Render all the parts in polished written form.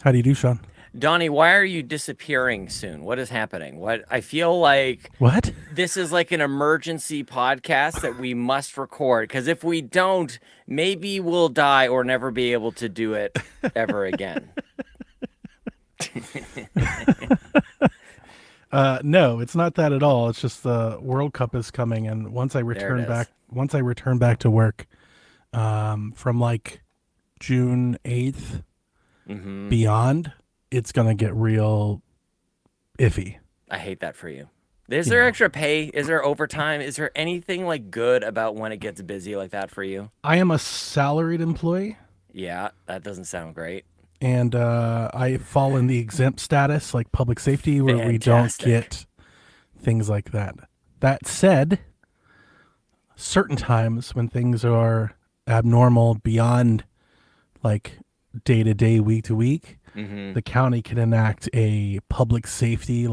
How do you do, Sean? Donnie, why are you disappearing soon? What is happening? What I feel like What? this is like an emergency podcast that we must record because if we don't, maybe we'll die or never be able to do it ever again. No, it's not that at all. It's just the World Cup is coming, and There it is. once I return back to work, from like June 8th Mm-hmm. beyond, it's gonna get real iffy. I hate that for you. Is You there know, extra pay? Is there overtime? Is there anything like good about when it gets busy like that for you? I am a salaried employee, Yeah, that doesn't sound great. and I fall in the exempt status, like public safety, where we don't Fantastic. get things like that. That said, certain times when things are abnormal beyond like day to day, week to week, Mm-hmm. the county can enact a public safety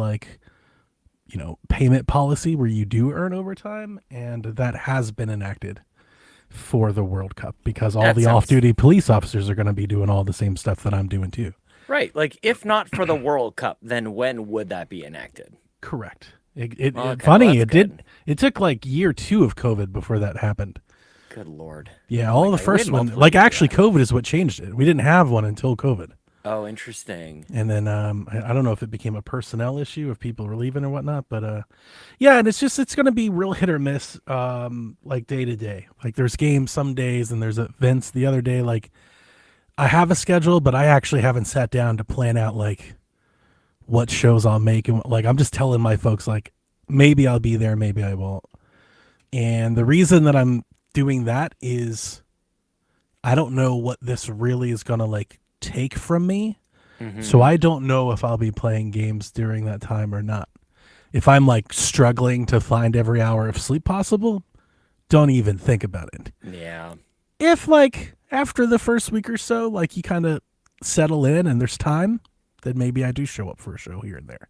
payment policy where you do earn overtime, and that has been enacted for the World Cup because all That the sounds off-duty police officers are going to be doing all the same stuff that I'm doing too. right. Like, if not for the World Cup, then when would that be enacted? Correct. It Okay, well, funny that's it did good. it took like year 2 of COVID before that happened. Good Lord. Yeah, Oh my all the God. We had first one, multiple like years of actually that. COVID is what changed it. We didn't have one until COVID. Oh, interesting. And then I don't know if it became a personnel issue if people were leaving or whatnot, but yeah, and it's going to be real hit or miss, like day to day. Like there's games some days and there's events the other day. Like I have a schedule, but I actually haven't sat down to plan out like what shows I'll make, and like I'm just telling my folks like maybe I'll be there, maybe I won't. And the reason that I'm doing that is I don't know what this really is going to like take from me, so Mm-hmm. I don't know if I'll be playing games during that time or not. If I'm like struggling to find every hour of sleep possible, don't even think about it. Yeah. If like after the first week or so, like you kind of settle in and there's time, then maybe I do show up for a show here and there.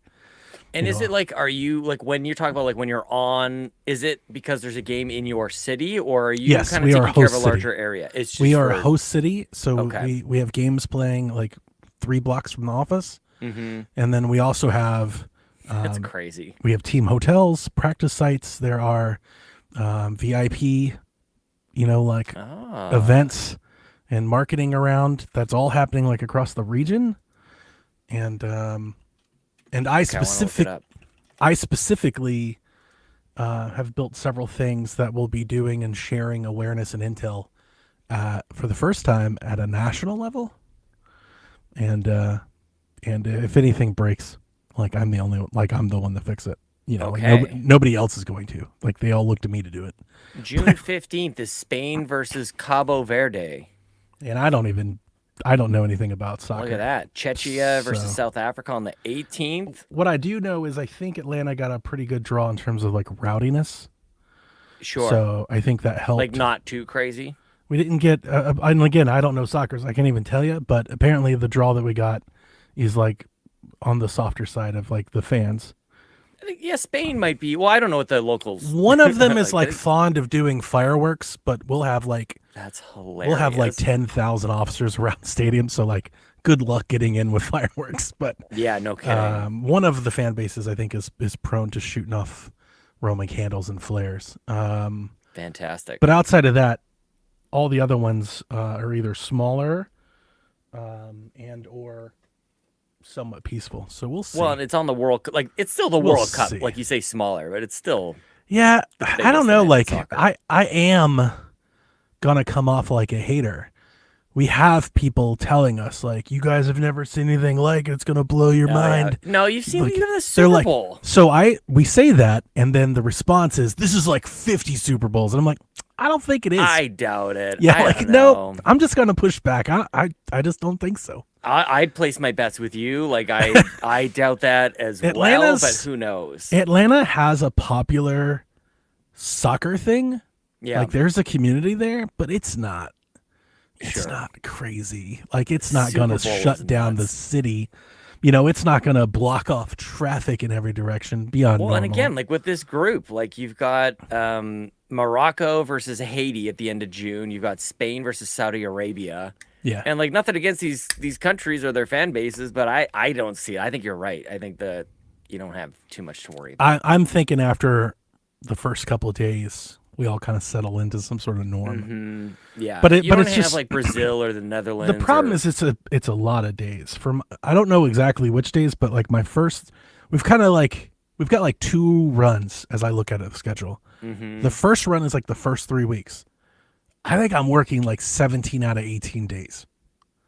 And You is know, it like, are you like when you're talking about like when you're on, is it because there's a game in your city or are you yes, kind of we are a taking care of a host city. larger area? It's We just are a for, host city, so okay. we have games playing like 3 blocks from the office, Mm-hmm. and then we also have That's um, crazy. we have team hotels, practice sites. There are VIP, like Ah. events and marketing around. That's all happening like across the region, and Okay, I want to look it up. I specifically have built several things that we'll be doing and sharing awareness and intel for the first time at a national level, and if anything breaks, like I'm the one to fix it. Like Okay. nobody else is going to. Like they all look to me to do it, June 15th is Spain versus Cabo Verde. and I don't know anything about Look at soccer. that. Czechia versus So South Africa on the 18th. what I do know is I think Atlanta got a pretty good draw in terms of like rowdiness. Sure. So I think that Like helped. not too crazy. We didn't get, and again, I don't know soccer, so I can't even tell you. But apparently, the draw that we got is like on the softer side of like the fans. I think, yeah, Spain might be. Well, I don't know what the locals One of them is like. like fond of doing fireworks, but That's we'll have like hilarious. 10,000 officers around the stadium. So like, good luck getting in with fireworks. But Yeah, no kidding. one of the fan bases I think is prone to shooting off Roman candles and flares. Fantastic. But outside of that, all the other ones are either smaller and or somewhat peaceful. So we'll Well, see. and it's on the like it's still the We'll World Cup. see. Like you say smaller, but it's still Yeah, the I don't biggest know. event in Like soccer. I am gonna come off like a hater. We have people telling us like, you guys have never seen anything like it. It's gonna blow your Oh yeah. mind. No, you've seen Like even the they're Super like, Bowl. so we say that, and then the response is, this is like 50 Super Bowls, and I'm like, I don't think it is. I doubt it. Yeah, I like don't no, know. I'm just gonna push back. I just don't think so. I'd place my bets with you. Like I doubt that as well, but Atlanta's who knows? Atlanta has a popular soccer thing. Yeah, Like there's a community there, but it's sure. not crazy. Like it's not Super gonna Bowl is shut down the nuts. city. It's not gonna block off traffic in every direction beyond Well, and normal. again, like with this group, like you've got Morocco versus Haiti at the end of June. You've got Spain versus Saudi Arabia. Yeah. And like nothing against these countries or their fan bases, but I don't see it. I think you're right. I think that you don't have too much to worry about. I'm thinking after the first couple of days, we all kind of settle into some sort of norm. Yeah, But you don't it's have just like Brazil or the Netherlands. the problem or, is it's a lot of days. From I don't know exactly which days, but like we've got like 2 runs as I look at the schedule. The first run is like the first 3 weeks. I think I'm working like 17 out of 18 days.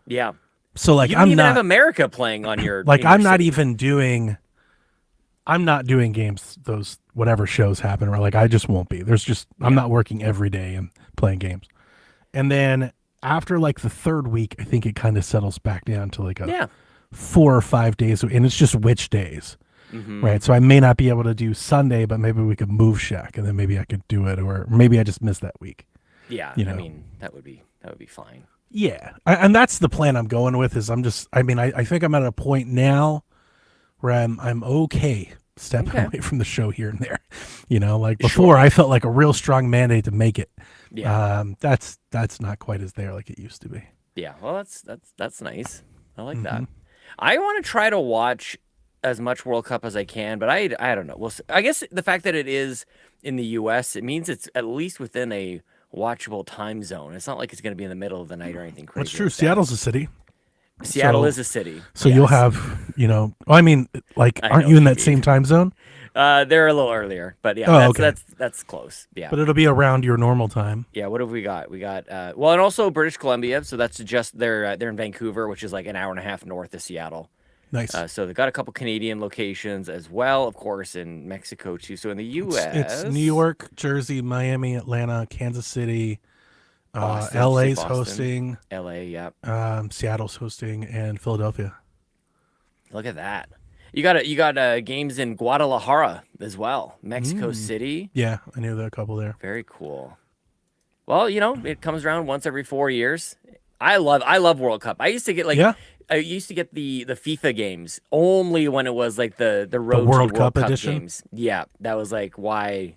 yeah. So like You don't I'm even not have America playing on your like in your I'm not city. even doing. I'm not doing games those whatever shows happen or like I just won't be. I'm not working every day and playing games. And then after like the 3rd week, I think it kind of settles back down to like a Yeah. 4 or 5 days, and it's just which days, Mm-hmm. right? So I may not be able to do Sunday, but maybe we could move Shaq, and then maybe I could do it, or maybe I just missed that week. Yeah. You I know. mean, that would be fine. Yeah, and that's the plan I'm going with. Is I think I'm at a point now where I'm okay stepping Okay. away from the show here and there. Like before, I felt like a real strong mandate to make it. Yeah. That's not quite as there like it used to be. Yeah. Well, that's nice. I like that. Mm-hmm. I want to try to watch as much World Cup as I can, but I don't know. We'll see. I guess the fact that it is in the U.S. it means it's at least within a watchable time zone. It's not like it's going to be in the middle of the night or anything crazy. That's true. like that. Seattle's a city. Seattle so- is a city. So you'll yes. have, I mean, like, I aren't know you in what that you same mean. time zone? They're a little earlier, but yeah, Oh, okay. that's close. Yeah. But it'll be around your normal time. Yeah, what have we got? We got well, and also British Columbia. So that's just they're in Vancouver, which is like an hour and a half north of Seattle. Nice. So they've got a couple Canadian locations as well, of course, in Mexico too. So in the U.S., It's New York, Jersey, Miami, Atlanta, Kansas City, Boston, LA's Boston. hosting, L.A. Yeah, Seattle's hosting, and Philadelphia. look at that. You got games in Guadalajara as well, Mexico City. Yeah, I knew there a couple there. Very cool. Well, it comes around once every 4 years. I love World Cup. I used to get Yeah. I used to get the FIFA games only when it was like the road World to Cup World Cup edition? games. Yeah, that was like why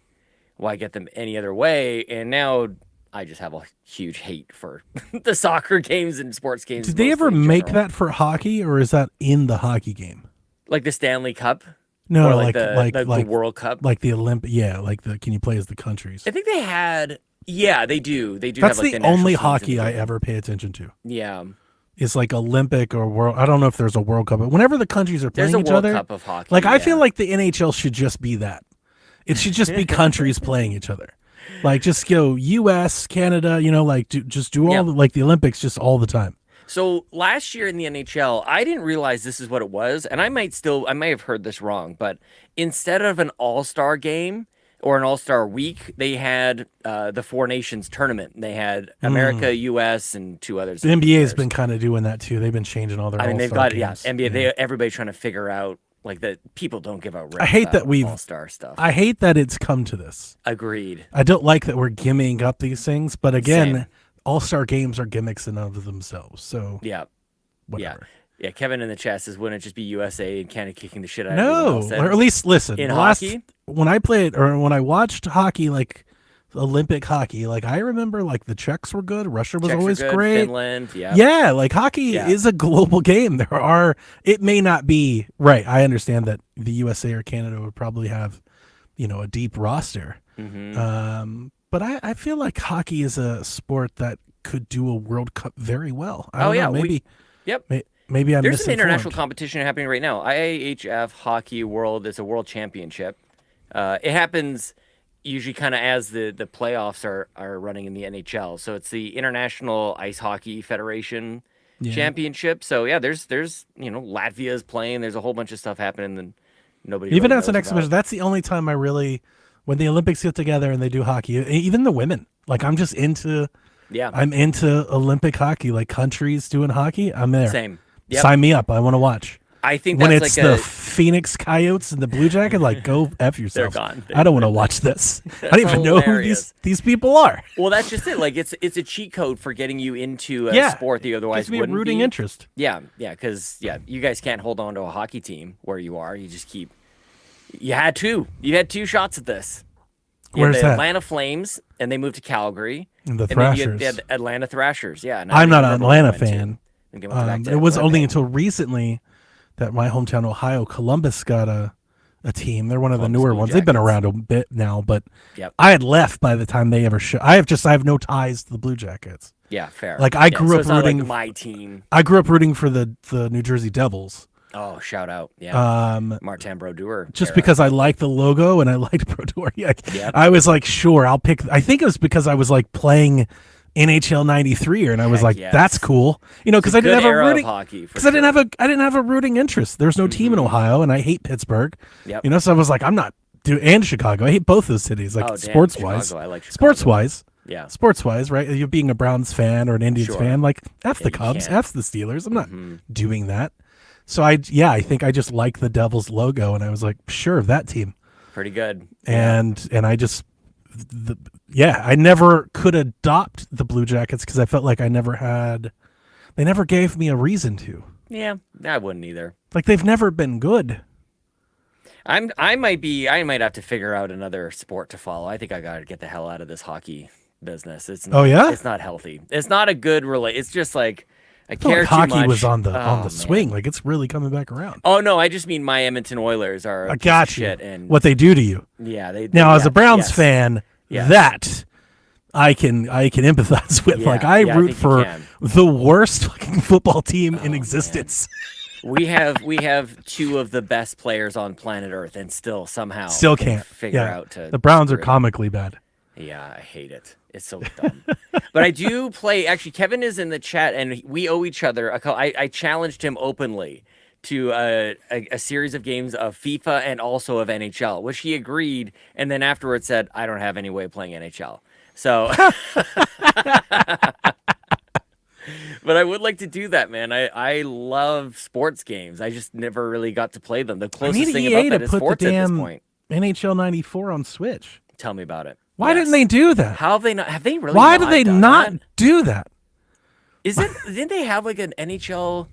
get them any other way? And now I just have a huge hate for the soccer games and sports games. Did they mostly ever in make general. that for hockey, or is that in the hockey game? like the Stanley Cup? No, or like the World Cup. like the Olympic. Yeah, like the can you play as the countries? I think they had. Yeah, they do. They do. That's have, like, the national only teams in the hockey I game. ever pay attention to. Yeah, Is like Olympic or World. I don't know if there's a World Cup, but whenever the countries are playing there's a each World other, Cup of hockey. like I yeah. feel like the NHL should just be that. It should just be countries playing each other. Like just go U.S., Canada. Just do all Yeah. like the Olympics just all the time. So last year in the NHL, I didn't realize this is what it was, and I may have heard this wrong, but instead of an All-Star game or an All-Star week, they had the Four Nations tournament. They had America, U.S., and 2 others. The NBA has been kind of doing that too. They've been changing all their. I mean, they've all-star got games. NBA. Everybody's trying to figure out like that. People don't give a rip. I hate that about we've- All-Star stuff. I hate that it's come to this. Agreed. I don't like that we're gimming up these things, but again, Same. all-star games are gimmicks in and of themselves. So Yeah. whatever. Yeah. Kevin in the chat says, wouldn't it just be USA and Canada kicking the shit out of everyone No, else? or at least listen. In the last- hockey? when I played or when I watched hockey, like Olympic hockey, like I remember, like the Czechs were good. Russia was Czechs are always good, great. Finland, yeah. Yeah, like hockey Yeah. is a global game. It may not be right. I understand that the USA or Canada would probably have, a deep roster. But I feel like hockey is a sport that could do a World Cup very well. I don't know, maybe. Yep. Maybe I'm There's an international misinformed. competition happening right now. IAHF Hockey World is a world championship. It happens usually kind of as the playoffs are running in the NHL. So it's the International Ice Hockey Federation Championship. So yeah, there's Latvia's playing. There's a whole bunch of stuff happening, and nobody Even really as an knows exhibition, about. that's the only time I really, when the Olympics get together and they do hockey, even the women, like I'm into Olympic hockey, like countries doing hockey. I'm there. Same. Yep. Sign me up. I want to watch. I think When that's it's like the a Phoenix Coyotes and the Blue Jacket, like go F yourself. gone. I don't want to watch this. I don't even know who hilarious. these people are. well, that's just it. Like it's a cheat code for getting you into a Yeah. sport that you otherwise Gives me a wouldn't rooting be. interest. Yeah, because you guys can't hold on to a hockey team where you are. You just keep. You had 2 shots at this. You had Where's the that? Atlanta Flames, and they moved to Calgary, And the And then you Thrashers. get the Atlanta Thrashers. Yeah, now I'm I not an remember when they Atlanta went to. fan. I think they went back to It was only Winnipeg. until recently that my hometown, Ohio, Columbus got a team. They're one of the Columbus newer Blue ones. They've been Jackets. around a bit now, but Yep. I had left by the time they ever show. I have no ties to the Blue Jackets. Yeah, fair. Like, I Yeah, grew so up it's not like rooting- my team. I grew up rooting for the New Jersey Devils. Oh, shout out. Yeah. Martin Brodeur. Just era. because I liked the logo and I liked Brodeur. Yeah, Yep. I was like, sure, I'll pick. I think it was because I was like playing NHL '93, and I was Heck like, yes. that's cool, because I Good didn't have a era of rooting. hockey. Because I didn't have a rooting interest. There's no team in Ohio, and I hate Pittsburgh. Yep. So I was like, I'm not and Chicago. I hate both those cities. Like Oh, damn, sports wise, Chicago. I like Chicago. Yeah. sports wise, right? You being a Browns fan or an Indians Sure. fan, like F Yeah, the you Cubs, can't. F the Steelers. I'm not doing that. So I think I just like the Devils logo, and I was like, sure, that team. Pretty good. And I just I never could adopt the Blue Jackets because I felt like they never gave me a reason to. Yeah, I wouldn't either. Like, they've never been good. I might have to figure out another sport to follow. I think I got to get the hell out of this hockey business. It's not, Oh, yeah? It's not healthy. It's not a good It's just like I I feel care like too hockey much. was on the Oh, man. swing. Like, it's really coming back around. Oh no, I just mean my Edmonton Oilers are a I piece got of you. shit and What they do to you. yeah, they Now, as yeah, a Browns yes. fan, Yes. that I can empathize with. Yeah, like, I yeah, I root think you for can. the worst fucking football team in man. existence. we have two of the best players on planet Earth and still somehow Still can't figure yeah. out to The Browns are screw it. comically bad. Yeah, I hate it. It's so dumb. But I do play. Actually, Kevin is in the chat, and we owe each other. I challenged him openly to a series of games of FIFA and also of NHL, which he agreed, and then afterwards said, "I don't have any way of playing NHL." So, but I would like to do that, man. I love sports games. I just never really got to play them. The closest thing EA about that to is put the sports at this damn point. NHL '94 on Switch. Tell me about it. Why Yes. didn't they do that? How have they not? Have they really? Why did they done not that? do that? Didn't they have like an NHL?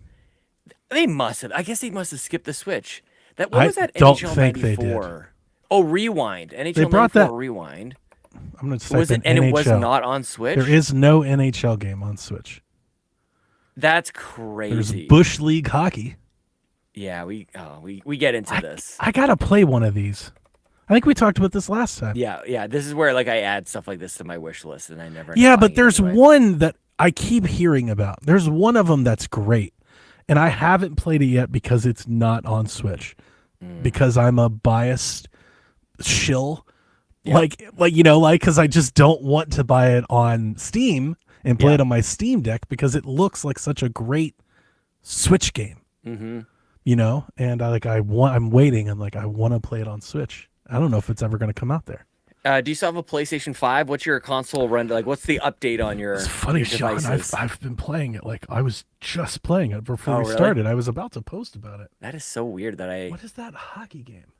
They must have. I guess they must have skipped the switch. What was that don't NHL think they 94? Oh, Rewind. NHL brought 94 that- Rewind. I'm going to Was type it? in And NHL. it was not on Switch. There is no NHL game on Switch. That's There's crazy. Bush League hockey. Yeah, we get into this. I gotta play one of these. I think we talked about this last time. Yeah. This is where like I add stuff like this to my wish list, and I never. end up Yeah, buying but it there's anyway. one that I keep hearing about. There's one of them that's great, and I haven't played it yet because it's not on Switch. Because I'm a biased shill, like because I just don't want to buy it on Steam and play Yeah. it on my Steam Deck because it looks like such a great Switch game. Mm-hmm. And I'm waiting. I'm like, I want to play it on Switch. I don't know if it's ever going to come out there. Do you still have a PlayStation 5? What's your console run? Like, what's the update on your? It's funny, your Sean. devices? I've been playing it. Like, I was just playing it before Oh, we really? started. I was about to post about it. That is so weird that What is that hockey game?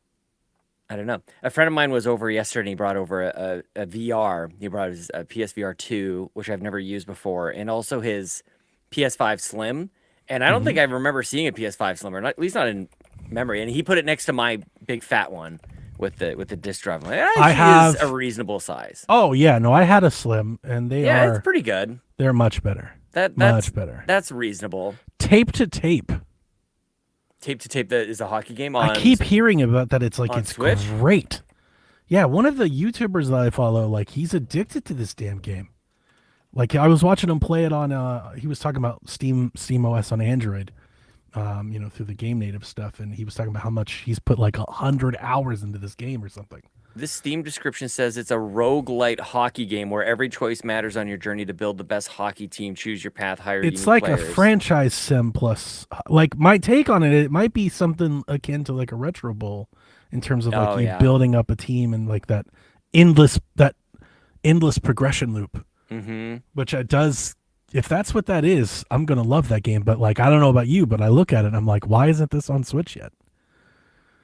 I don't know. A friend of mine was over yesterday and he brought over a VR. He brought his PSVR 2, which I've never used before, and also his PS5 Slim. And I don't think I remember seeing a PS5 Slim, or not, at least not in memory. And he put it next to my big fat one with the disc drive. I'm like, I have- is a reasonable size. Oh yeah, no, I had a Slim, and Yeah, it's pretty good. they're much better. That's Much better. That's reasonable. Tape to tape. Tape to tape is a hockey game on. I keep hearing about that. It's like on it's Switch? great. Yeah, one of the YouTubers that I follow, like he's addicted to this damn game. Like I was watching him play it on. He was talking about Steam OS on Android. Through the game native stuff, and he was talking about how much he's put like 100 hours into this game or something. This Steam description says it's a roguelite hockey game where every choice matters on your journey to build the best hockey team. Choose your path, hire It's unique like players. a franchise sim plus. Like my take on it, it might be something akin to like a Retro Bowl in terms of like Oh, you yeah. building up a team and like that endless progression loop. Mm-hmm. Which it does. If that's what that is, I'm gonna love that game. But like, I don't know about you, but I look at it and I'm like, why isn't this on Switch yet?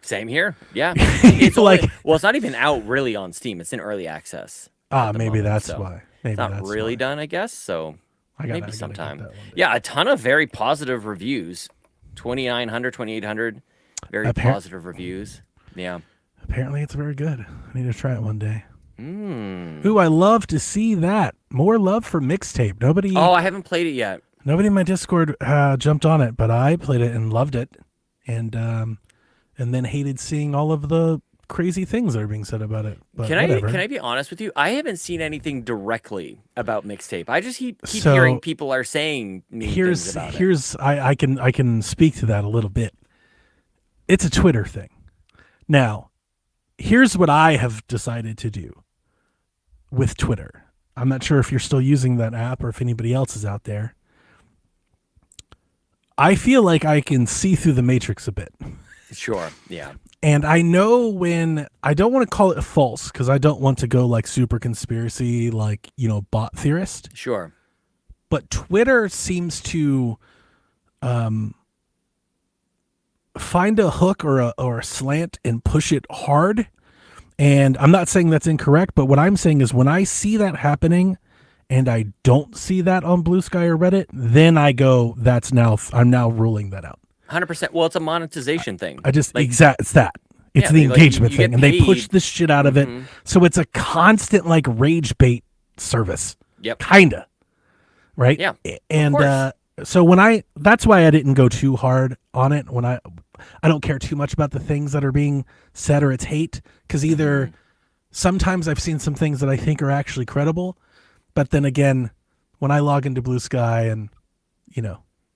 Same here. Yeah. It's Like- well, it's not even out really on Steam. It's in early access. at the Maybe moment, that's so why. Maybe It's not that's really why. done, I guess. So I maybe gotta get sometime. that one day. Yeah, a ton of very positive reviews. 2,900, 2,800. Very Appar- positive reviews. Yeah. Apparently, it's very good. I need to try it one day. Ooh, I love to see that. More love for Mixtape. Oh, I haven't played it yet. Nobody in my Discord jumped on it, but I played it and loved it, and then hated seeing all of the crazy things that are being said about it. But whatever. Can I be honest with you? I haven't seen anything directly about Mixtape. I just keep So, hearing people are saying mean things about it. Here's I can speak to that a little bit. It's a Twitter thing. Now, here's what I have decided to do with Twitter. I'm not sure if you're still using that app or if anybody else is out there. I feel like I can see through the matrix a bit. Sure. Yeah. And I know when I don't want to call it false because I don't want to go like super conspiracy, like, bot theorist. Sure. But Twitter seems to find a hook or a slant and push it hard. And I'm not saying that's incorrect, but what I'm saying is when I see that happening and I don't see that on Blue Sky or Reddit, then I go, I'm now ruling that out. 100%. Well, it's a monetization thing. I just it's that. It's the engagement thing, and they push the shit out of it. So it's a constant like rage bait service. Yep. Kinda. Right? Yeah. And so that's why I didn't go too hard on it when I don't care too much about the things that are being said or it's hate, because either sometimes I've seen some things that I think are actually credible, but then again, when I log into Blue Sky and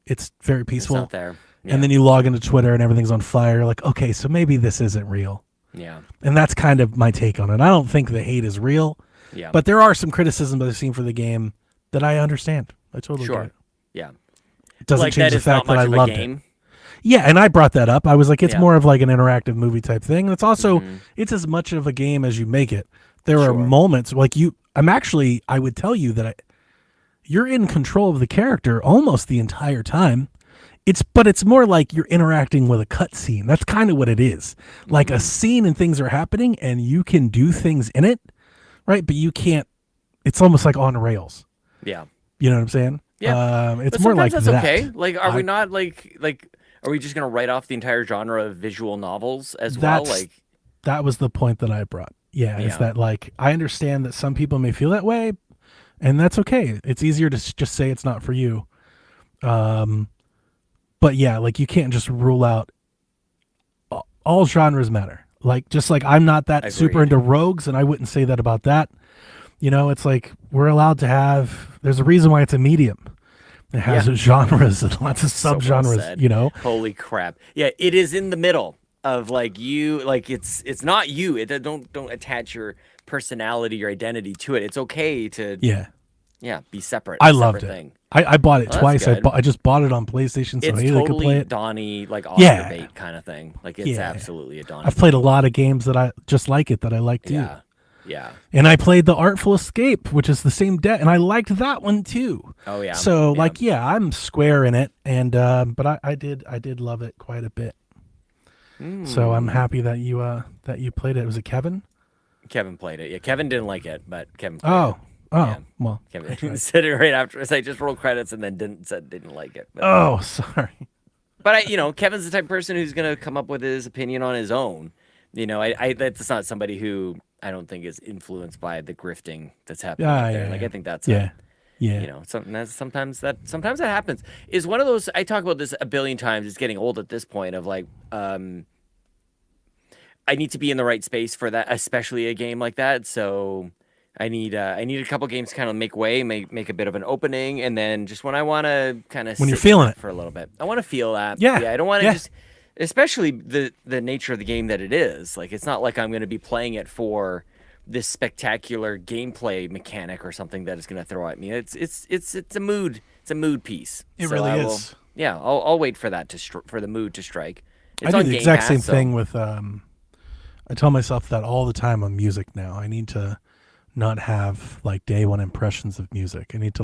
it's very peaceful. It's out there. Yeah. And then you log into Twitter and everything's on fire. Like, okay, so maybe this isn't real. Yeah. And that's kind of my take on it. I don't think the hate is real. Yeah. But there are some criticisms I've seen for the game that I understand. I totally get it. Yeah. It doesn't like change that the fact that I loved game. it. Yeah, and I brought that up. I was like, it's Yeah. more of like an interactive movie type thing. And it's also, it's as much of a game as you make it. There are moments like I would tell you that you're in control of the character almost the entire time. But it's more like you're interacting with a cutscene. That's kind of what it is. Like a scene and things are happening and you can do things in it, right? But you can't. It's almost like on rails. Yeah. You know what I'm saying? Yeah. It's but more like that's that. okay. Like, are we not like? Are we just gonna write off the entire genre of visual novels as well? Like, that was the point that I brought. Yeah, is that like I understand that some people may feel that way, and that's okay. It's easier to just say it's not for you. But yeah, like you can't just rule out all genres matter. Like just like I'm not that super into rogues, and I wouldn't say that about that. It's like we're allowed to have. There's a reason why it's a medium. It has genres and lots of subgenres. Holy crap! Yeah, it is in the middle of like you. Like it's not you. Don't attach your personality, your identity to it. It's okay to be separate. I loved it. Thing. I bought it twice. I just bought it on PlayStation, so Haley could play it. Donnie, like Oscar bait kind of thing. Like it's absolutely a Donnie. I've played a lot of games that I just like it that I like too. Yeah. And I played The Artful Escape, which is the same deck, and I liked that one too. Oh yeah. So I'm square in it, and but I did love it quite a bit. So I'm happy that you played it. Was it Kevin? Kevin played it. Yeah, Kevin didn't like it, but Kevin played it. Well, Kevin said it right after. I just rolled credits and then didn't like it. But, sorry. But Kevin's the type of person who's gonna come up with his opinion on his own. That's not somebody who I don't think is influenced by the grifting that's happening out there. I think that's sometimes that happens. Is one of those I talk about this a billion times. It's getting old at this point of like I need to be in the right space for that, especially a game like that. So I need a couple games to kind of make way, make a bit of an opening, and then just when I want to kind of when you're feeling it for a little bit, I want to feel that. Yeah, I don't want to just, especially the nature of the game that it is. Like it's not like I'm going to be playing it for this spectacular gameplay mechanic or something that is going to throw at me. It's a mood. It's a mood piece. It really is. Yeah, I'll wait for that for the mood to strike. I do the exact same thing with. I tell myself that all the time on music now. I need to not have like day one impressions of music. I need to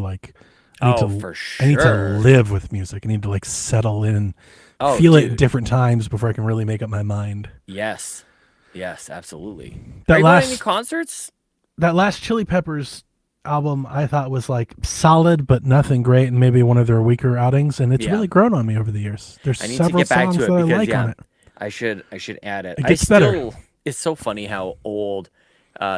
for sure. I need to live with music. I need to like settle in, feel it at different times before I can really make up my mind. Yes, absolutely. Are you going to any concerts? That last Chili Peppers album I thought was like solid, but nothing great, and maybe one of their weaker outings. And it's really grown on me over the years. There's several songs that I like on it. I should add it. It gets better. It's so funny how old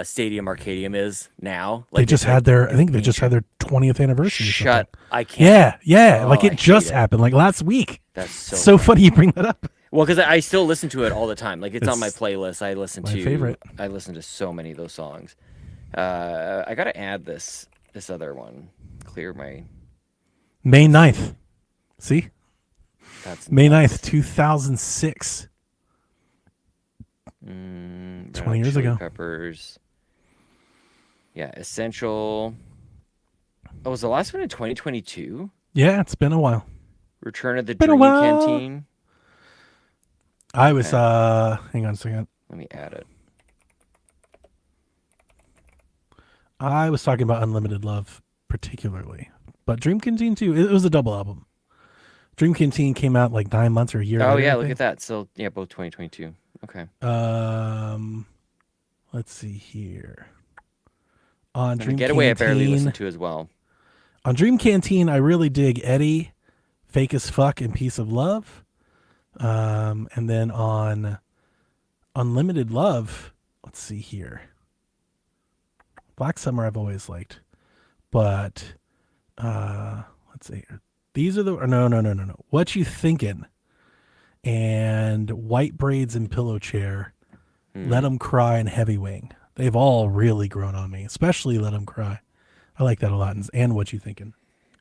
Stadium Arcadium is now. They just it's like had their, I think they being just had their 20th anniversary. Or shut. something. I can't. Yeah, Oh, like I it hate just it. happened, like last week. That's so So funny you bring that up. Well, because I still listen to it all the time. Like it's on my It's playlist. I listen my to favorite. I listen to so many of those songs. I gotta add this other one. Clear my. May 9th. See? That's May nuts. 9th, 2006. 20 years Chili ago. Peppers. Yeah, Essential. Oh, was the last one in 2022? Yeah, it's been a while. Return of the Been a Dream while. Canteen. I was, Okay. hang on a second. Let me add it. I was talking about Unlimited Love particularly. But Dream Canteen too, it was a double album. Dream Canteen came out like 9 months or a year Oh later, yeah, I look think. at that. So yeah, both 2022. Okay. Let's see here. On And the Dream Getaway I barely Canteen, listened to as well. on Dream Canteen, I really dig Eddie, Fake as Fuck, and Piece of Love. And then on Unlimited Love, let's see here. Black Summer I've always liked, but let's see. These are the no. What You Thinking? And White Braids and Pillow Chair, Let 'Em Cry, and Heavy Wing. They've all really grown on me, especially Let 'Em Cry. I like that a lot. And What You Thinking?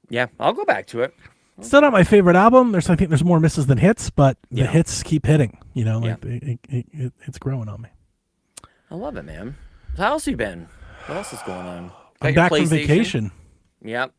Yeah, I'll go back to it. Still not my favorite album. I think there's more misses than hits, but the Yeah. hits keep hitting. You know, like Yeah. it's growing on me. I love it, man. So how else you been? What else is going on? Got I'm your back from PlayStation? vacation. Yep.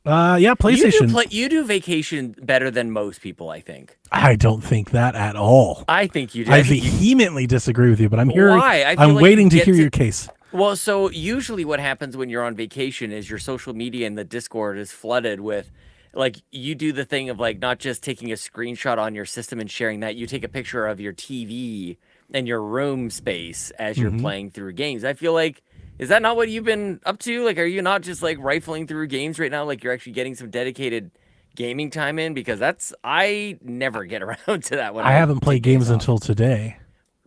Yeah, PlayStation. You do vacation better than most people, I think. I don't think that at all. I think you do. I vehemently disagree with you, but I'm here. Why? I feel I'm like waiting you to get hear to- your case. Well, so usually what happens when you're on vacation is your social media and the Discord is flooded with, like, you do the thing of, like, not just taking a screenshot on your system and sharing that, you take a picture of your TV and your room space as you're playing through games. I feel like, is that not what you've been up to? Like, are you not just, like, rifling through games right now? Like, you're actually getting some dedicated gaming time in? Because I never get around to that one. I haven't played games until today.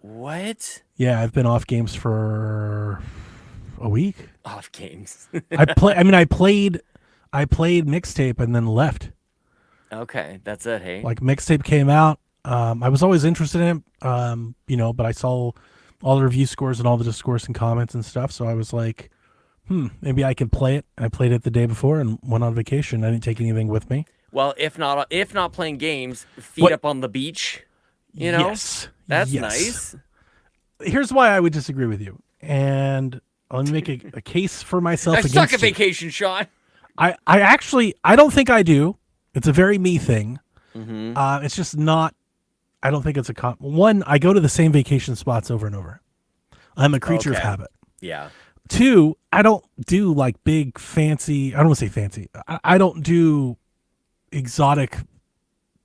What? Yeah, I've been off games for a week. Off games. I played Mixtape and then left. Okay, that's it. Hey. Like Mixtape came out. I was always interested in it, but I saw all the review scores and all the discourse and comments and stuff. So I was like, maybe I could play it. I played it the day before and went on vacation. I didn't take anything with me. Well, if not playing games, feet What- up on the beach. You know, Yes. that's Yes. nice. Here's why I would disagree with you. And let me make a case for myself I against suck at you. vacation, Sean. I actually, I don't think I do. It's a very me thing. Mm-hmm. It's just not, I don't think it's one, I go to the same vacation spots over and over. I'm a creature of Okay. habit. Yeah. Two, I don't do like big fancy, I don't want to say fancy. I don't do exotic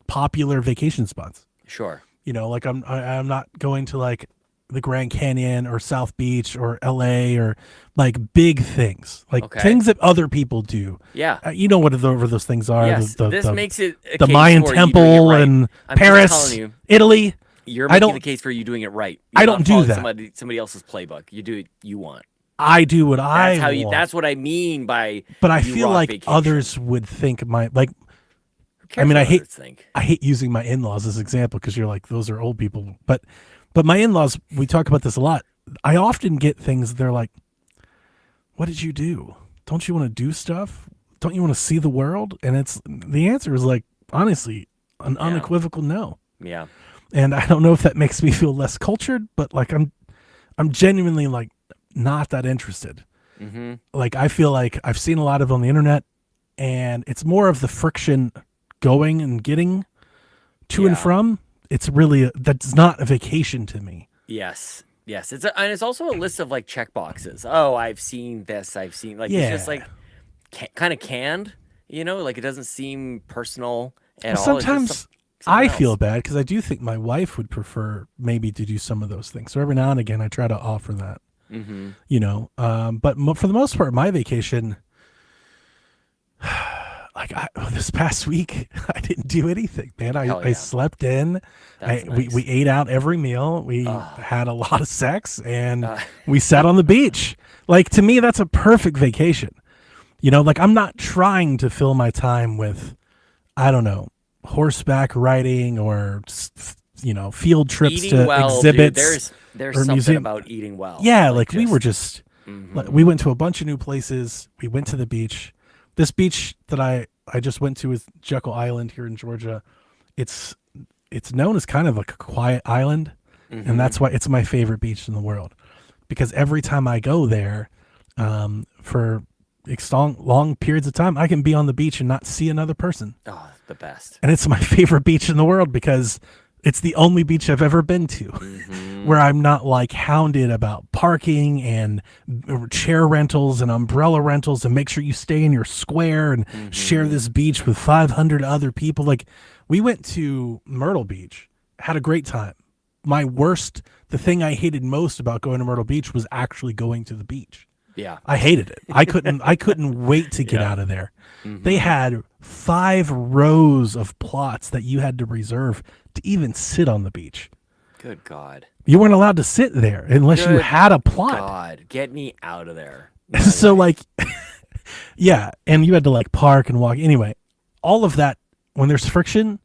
popular vacation spots. Sure. Like I'm not going to like the Grand Canyon or South Beach or LA or like big things, like Okay. things that other people do. Yeah. You know whatever those things are. Yes. The This makes it a the case Mayan for you doing it temple right. and I'm just Paris, telling you, Italy. you're I making don't- the case for you doing it right. I You're don't not do following that. Somebody else's playbook. You do it. You want. I do what That's I how want. you. That's what I mean by. but I you feel rock like vacation. others would think like Who cares I mean, what I hate- others think? I hate using my in-laws as an example because you're like those are old people, but my in-laws, we talk about this a lot. I often get things. They're like, "What did you do? Don't you want to do stuff? Don't you want to see the world?" And the answer is like honestly an Yeah. unequivocal no. Yeah. And I don't know if that makes me feel less cultured, but like I'm genuinely like not that interested. Mm-hmm. Like I feel like I've seen a lot of it on the internet, and it's more of the friction going and getting to and Yeah. from. It's really that's not a vacation to me. Yes. Yes. And it's also a list of like check boxes. Oh, I've seen this. I've seen like it's just Yeah. like kind of canned. Like it doesn't seem personal at all. It's just Sometimes something I else. feel bad because I do think my wife would prefer maybe to do some of those things. So every now and again, I try to offer that. Mm-hmm. But for the most part, my vacation, like this past week, I didn't do anything, man. Hell I yeah. slept in. That's nice. We ate out every meal. We Oh, had a lot of sex, and uh, we sat on the beach. Like, to me, that's a perfect vacation. You know, like, I'm not trying to fill my time with, I don't know, horseback riding or field trips eating to well, dude. exhibits There's or something museum. about eating well. Yeah, like we were just Mhm. we went to a bunch of new places. We went to the beach. This beach that I just went to is Jekyll Island here in Georgia. It's it's known as kind of like a quiet island, and that's why it's my favorite beach in the world. Because every time I go there, for long periods of time, I can be on the beach and not see another person. Oh, the best. And it's my favorite beach in the world because it's the only beach I've ever been to where I'm not like hounded about parking and chair rentals and umbrella rentals and make sure you stay in your square and share this beach with 500 other people. Like, we went to Myrtle Beach, had a great time. The thing I hated most about going to Myrtle Beach was actually going to the beach. Yeah. I hated it. I couldn't wait to get out of there. They had 5 rows of plots that you had to reserve to even sit on the beach. Good God. You weren't allowed to sit there unless you Good had a plot. God, get me out of there. So like, yeah, and you had to like park and walk. Anyway, all of that, when there's friction,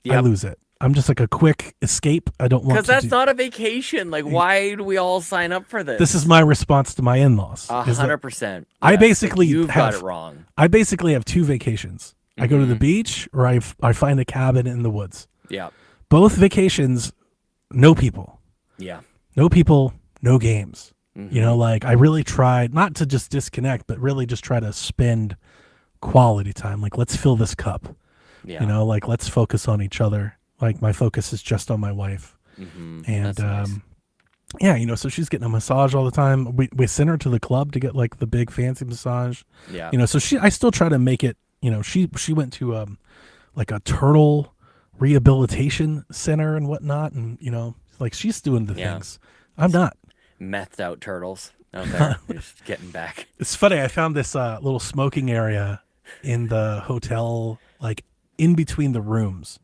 I Yep. lose it. I'm just like a quick escape. I don't want Because to that's do. not a vacation. Like, why do we all sign up for this? This is my response to my in-laws. is that 100%. I Yes, basically like, you've got have- it wrong. I basically have 2 vacations. I go to the beach or I find a cabin in the woods. Yeah. Both vacations, no people. Yeah. No people, no games. You know, like, I really tried not to just disconnect, but really just try to spend quality time. Like, let's fill this cup. Yeah. You know, like, let's focus on each other. Like, my focus is just on my wife. And That's nice. yeah, you know, so she's getting a massage all the time. We sent her to the club to get like the big fancy massage. Yeah. You know, so I still try to make it, you know, she went to like a turtle rehabilitation center and whatnot, and you know, like, she's doing the Yeah. things. I'm not. Methed out turtles out there. Just getting back. It's funny. I found this little smoking area in the hotel, like in between the rooms.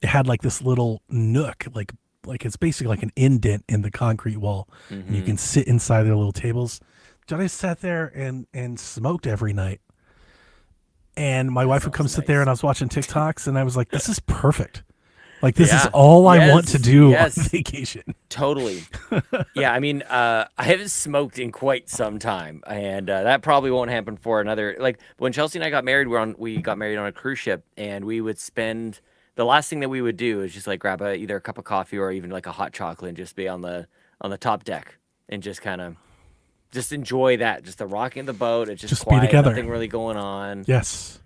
It had like this little nook, like it's basically like an indent in the concrete wall. And you can sit inside their little tables. But I sat there and smoked every night. And my wife would come sit there, and I was watching TikToks, and I was like, "This is perfect. Like, this is Yeah. all I want to Yes. do Yes. on vacation." Totally. Yeah, I mean, I haven't smoked in quite some time, and that probably won't happen for another. Like, when Chelsea and I got married, we got married on a cruise ship, and we would spend the last thing that we would do is just like grab either a cup of coffee or even like a hot chocolate and just be on the top deck and just kind of just enjoy that, just the rocking the boat. It's just Just be quiet, together. nothing really going on. Yes.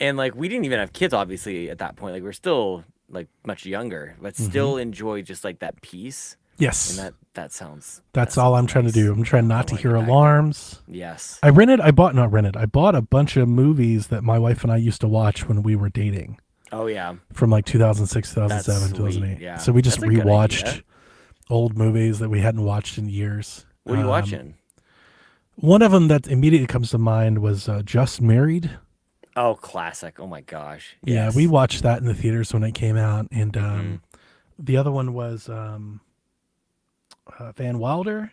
And like, we didn't even have kids obviously at that point. Like, we're still like much younger, but still enjoy just like that peace. Yes. And that sounds. That's that all sounds I'm trying to nice. do. I'm trying not I to wanna hear get back there. alarms. Yes. I bought a bunch of movies that my wife and I used to watch when we were dating Oh yeah. from like 2006, 2007, That's sweet, 2008. yeah. So we just That's a good rewatched idea. old movies that we hadn't watched in years. What are you watching? One of them that immediately comes to mind was Just Married. Oh, classic. Oh my gosh. Yeah, Yes. we watched that in the theaters when it came out. And Mm-hmm. the other one was Van Wilder.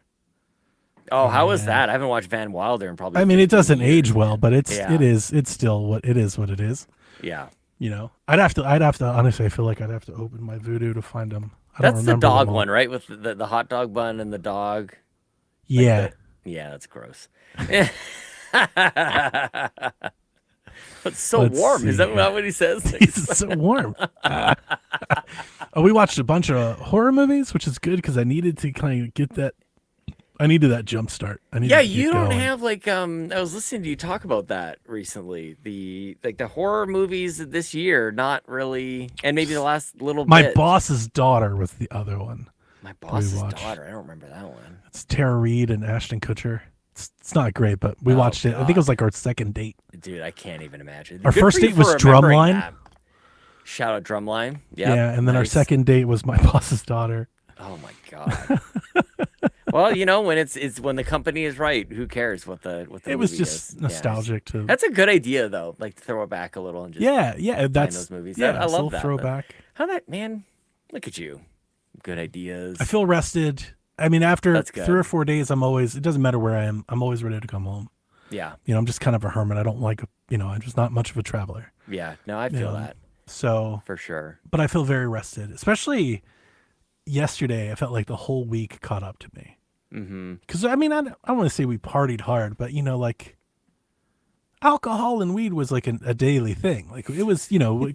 Oh, how was Yeah. that? I haven't watched Van Wilder in probably. I mean, it 15 doesn't years, age well, man. but it's Yeah. it's still what it is. What it is. Yeah. You know, I'd have to honestly. I feel like I'd have to open my Voodoo to find them. I don't That's the remember dog them all. one, right? With the hot dog bun and the dog. Yeah, Yeah, that's gross. It's so Let's warm. Is see that here. not what he says? it's so warm. We watched a bunch of horror movies, which is good because I needed to kind of get that. I needed that jump start. I needed Yeah, to get you don't going. have like I was listening to you talk about that recently. The horror movies this year, not really, and maybe the last little My bit. Boss's Daughter was the other one. My boss's watched. daughter. I don't remember that one. It's Tara Reid and Ashton Kutcher. It's not great, but we Oh, watched it. I think it God. was like our second date. Dude, I can't even imagine. Our Good first for you date was for remembering Drumline. that. Shout out Drumline. Yep, Yeah, and then our nice. second date was My Boss's Daughter. Oh my god. Well, when it's when the company is right, who cares what the It was movie just is? Yeah, nostalgic to. that's a good idea though. Like to throw it back a little and just Yeah, find that's those movies. yeah. I it's a love little that. throwback. How that man? Look at you. Good ideas. I feel rested. I mean, after That's good. 3 or 4 days, it doesn't matter where I am. I'm always ready to come home. Yeah. I'm just kind of a hermit. I don't like, I'm just not much of a traveler. Yeah. No, I feel that So, for sure. but I feel very rested, especially yesterday. I felt like the whole week caught up to me. Mm-hmm. Because, I mean, I don't want to say we partied hard, but, like, alcohol and weed was like a daily thing. Like, it was,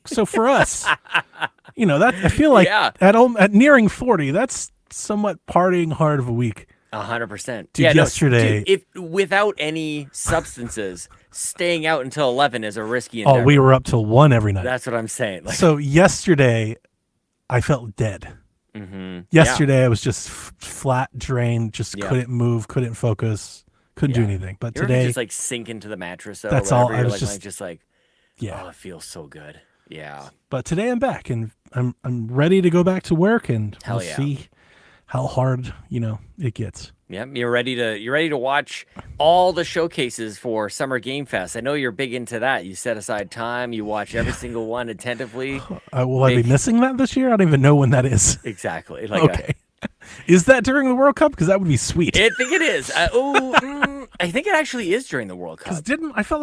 so for us, that I feel like Yeah. at nearing 40, that's somewhat partying hard of a week. 100%. Dude, Yeah, yesterday- if without any substances, staying out until 11 is a risky Oh, endeavor. we were up till 1 every night. That's what I'm saying. Like, So yesterday, I felt dead. mm-hmm. Yesterday, I was just flat, drained, just Yeah. couldn't move, couldn't focus, couldn't do Yeah. anything. But You ever today, just like sink into the mattress though? That's or all- whatever, I you're was like, just- just like, yeah. oh, it feels so good. Yeah. But today I'm back and I'm ready to go back to work, and Hell we'll yeah. see how hard it gets. Yeah, you're ready to watch all the showcases for Summer Game Fest. I know you're big into that. You set aside time, you watch every single one attentively. Will I be missing that this year? I don't even know when that is. Exactly. Like Okay. Is that during the World Cup? Because that would be sweet. I think it is. I think it actually is during the World Cup. Because I felt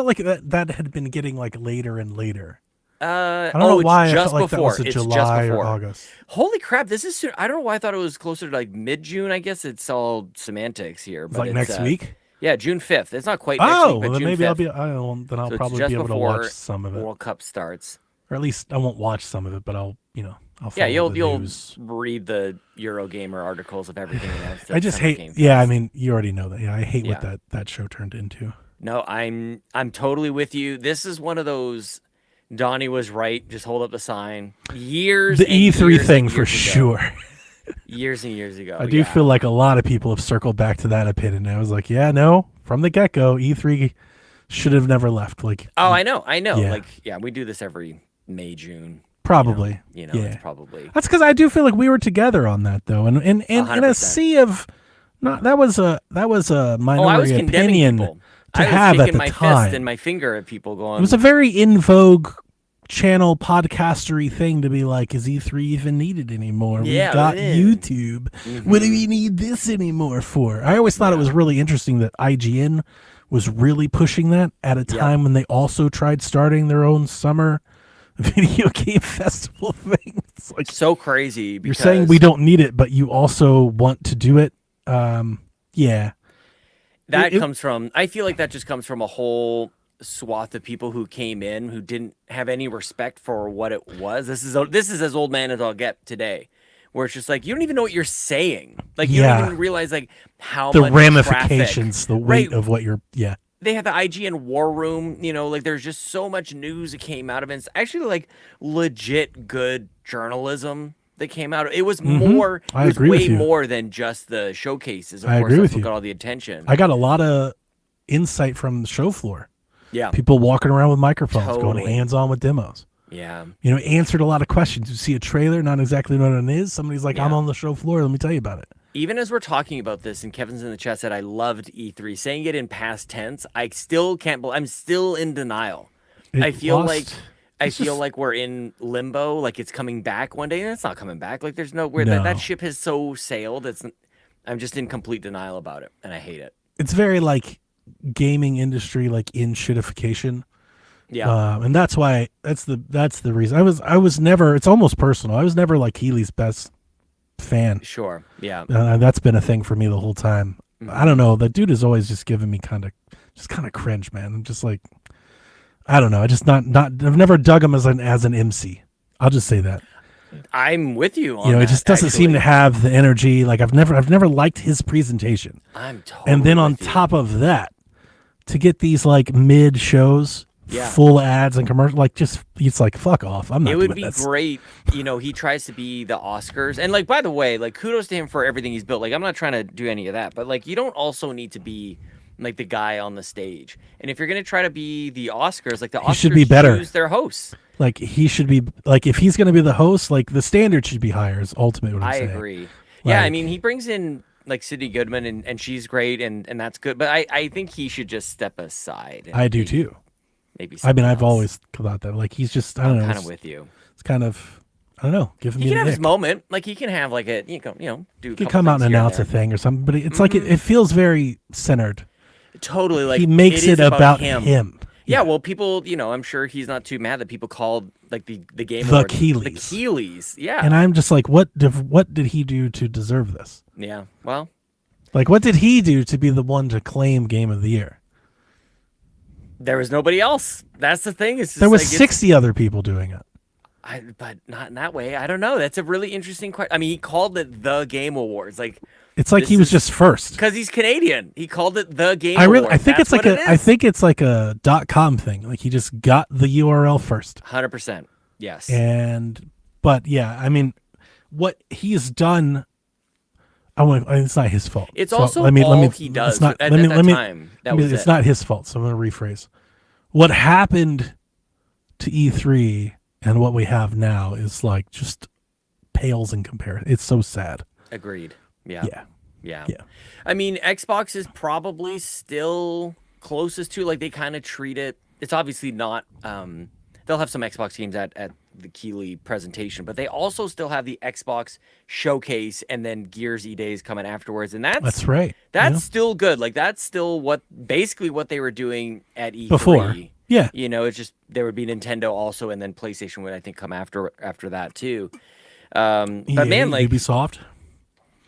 like that had been getting like later and later. I I don't know why it's I just felt like before. that was a It's July just or before. August. Holy crap! This is soon. I don't know why I thought it was closer to like mid-June. I guess it's all semantics here. It's But like next week. Yeah, June 5th. It's not quite next Oh, week, but well, then June maybe 5th. I'll be. Then I'll So it's probably just be able to before watch some of it, World Cup starts. or at least I won't watch some of it, but I'll I'll Yeah, follow the you'll news. read the Eurogamer articles of everything announced. I just hate. Yeah, I mean, you already know that. Yeah, I hate what Yeah. that show turned into. No, I'm totally with you. This is one of those. Donnie was right. Just hold up the sign. Years. The and E3 years thing and for years ago. sure. Years and years ago. I do yeah. feel like a lot of people have circled back to that opinion. I was like, yeah, no, from the get go, E3 should have never left. Like, Oh, I know. Yeah. Like, yeah, we do this every May, June. probably. Yeah. Yeah. It's probably. That's because I do feel like we were together on that though, and in a 100%. sea of, not that was a Oh, I was minority condemning opinion people. to I was have at shaking the my time. fist and my finger at people going. It was a very in vogue channel podcastery thing to be like, is E3 even needed anymore? Yeah, We've got it is. YouTube. What do we need this anymore for? I always thought it was really interesting that IGN was really pushing that at a time when they also tried starting their own summer video game festival thing. It's like, so crazy. Because you're saying we don't need it, but you also want to do it. Yeah. That it- comes from. I feel like that just comes from a whole swath of people who came in who didn't have any respect for what it was. This is as old man as I'll get today, where it's just like you don't even know what you're saying. Like you Yeah. don't even realize like how The much ramifications, the weight Right. of what you're, yeah. They have the IGN war room, like there's just so much news that came out of it. It's actually like legit good journalism that came out. It was more, I it was agree with way you. more than just the showcases. Of I course, agree that's with what you. got all the attention. I got a lot of insight from the show floor. Yeah. People walking around with microphones, going Totally. hands on with demos. Yeah. Answered a lot of questions. You see a trailer, not exactly what it is. Somebody's like, I'm Yeah. on the show floor. Let me tell you about it. Even as we're talking about this, and Kevin's in the chat said, I loved E3. Saying it in past tense, I still can't believe, I'm still in denial. I feel like we're in limbo, like it's coming back one day, and it's not coming back. Like there's nowhere No. that ship has so sailed. I'm just in complete denial about it, and I hate it. It's very like gaming industry, like in shitification. Yeah. And that's why that's the reason. I was never, it's almost personal. I was never like Keeley's best fan. Sure. Yeah. That's been a thing for me the whole time. Mm-hmm. I don't know. The dude has always just given me kind of cringe, man. I'm just like, I don't know. I just not. I've never dug him as an MC. I'll just say that. I'm with you on It that, just doesn't seem to actually. have the energy. Like I've never liked his presentation. I'm totally And then on with you. top of that, to get these like mid shows, Yeah. full ads and commercial, like just it's like fuck off. I'm not. It would doing be this. great, he tries to be the Oscars. And like by the way, like kudos to him for everything he's built. Like I'm not trying to do any of that, but like you don't also need to be like the guy on the stage. And if you're going to try to be the Oscars, like the Oscars should be better. choose their hosts. Like he should be like if he's going to be the host, like the standard should be higher. Is ultimately what I'm I saying. agree. Yeah, I Like- mean, he brings in like Sydney Goodman, and she's great, and that's good. But I think he should just step aside. And I do maybe, too. Maybe. I mean, I've else. always thought that. Like he's just, I I'm don't know. kind of with you. It's kind of, I don't know. Give He me can the have his ick. moment. Like he can have like a do. A He couple can come out things and here announce a there. thing or something, but it's like it feels very centered. Totally. Like He makes it is about him. Yeah, well, people, I'm sure he's not too mad that people called like the game The award Keeleys. the Keeleys. Yeah, And I'm just like, what did he do to deserve this? yeah. Well, Like, what did he do to be the one to claim Game of the Year? there was nobody else. That's the thing. It's just There was like, 60 other people doing it. but not in that way. I don't know. That's a really interesting question. I mean, he called it the Game Awards, like It's like This he was is- just first. because he's Canadian. He called it the Game I Awards. think That's it's like what it I is. think it's like a .com thing. Like he just got the URL first. 100%. Yes. But yeah, I mean, what he's done. It's not his fault. It's So also let me, all he does It's not, at let me, that let me, time. That let me- was it's it. not his fault. So I'm going to rephrase. What happened to E3 and what we have now is like just pales in comparison. It's so sad. Agreed. Yeah. Yeah. Yeah. Yeah. I mean, Xbox is probably still closest to, like, they kind of treat it. It's obviously not. They'll have some Xbox games at the Keeley presentation, but they also still have the Xbox showcase and then Gears E-Days coming afterwards, and That's right. That's Yeah. still good. Like that's still basically what they were doing at E3. Before. Yeah. It's just there would be Nintendo also, and then PlayStation would I think come after that too. But EA, man, like Ubisoft.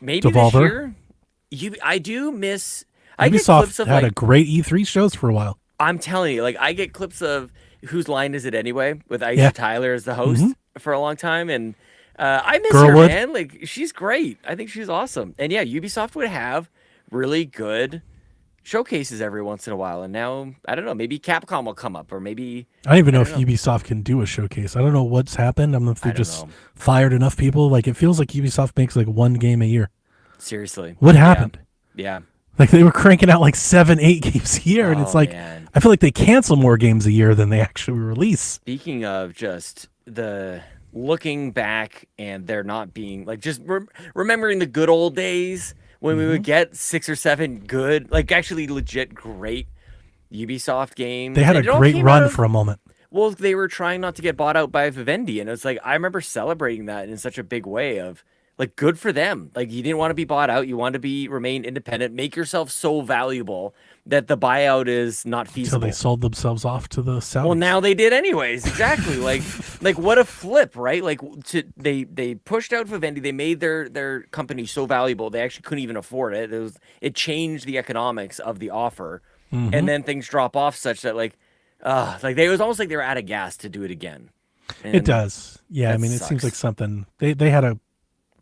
maybe Devolver. this year, I do miss. I get Ubisoft clips of had like a great E3 shows for a while. I'm telling you, like I get clips of Whose Line Is It Anyway with Aisha Yeah. Tyler as the host for a long time, and I miss Girlwood. her, man. Like she's great. I think she's awesome. And yeah, Ubisoft would have really good showcases every once in a while. And now I don't know, maybe Capcom will come up, or maybe I don't even know if don't know. Ubisoft can do a showcase. I don't know what's happened. I don't know if they I don't just know. fired enough people. Like it feels like Ubisoft makes like one game a year. Seriously, What happened? Yeah. Like they were cranking out like 7-8 games a year, and it's Oh, like man. I feel like they cancel more games a year than they actually release. Speaking of just the looking back and there not being like just remembering the good old days when we would get 6 or 7 good, like actually legit great Ubisoft games. They had a And it all great came run out of- for a moment. Well, they were trying not to get bought out by Vivendi, and it's like I remember celebrating that in such a big way of like good for them. Like you didn't want to be bought out, you wanted to remain independent, make yourself so valuable that the buyout is not Until feasible. they sold themselves off to the Saudis. Well, now they did anyways. Exactly. like what a flip, right? Like they pushed out Vivendi. They made their company so valuable they actually couldn't even afford it. It changed the economics of the offer, and then things drop off such that like it was almost like they were out of gas to do it again. It And does. Yeah, I that mean, it seems sucks. like something they had a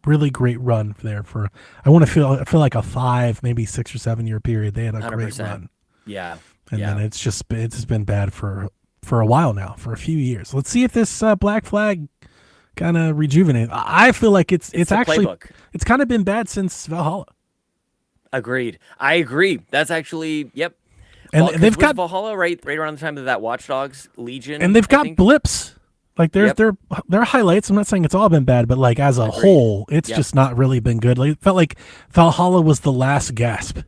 really great run there for. I want to feel like a 5, maybe 6 or 7 year period. They had a great 100%. run, Yeah. and yeah. then it's just been bad for a while now, for a few years. Let's see if this Black Flag kind of rejuvenates. I feel like it's the actually playbook. it's kind of been bad since Valhalla, Agreed. I agree. That's actually yep. and 'Cause they've was got Valhalla right around the time of that Watch Dogs Legion, and they've I got think? blips. Like Yep. there are highlights. I'm not saying it's all been bad, but like as a Agreed. whole, it's Yep. just not really been good. Like, it felt like Valhalla was the last gasp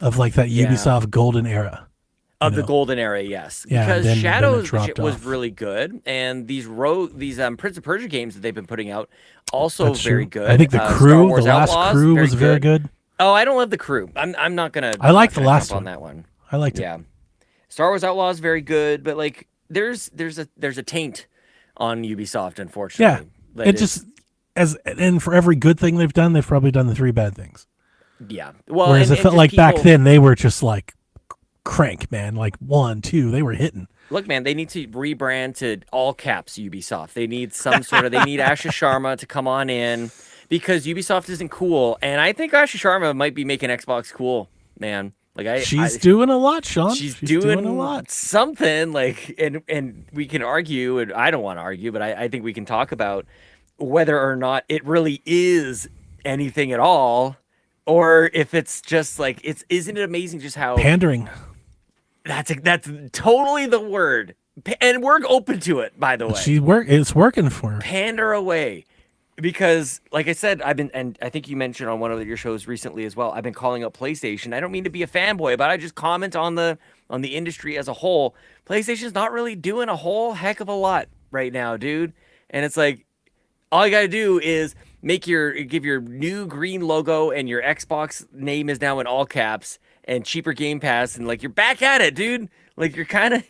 of like that Yeah. Ubisoft golden era. Of the know. golden era, yes. Yeah, Because then it Shadows dropped was off. really good, and these Prince of Persia games that they've been putting out also That's very true. good. I think the Star crew, Wars the last Outlaws, crew was very good. Oh, I don't love the crew. I'm not gonna. I like not the gonna last jump on one. that one. I liked it. Yeah, Star Wars Outlaws very good, but like there's a taint on Ubisoft, Yeah, unfortunately. that it is- just and for every good thing they've done, they've probably done the 3 bad things. yeah. Well, Whereas and it felt just like back people- then they were just like crank, man, like 1, 2, they were hitting. Look, man, they need to rebrand to all caps Ubisoft. They need some sort of. They need Asha Sharma to come on in because Ubisoft isn't cool, and I think Asha Sharma might be making Xbox cool, man. Like She's doing a lot, Sean. she's doing a lot. something. Like, and we can argue, and I don't want to argue, but I think we can talk about whether or not it really is anything at all, or if it's just like Isn't it amazing just how Pandering. that's totally the word, and we're open to it. By the way, It's working for her. pander away because like I said, and I think you mentioned on one of your shows recently as well, I've been calling out PlayStation. I don't mean to be a fanboy, but I just comment on the industry as a whole. PlayStation's not really doing a whole heck of a lot right now, dude. And it's like all you got to do is give your new green logo, and your Xbox name is now in all caps, and cheaper Game Pass, and like you're back at it, dude. Like you're kind of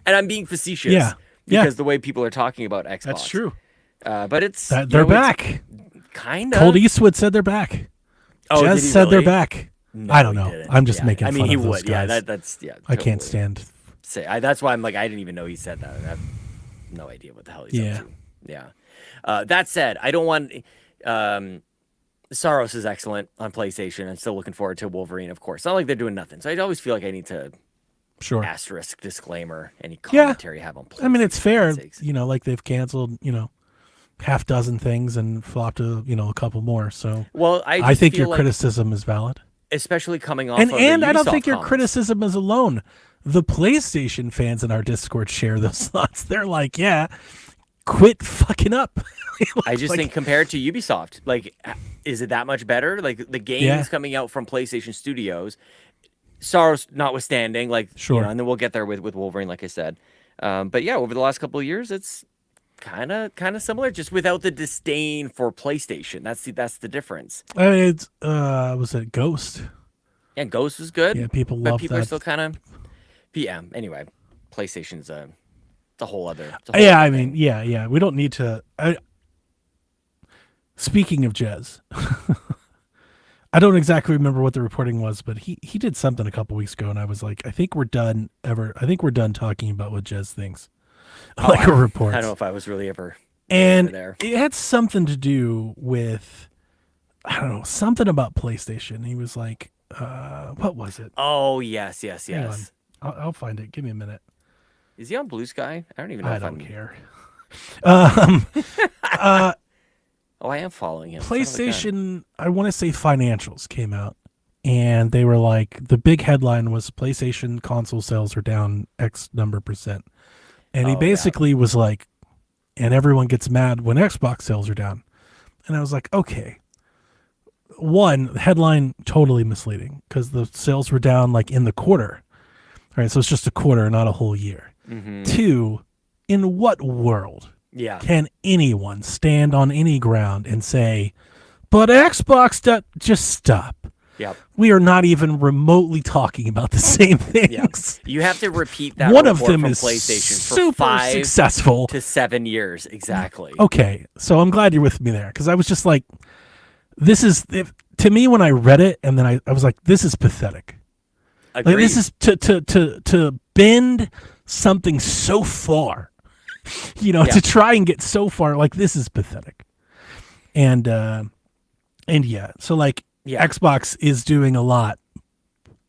and I'm being facetious, Yeah. because the way people are talking about Xbox. That's true. But it's They're back. Kind of. Colt Eastwood said they're back. Oh, Jez did he said they're really? back. No, I don't he know. didn't. I'm just Yeah. making I fun mean, he of those would. Yeah, guys. that's yeah. I can't totally. stand. That's why I'm like, I didn't even know he said that. I have no idea what the hell he's Yeah. up to. Yeah. That said, I don't want. Saros is excellent on PlayStation. I'm still looking forward to Wolverine, of course. Not like they're doing nothing. So I always feel like I need to Sure. asterisk disclaimer any Yeah. commentary I have on PlayStation. I mean, it's for fair. God's sakes. Like they've canceled, half dozen things and flopped a couple more. So Well, I I think feel your like, criticism is valid. especially coming off And of and the I don't Ubisoft think your comments. criticism is alone. The PlayStation fans in our Discord share those thoughts. They're like, yeah, quit fucking up. I just think compared to Ubisoft, like, is it that much better? Like the games Yeah. coming out from PlayStation Studios, Saros notwithstanding, like, Sure. and then we'll get there with Wolverine, like I said. But yeah, over the last couple of years, it's kind of similar, just without the disdain for PlayStation. That's the difference. It's was it Ghost? Yeah, Ghost was good. Yeah, people but love people are that. still kind of. Yeah. Anyway, PlayStation's it's a whole other. Yeah, I mean, yeah. We don't need to. Speaking of Jez, I don't exactly remember what the reporting was, but he did something a couple weeks ago, and I was like, I think we're done talking about what Jez thinks, like a report. I don't know if I was really ever. And there. it had something to do with, I don't know, something about PlayStation. He was like, what was it? Oh yes. Hang on. I'll find it. Give me a minute. Is he on Blue Sky? I don't even know. I if don't I'm... care. Oh, I am following him. Son of a gun. PlayStation, I want to say financials came out, and they were like, the big headline was PlayStation console sales are down X number percent. And he Oh, yeah. basically was like, and everyone gets mad when Xbox sales are down. And I was like, okay. One, the headline totally misleading because the sales were down like in the quarter. All right, so it's just a quarter, not a whole year. Mhm. Two, in what world Yeah. can anyone stand on any ground and say, but Xbox, just stop. Yep. We are not even remotely talking about the same Yeah. things. You have to repeat that. One of report them from is PlayStation for super 5 successful. to 7 years exactly. Okay, so I'm glad you're with me there because I was just like, this is, to me, when I read it, and then I was like, this is pathetic. Like, Agreed. this is to bend something so far, Yeah. to try and get so far. Like, this is pathetic. And yeah, so like Yeah. Xbox is doing a lot,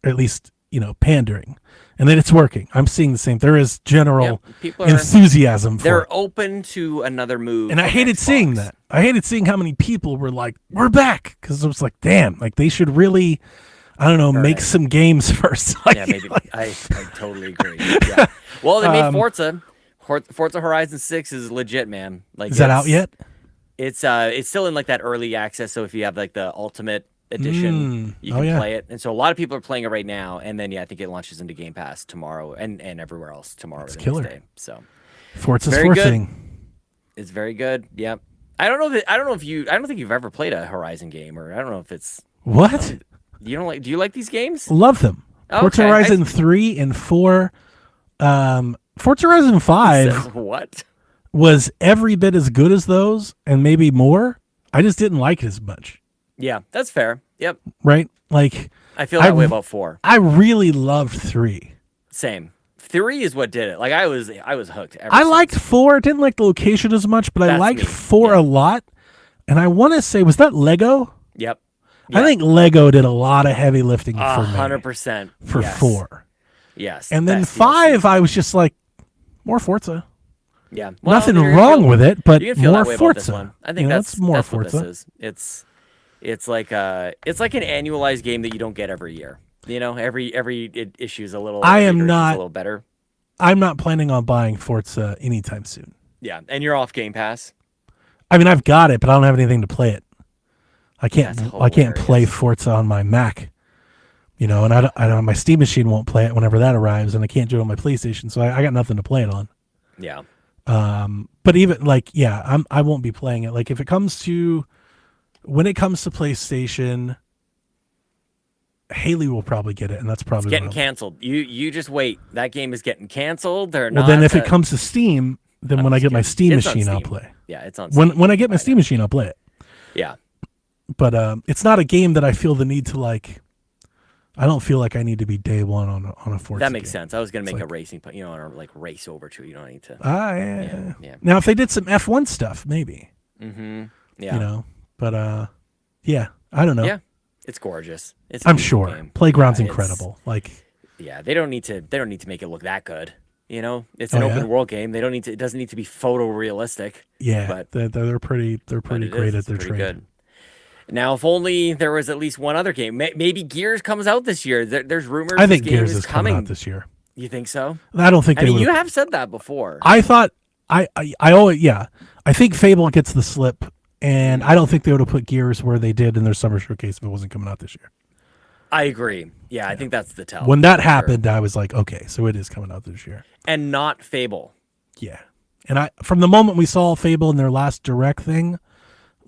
at least pandering, and then it's working. I'm seeing the same. There is general Yep. People are enthusiasm for they're it, open to another move. and I from hated seeing Xbox. that. I hated seeing how many people were like, "We're back," because it was like, "Damn!" Like they should really, I don't know, Burn make it. some games first. Like, Yeah, maybe. I totally agree. Yeah. Well, they made Forza. Forza Horizon 6 is legit, man. Like, is that out yet? It's still in like that early access. So if you have like the Ultimate Edition, you Oh, can yeah. play it. And so a lot of people are playing it right now. And then I think it launches into Game Pass tomorrow and everywhere else tomorrow. That's the killer. Next day. So Forza's Very good. forcing. it's very good. Yep. I don't think you've ever played a Horizon game, or I don't know if it's What? do you like these games? Love them. Forza Okay, Horizon 3 and 4. Forza Horizon 5 Says what? was every bit as good as those and maybe more. I just didn't like it as much, Yeah, that's fair. Yep. right? Like, I feel that I- way about 4. I really loved 3. Same. 3 is what did it. Like I was hooked. I liked 4. Didn't like the location as much, but I That's liked me. 4 Yeah. a lot. And I want to say, was that Lego? Yep. I think Lego did a lot of heavy lifting for me 100% for 4. Yes. And then best 5, DLC. I was just like, more Forza. Yeah. Well, Nothing you're wrong feel- with it, but you can feel more that way about this Forza. one. I think it's more that's Forza. what this is. It's like an annualized game that you don't get every year. Every issue is a little. I every am version's not- a little better. I'm not planning on buying Forza anytime soon. Yeah, and you're off Game Pass. I mean, I've got it, but I don't have anything to play it. I can't That's play hilarious. Forza on my Mac. You know, and I don't, my Steam machine won't play it whenever that arrives, and I can't do it on my PlayStation, so I got nothing to play it on. Yeah. But even like, yeah, I won't be playing it. Like if it comes to when it comes to PlayStation, Haley will probably get it, and that's probably Getting what I'll- canceled. You just wait. That game is getting canceled. They're well. not. Then if it comes to Steam, then when I get my Steam It's on machine, I'll Steam. play. Yeah, it's on. When I get my I Steam know. machine, I'll play it. Yeah. But it's not a game that I feel the need to like. I don't feel like I need to be day one on a Forza. That makes game. sense. I was gonna make like- a racing, or like race over to it. You don't need to. Yeah. Yeah. Now if they did some F1 stuff, maybe. Mm-hmm. Yeah. You know, but yeah, I don't know. Yeah. It's gorgeous. It's. a I'm beautiful sure game. Playground's Yeah, it's- incredible. Like, Yeah, they don't need to. They don't need to make it look that good. You know, it's an Oh, yeah? open world game. They don't need to. It doesn't need to be photorealistic. yeah, But- they're pretty but pretty it great is. at their It's pretty trade. good. Now, if only there was at least one other game. Maybe Gears comes out this year. There's rumors. I think this game Gears is coming out this year. You think so? I don't think I they mean, would. you have said that before. I thought I always I think Fable gets the slip, and I don't think they would have put Gears where they did in their summer showcase if it wasn't coming out this year. I agree. Yeah, I think that's the tell. When that for sure. happened, I was like, okay, so it is coming out this year. And not Fable. Yeah, and I from the moment we saw Fable in their last direct thing,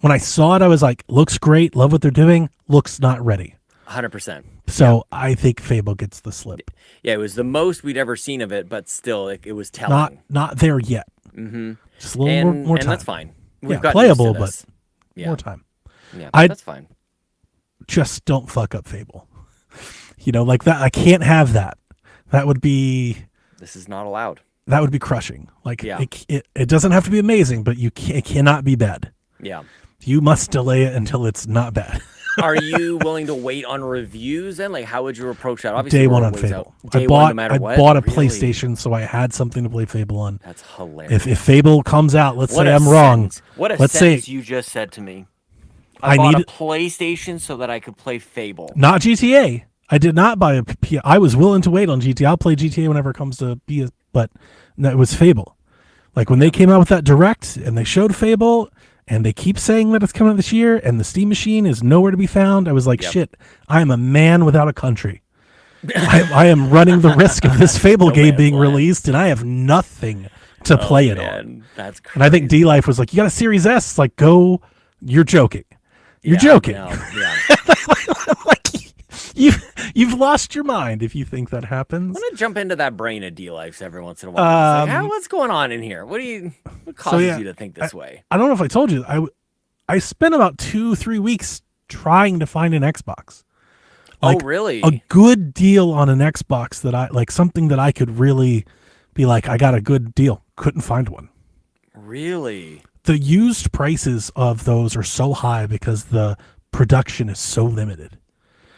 when I saw it, I was like, looks great, love what they're doing, looks not ready. 100%. So I think Fable gets the slip. Yeah, it was the most we'd ever seen of it, but still, it was telling. Not there yet. Mm-hmm. Just a little And, more and time. that's fine. We've Yeah, got playable, used to this. Yeah, More time. yeah, I- that's fine. Just don't fuck up Fable. You know, like that. I can't have that. That would be This is not allowed. crushing. Like Yeah. it doesn't have to be amazing, but it cannot be bad. Yeah. You must delay it until it's not bad. Are you willing to wait on reviews then? Like, how would you approach that? Obviously, Day we're one a on ways Fable. out. Day I one, bought no matter I what? bought a Really? PlayStation, so I had something to play Fable on. That's hilarious. If Fable comes out, let's What say a I'm wrong. sentence. What a Let's say- sentence you just said to me. I I bought a needed- PlayStation so that I could play Fable. Not GTA. I did not buy a P. I was willing to wait on GTA. I'll play GTA whenever it comes to be, but no, it was Fable. Like when they came out with that direct and they showed Fable, and they keep saying that it's coming out this year, and the Steam machine is nowhere to be found. I was like, Yep. shit, I am a man without a country. I am running the risk of this Fable No game man's being land. released, and I have nothing to play it on. Man, that's crazy. And I think D Life was like, "You got a Series S? Like, go." You're joking. You're Yeah, joking. no, yeah. Like, you've lost your mind if you think that happens. I'm gonna jump into that brain of D Life every once in a while. It's like, Um, what's going on in here? What causes yeah, you to think this way? I don't know if I told you. I spent about 2-3 weeks trying to find an Xbox. Like, oh, really? A good deal on an Xbox that I like, something that I could really be like, I got a good deal. Couldn't find one. Really? The used prices of those are so high because the production is so limited.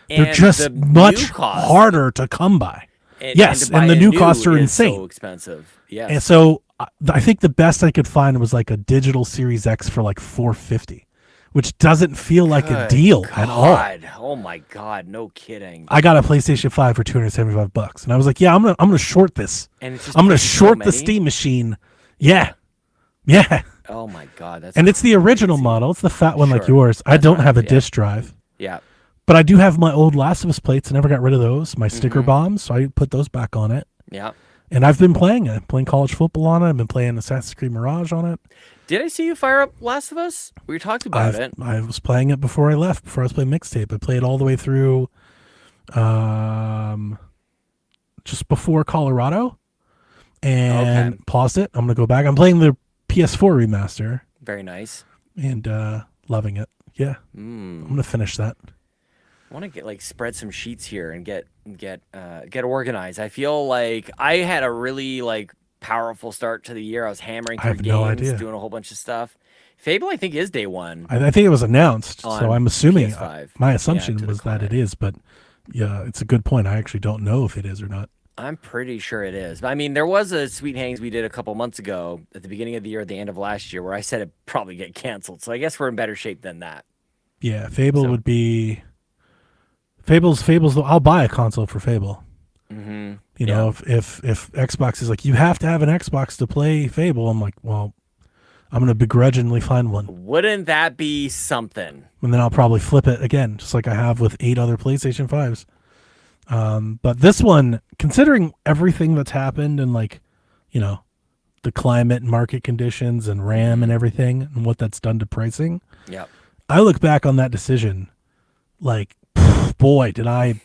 They're And just the much new cost- harder to come by. And, Yes, to buy and the a new costs are is insane. So expensive. Yes. And so I think the best I could find was like a digital Series X for like $450, which doesn't feel like a Good deal at all. God. Oh my God! No kidding. I got a PlayStation 5 for $275, and I was like, "Yeah, I'm gonna short this. And it's just I'm gonna taking so short the many? Steam machine." Yeah, yeah. Oh my God! That's And it's the original model. It's the fat one like Sure. yours. I That's don't right, have a yeah. disk drive, yeah. but I do have my old Last of Us plates. I never got rid of those. My sticker Mhm. bombs, so I put those back on it. Yeah. And I've been playing it. Playing college football on it. I've been playing Assassin's Creed Mirage on it. Did I see you fire up Last of Us? We talked about it. I was playing it before I left. Before I was playing mixtape, I played all the way through, just before Colorado, and Okay. paused it. I'm gonna go back. I'm playing the PS4 remaster Very nice. and loving it. Yeah, I'm gonna finish that. I want to get like spread some sheets here and get organized. I feel like I had a really like powerful start to the year. I was hammering I through have no games, idea. doing a whole bunch of stuff. Fable, I think, is day one. I think it was announced, so On I'm assuming. PS5. My Yeah, assumption to the was that it clinic. is, but yeah, it's a good point. I actually don't know if it is or not. I'm pretty sure it is. I mean, there was a Sweet Hangs we did a couple months ago at the beginning of the year, at the end of last year, where I said it'd probably get canceled. So I guess we're in better shape than that. Yeah, Fable So- would be. Fable's. I'll buy a console for Fable. Mm-hmm. You know, if Xbox is like, you have to have an Xbox to play Fable, I'm like, well, I'm gonna begrudgingly find one, Wouldn't that be something? and then I'll probably flip it again, just like I have with 8 other PlayStation 5s. But this one, considering everything that's happened and like, you know, the climate and market conditions and RAM and everything and what that's done to pricing, Yep. I look back on that decision like, boy, did I,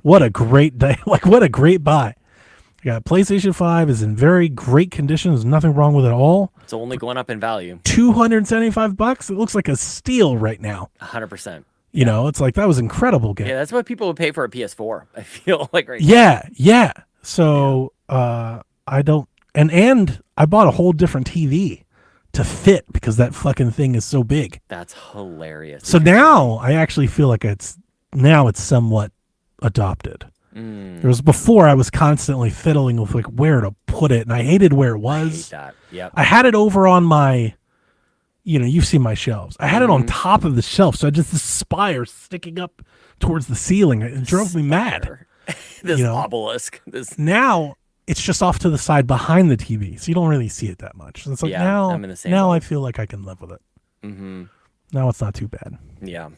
what a great day. Like, what a great buy. I got PlayStation 5 is in very great condition. There's nothing wrong with it at all. It's only going up in value. $275. It looks like a steal right now. 100%. You know, it's like that was incredible game. Yeah, that's what people would pay for a PS4. I feel like right Yeah. So I don't, and I bought a whole different TV to fit because that fucking thing is so big. That's hilarious. So now I actually feel like it's somewhat adopted. There was before I was constantly fiddling with like where to put it, and I hated where it I hate was. that. Yep. I had it over on my, you know, you've seen my shelves. I had it on top of the shelf, so I just this spire sticking up towards the ceiling. It drove me mad. This you know? obelisk. This. Now it's just off to the side behind the TV, so you don't really see it that much. So it's like Yeah, now, I'm in the same now boat. I feel like I can live with it. Mm-hmm. Now it's not too bad. Yeah.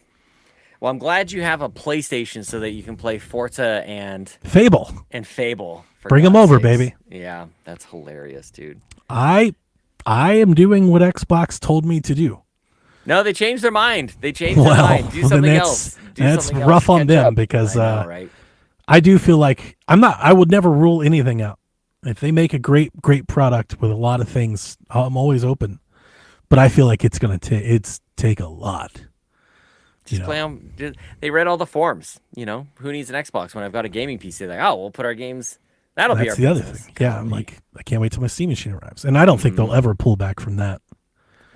Well, I'm glad you have a PlayStation so that you can play Forza and Fable, Fable. For bring them God's over, sakes. baby. Yeah, that's hilarious, dude. I am doing what Xbox told me to do. No, they changed their mind. They changed their Well, mind. Do then something that's- else. Do that's something else rough to on catch them up. because, I know, right? I do feel like I would never rule anything out. If they make a great product with a lot of things, I'm always open. But I feel like it's going to take a lot. Just play on. They read all the forums. You know, who needs an Xbox when I've got a gaming PC? They're like, oh, we'll put our games. That'll be our That's the other business. thing. Yeah, I'm like, I can't wait till my Steam machine arrives. And I don't think Mm-hmm. they'll ever pull back from that.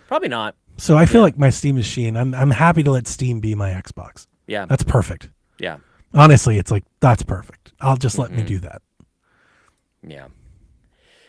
Probably not. So I feel like my Steam machine, I'm happy to let Steam be my Xbox. Yeah. That's perfect. Yeah. Honestly, it's like, that's perfect. I'll just let Mm-hmm. me do that. Yeah.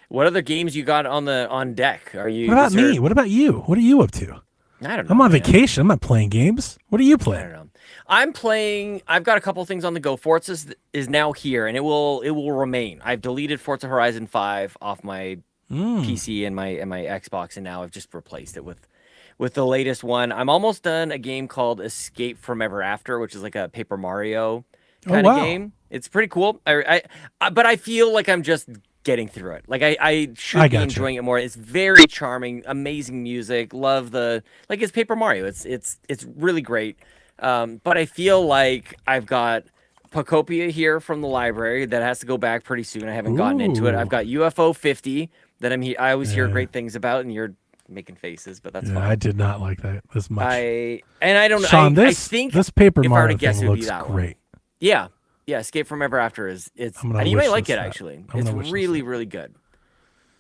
What other games you got on deck? Are you? What about is there- me? What about you? What are you up to? I don't know. I'm on man. vacation. I'm not playing games. What are you I playing? don't know. I'm playing. I've got a couple things on the go. Forza is now here, and it will remain. I've deleted Forza Horizon 5 off my PC and my Xbox, and now I've just replaced it with the latest one. I'm almost done a game called Escape from Ever After, which is like a Paper Mario kind of wow. game. It's pretty cool. But I feel like I'm just getting through it. Like I should I be gotcha. enjoying it more. It's very charming, amazing music. Love it's Paper Mario. It's really great. But I feel like I've got Pocopia here from the library that has to go back pretty soon. I haven't gotten into it. Ooh. I've got UFO 50 that I always hear Yeah. great things about, and you're making faces, but that's Yeah, fine. I did not like that as much. I don't know. Sean, I this think this Paper if I were to Mario guess, thing it would be looks that one. great. Yeah. Escape from Ever After it's I'm gonna and you might wish like list it that. actually. I'm It's gonna wish list really, really good.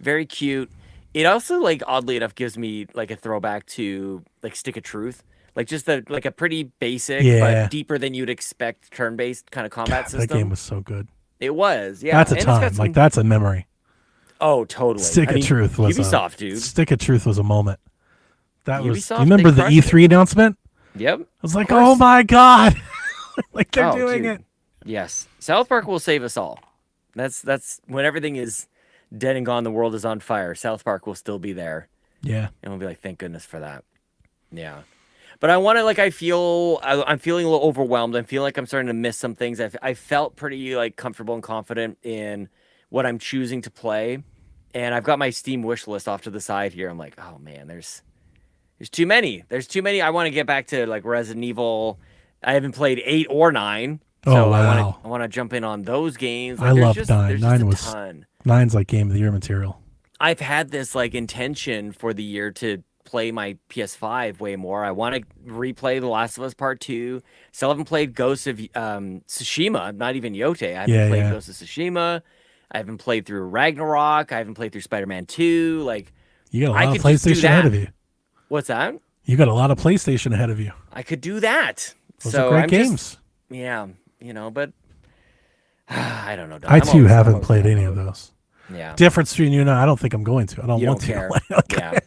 Very cute. It also like oddly enough gives me like a throwback to like Stick of Truth. Like just a pretty basic Yeah. but deeper than you'd expect turn-based kind of combat God, system. that game was so good. It was, yeah. That's a and it's got time. some- Like that's a memory. Oh, totally. Stick I of mean, Truth was Ubisoft, dude. Stick of Truth was a moment. That was. Ubisoft, You remember they the crushed E3 announcement? Yep. I was like, course. oh my god, like they're Oh, doing dude. it. Yes. South Park will save us all. That's when everything is dead and gone, the world is on fire. South Park will still be there. Yeah. And we'll be like, thank goodness for that. Yeah. But I want to, like, I'm feeling a little overwhelmed. I feel like I'm starting to miss some things. I felt pretty, like, comfortable and confident in what I'm choosing to play. And I've got my Steam wish list off to the side here. I'm like, oh, man, there's too many. There's too many. I want to get back to, like, Resident Evil. I haven't played 8 or 9. So Oh, wow. I want to jump in on those games. I Like, there's loved just, 9. There's 9 just a was- ton. 9's like game of the year material. I've had this like intention for the year to play my PS5 way more. I want to replay The Last of Us Part 2. Still haven't played Ghost of Tsushima, not even Yote. I haven't played Ghost of Tsushima. I haven't played through Ragnarok. I haven't played through Spider-Man 2. Like, You got a I lot of could just do PlayStation ahead that. of you. what's that? You got a lot of PlayStation ahead of you. I could do that. Those so are great I'm games. Just, yeah, but I don't know. Don. I I'm too always- I'm haven't always played in any that of mode. those. Yeah. Difference between you and I don't think I'm going to. I don't You want don't care. to. Yeah.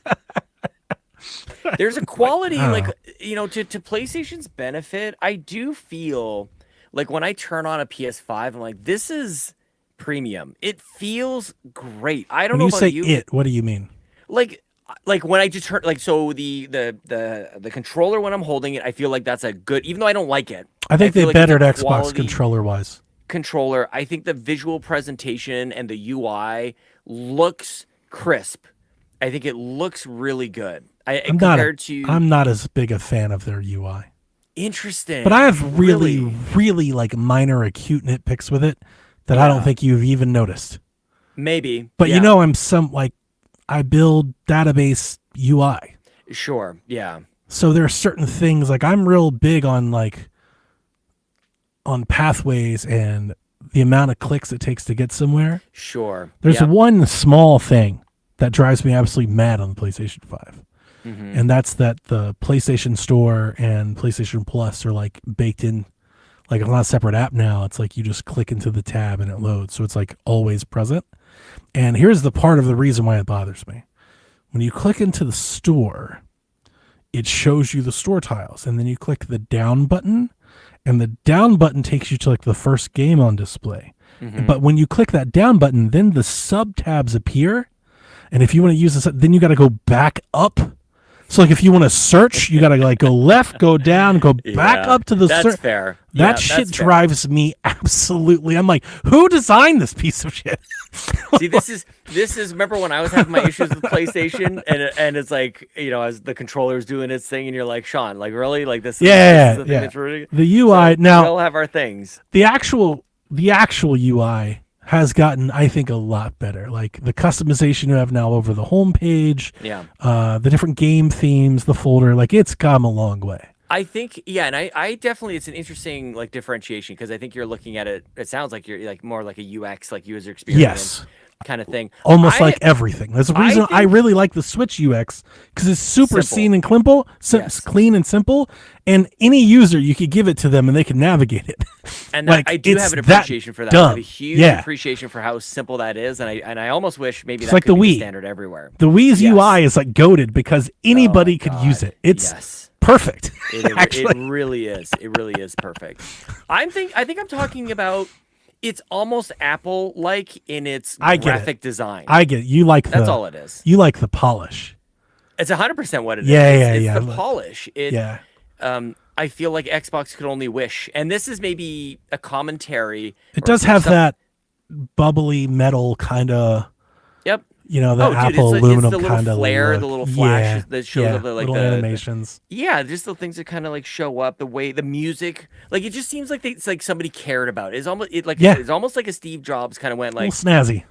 There's a quality, I don't like, know. you know, to PlayStation's benefit, I do feel like when I turn on a PS5, I'm like, this is premium. It feels great. I don't When know you about say you. it, what do you mean? Like, like when I just heard like so the controller when I'm holding it, I feel like that's a good, even though I don't like it. I think feel they like it's a bettered Xbox quality controller wise. controller. I think the visual presentation and the UI looks crisp. I think it looks really good. I'm not Compared to I'm not as big a fan of their UI. interesting. But I have really like minor acute nitpicks with it that I don't Yeah. think you've even noticed. Maybe. But yeah. you know, I build database UI. Sure. Yeah. So there are certain things like I'm real big on on pathways and the amount of clicks it takes to get somewhere. Sure. There's Yep. one small thing that drives me absolutely mad on the PlayStation 5. Mhm. And that's that the PlayStation Store and PlayStation Plus are like baked in, like it's not a separate app now. It's like you just click into the tab and it loads. So it's like always present. And here's the part of the reason why it bothers me. When you click into the store, it shows you the store tiles. And then you click the down button, and the down button takes you to like the first game on display. Mhm. But when you click that down button, then the sub tabs appear. And if you want to use this, then you got to go back up. So like if you want to search, you got to like go left, go down, go back Yeah, up to the that's search. fair. That Yeah, shit that's fair. drives me absolutely. I'm like, who designed this piece of shit? See, this is. Remember when I was having my issues with PlayStation, and it's like, as the controller's doing its thing, and you're like, Sean, like really, like this is the thing that's ruining. The UI So, now, we all have our things. the actual UI has gotten, I think, a lot better. Like the customization you have now over the homepage, Yeah. the different game themes, the folder, like it's come a long way. I think, yeah, and I definitely, it's an interesting like differentiation because I think you're looking at it. It sounds like you're like more like a UX, like user experience Yes. kind of thing. Almost I- like everything. There's a I reason I think- really like the Switch UX because it's super Simple. clean and simple, Yes. clean and simple, and any user you could give it to them and they can navigate it. And Like, I do it's have an that appreciation for that. I have a dumb. huge Yeah. appreciation for how simple that is, and I almost wish maybe It's that like could the be Wii. standard everywhere. The Wii's Yes. UI is like goated because anybody Oh my could God. use it. It's Yes. perfect. It Actually, really is. It really is perfect. I think I'm talking about it's almost Apple like in its I get it. graphic design. I get it. You like That's the all it is. you like the polish. It's 100% what it is. Yeah, It's, yeah, it's yeah. the polish. Yeah. I feel like Xbox could only wish, and this is maybe a commentary. It or does have some- that bubbly metal kind of, Yep. the Oh, dude, Apple it's aluminum the little kind of flare, look. the little flash Yeah, that shows yeah, up the, like little the animations. yeah, just the things that kind of like show up, the way the music, like it just seems like it's like somebody cared about it. It's almost Yeah. it's almost like a Steve Jobs kind of went A like little snazzy.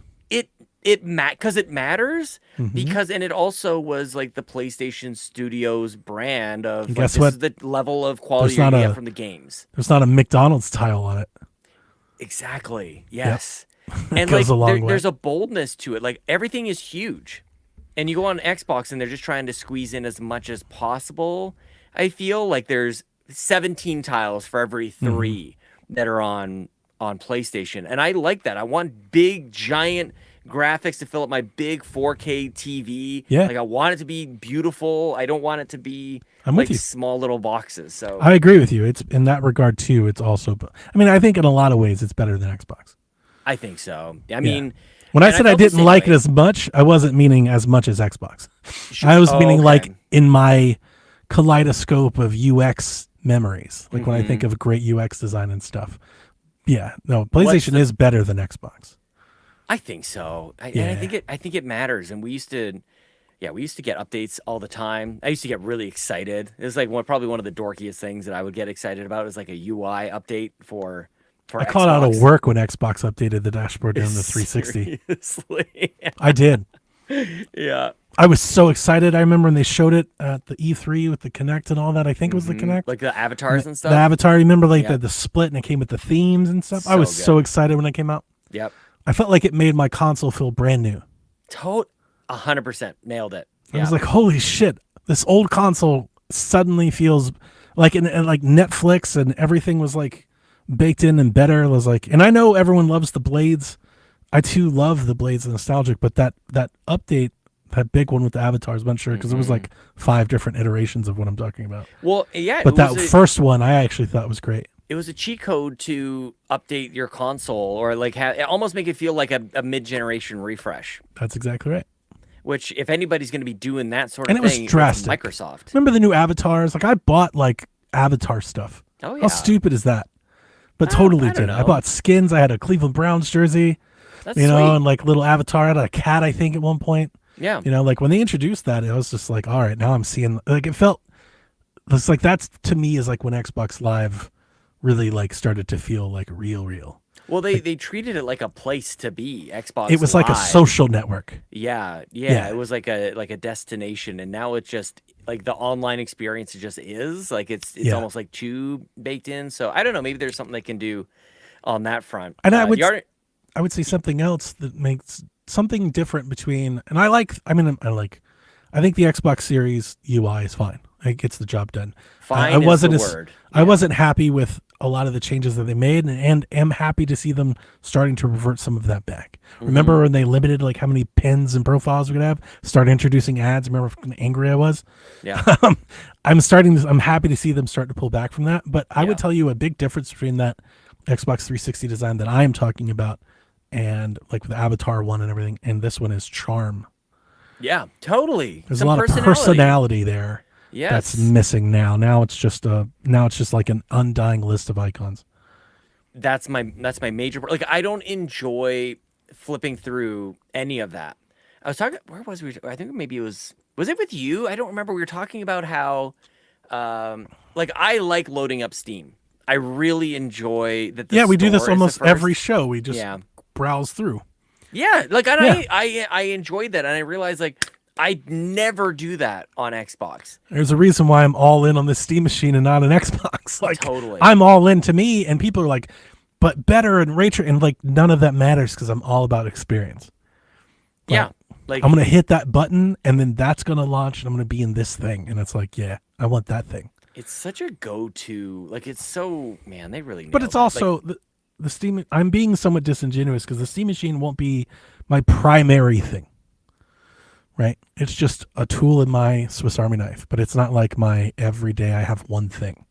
because it matters Mhm. because and it also was like the PlayStation Studios brand of like, guess this what? is the level of quality There's you're not gonna a- get from the games. There's not a McDonald's tile on it. Exactly. Yes. It And goes like a long way. there's a boldness to it. Like everything is huge. And you go on Xbox and they're just trying to squeeze in as much as possible. I feel like there's 17 tiles for every Mm-hmm. 3 that are on PlayStation. And I like that. I want big giant graphics to fill up my big 4K TV. Yeah. Like I want it to be beautiful. I don't want it to be I'm with like you. small little boxes. So I agree with you. It's in that regard too. It's also, I mean, I think in a lot of ways it's better than Xbox. I think so. I mean, When I and I said I felt the didn't same like way. it as much, I wasn't meaning as much as Xbox. I was Oh, meaning okay. like in my kaleidoscope of UX memories, like when I think Mhm. of great UX design and stuff. Yeah, no, PlayStation the- is better than Xbox. I think so. And Yeah. I think it matters. And we used to get updates all the time. I used to get really excited. It was like probably one of the dorkiest things that I would get excited about is like a UI update for I called out of Xbox. work when Xbox updated the dashboard down to 360. Seriously. I did. Yeah. I was so excited. I remember when they showed it at the E3 with the Connect and all that. I think it was the Mhm. Connect. Like the avatars and stuff. The Avatar. Remember like Yeah. the split and it came with the themes and stuff. I So was so good. excited when it came out. Yep. I felt like it made my console feel brand new. 100% nailed it. I Yeah. was like, holy shit, this old console suddenly feels like and like Netflix and everything was like baked in and better. It was like, and I know everyone loves the Blades. I too love the Blades nostalgic, but that update, that big one with the avatars, I'm not sure because it was like 5 different iterations of what I'm talking about. Well, yeah. But it that was first one, I actually thought was great. it was a cheat code to update your console or like almost make it feel like a mid-generation refresh. That's exactly right. which if anybody's going to be doing that sort And of it was thing, it's drastic. Microsoft. Remember the new avatars? Like I bought like avatar stuff. Oh yeah. How stupid is that? But I totally don't did. I know. bought skins. I had a Cleveland Browns jersey, That's you know, sweet. and like little avatar. I had a cat, I think, at one point. Yeah. You know, like when they introduced that, it was just like, all right, now I'm seeing. Like it felt. It's like that's to me is like when Xbox Live really like started to feel like real. Well, they treated it like a place to be. Xbox. It was like a Live. social network. Yeah. Yeah. It was like a destination, and now it's just like the online experience just is like it's Yeah. almost like too baked in. So I don't know. Maybe there's something they can do on that front. And I would say something else that makes something different between. And I think the Xbox Series UI is fine. It gets the job done. Fine I is wasn't the as word. I wasn't happy with a lot of the changes that they made, and am happy to see them starting to revert some of that back. Remember when they limited like how many pins and profiles we could have? Started introducing ads. Remember how angry I was? Yeah. I'm happy to see them start to pull back from that. But I Yeah. would tell you a big difference between that Xbox 360 design that I am talking about and like with the Avatar one and everything, and this one is charm. Yeah. Totally. There's Some a lot of personality there Yes. that's missing now. Now it's just like an undying list of icons. That's my major like I don't enjoy flipping through any of that. I was talking where was we I think maybe it was it with you? I don't remember. We were talking about how like I like loading up Steam. I really enjoy that Yeah, we do this store is the almost first- every show. We just Yeah. browse through. Yeah, like and Yeah. I enjoyed that, and I realized like I never do that on Xbox. There's a reason why I'm all in on this Steam machine and not an Xbox. Like Totally. I'm all in to me, and people are like, but better and richer, and like none of that matters because I'm all about experience. Yeah, like I'm gonna hit that button, and then that's gonna launch, and I'm gonna be in this thing, and it's like, yeah, I want that thing. it's such a go-to. Like it's so man, they really. But nailed it's it. also the Steam. I'm being somewhat disingenuous because the Steam machine won't be my primary thing. Right? It's just a tool in my Swiss Army knife, but it's not like my everyday. I have one thing.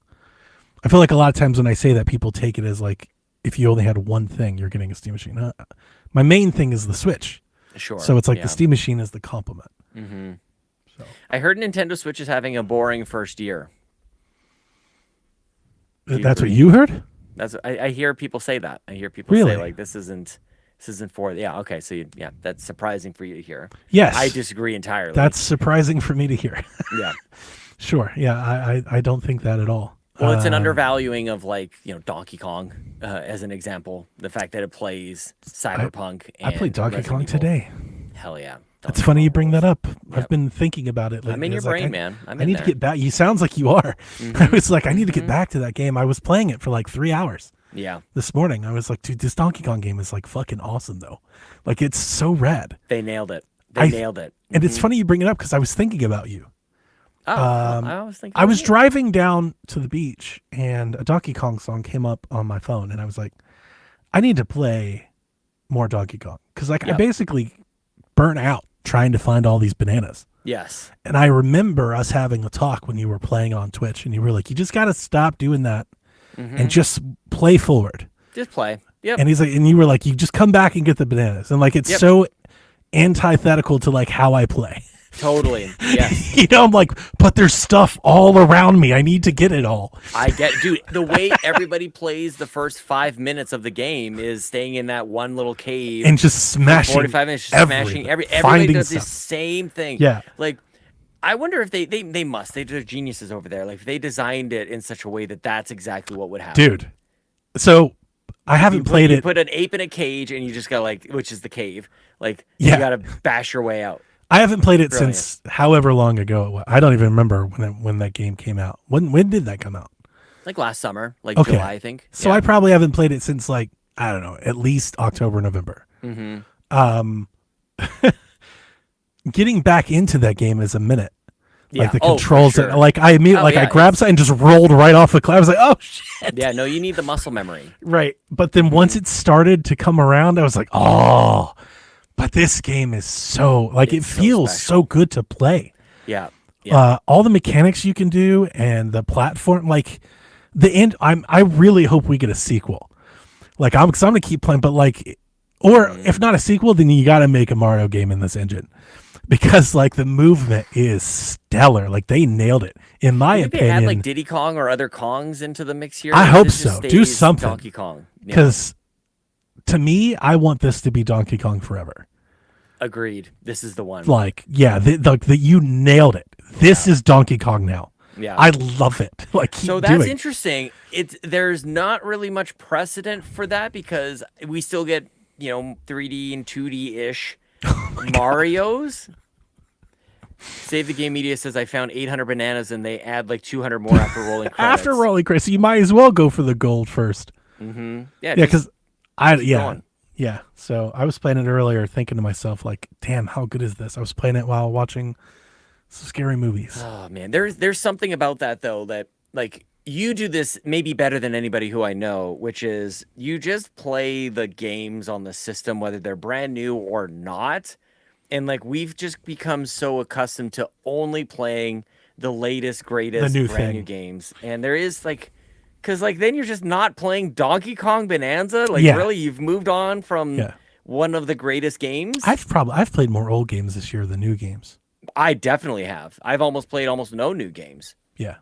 I feel like a lot of times when I say that, people take it as like if you only had one thing, you're getting a Steam machine. My main thing is the Switch, sure. so it's like yeah. the Steam machine is the complement. Mm-hmm. So I heard Nintendo Switch is having a boring first year. Do you that's what agree? you heard. That's I hear people say that. I hear people Really? say like this isn't for yeah okay so yeah that's surprising for you to hear. Yes, I disagree entirely. that's surprising for me to hear. yeah. Sure, yeah, I don't think that at all. Well, it's an undervaluing of like Donkey Kong as an example. The fact that it plays Cyberpunk. I played and Donkey Resident Kong Evil. today. Hell yeah! It's Donkey funny Kong you bring rules. that up. I've Yep. been thinking about it lately. I'm in your It's like, brain, man. I'm I in need there. to get back. You sounds like you are. I was like, I need to get back to that game. I was playing it for like 3 hours Yeah, this morning. I was like, dude, this Donkey Kong game is like fucking awesome though. Like it's so rad. they nailed it. I- They nailed it. And it's funny you bring it up because I was thinking about you. Oh, I was thinking. I was of you. driving down to the beach and a Donkey Kong song came up on my phone, and I was like, I need to play more Donkey Kong because like I Yep. basically burnt out trying to find all these bananas. Yes. And I remember us having a talk when you were playing on Twitch, and you were like, you just got to stop doing that and just play forward. Just play. Yep. And he's like, and you were like, you just come back and get the bananas. And like, it's Yep. so antithetical to like how I play. Totally. Yes. You know, I'm like, but there's stuff all around me. I need to get it all. I get, dude. The way everybody plays the first 5 minutes of the game is staying in that one little cave And just smashing 45 minutes, just smashing everybody finding does the stuff. same thing. Yeah. Like, I wonder if they must. They're geniuses over there. Like, if they designed it in such a way that that's exactly what would happen. Dude. So I haven't played You it. put an ape in a cage, and you just got like, which is the cave. Like, Yeah. you got to bash your way out. I haven't played it Brilliant. since however long ago it was. I don't even remember when that game came out. When did that come out? Like last summer, like Okay. July, I think. So I probably haven't played it since like, I don't know, at least October, November. Mm-hmm. Getting back into that game is a minute. Yeah. Like the Oh, for controls, sure. like I immediately, Oh, like I yeah, grabbed something and just rolled right off the cliff. I was like, oh shit. Yeah, no, you need the muscle memory. Right. But then once it started to come around, I was like, oh, but this game is so, like, it It's so feels special. so good to play. Yeah. Yeah. All the mechanics you can do and the platform, like the end, I really hope we get a sequel. Like cause I'm gonna keep playing, but like, or if not a sequel, then you got to make a Mario game in this engine. because like the movement is stellar. Like they nailed it, in my You think they add like opinion. Diddy Kong or other Kongs into the mix here? I Or hope this just so. Do stays something. Donkey Kong. Yeah, Because to me, I want this to be Donkey Kong forever. agreed. This is the one. Like, yeah, you nailed it. This is Donkey Kong now. Yeah. I love it. Like, keep So that's doing. interesting. There's not really much precedent for that because we still get 3D and 2D ish Mario's. Save the Game Media says I found 800 bananas and they add like 200 more after rolling credits. After rolling credits, you might as well go for the gold first. Yeah, Yeah, because yeah, going. yeah. So I was playing it earlier, thinking to myself, like, damn, how good is this? I was playing it while watching some scary movies. Oh man, there's something about that though that like you do this maybe better than anybody who I know, which is you just play the games on the system whether they're brand new or not. And like we've just become so accustomed to only playing the latest, greatest, new brand new thing. games. And there is like, because like then you're just not playing Donkey Kong Bonanza. Like Yeah. really, you've moved on from Yeah. one of the greatest games. I've played more old games this year than new games. I definitely have. I've played almost no new games. Yeah.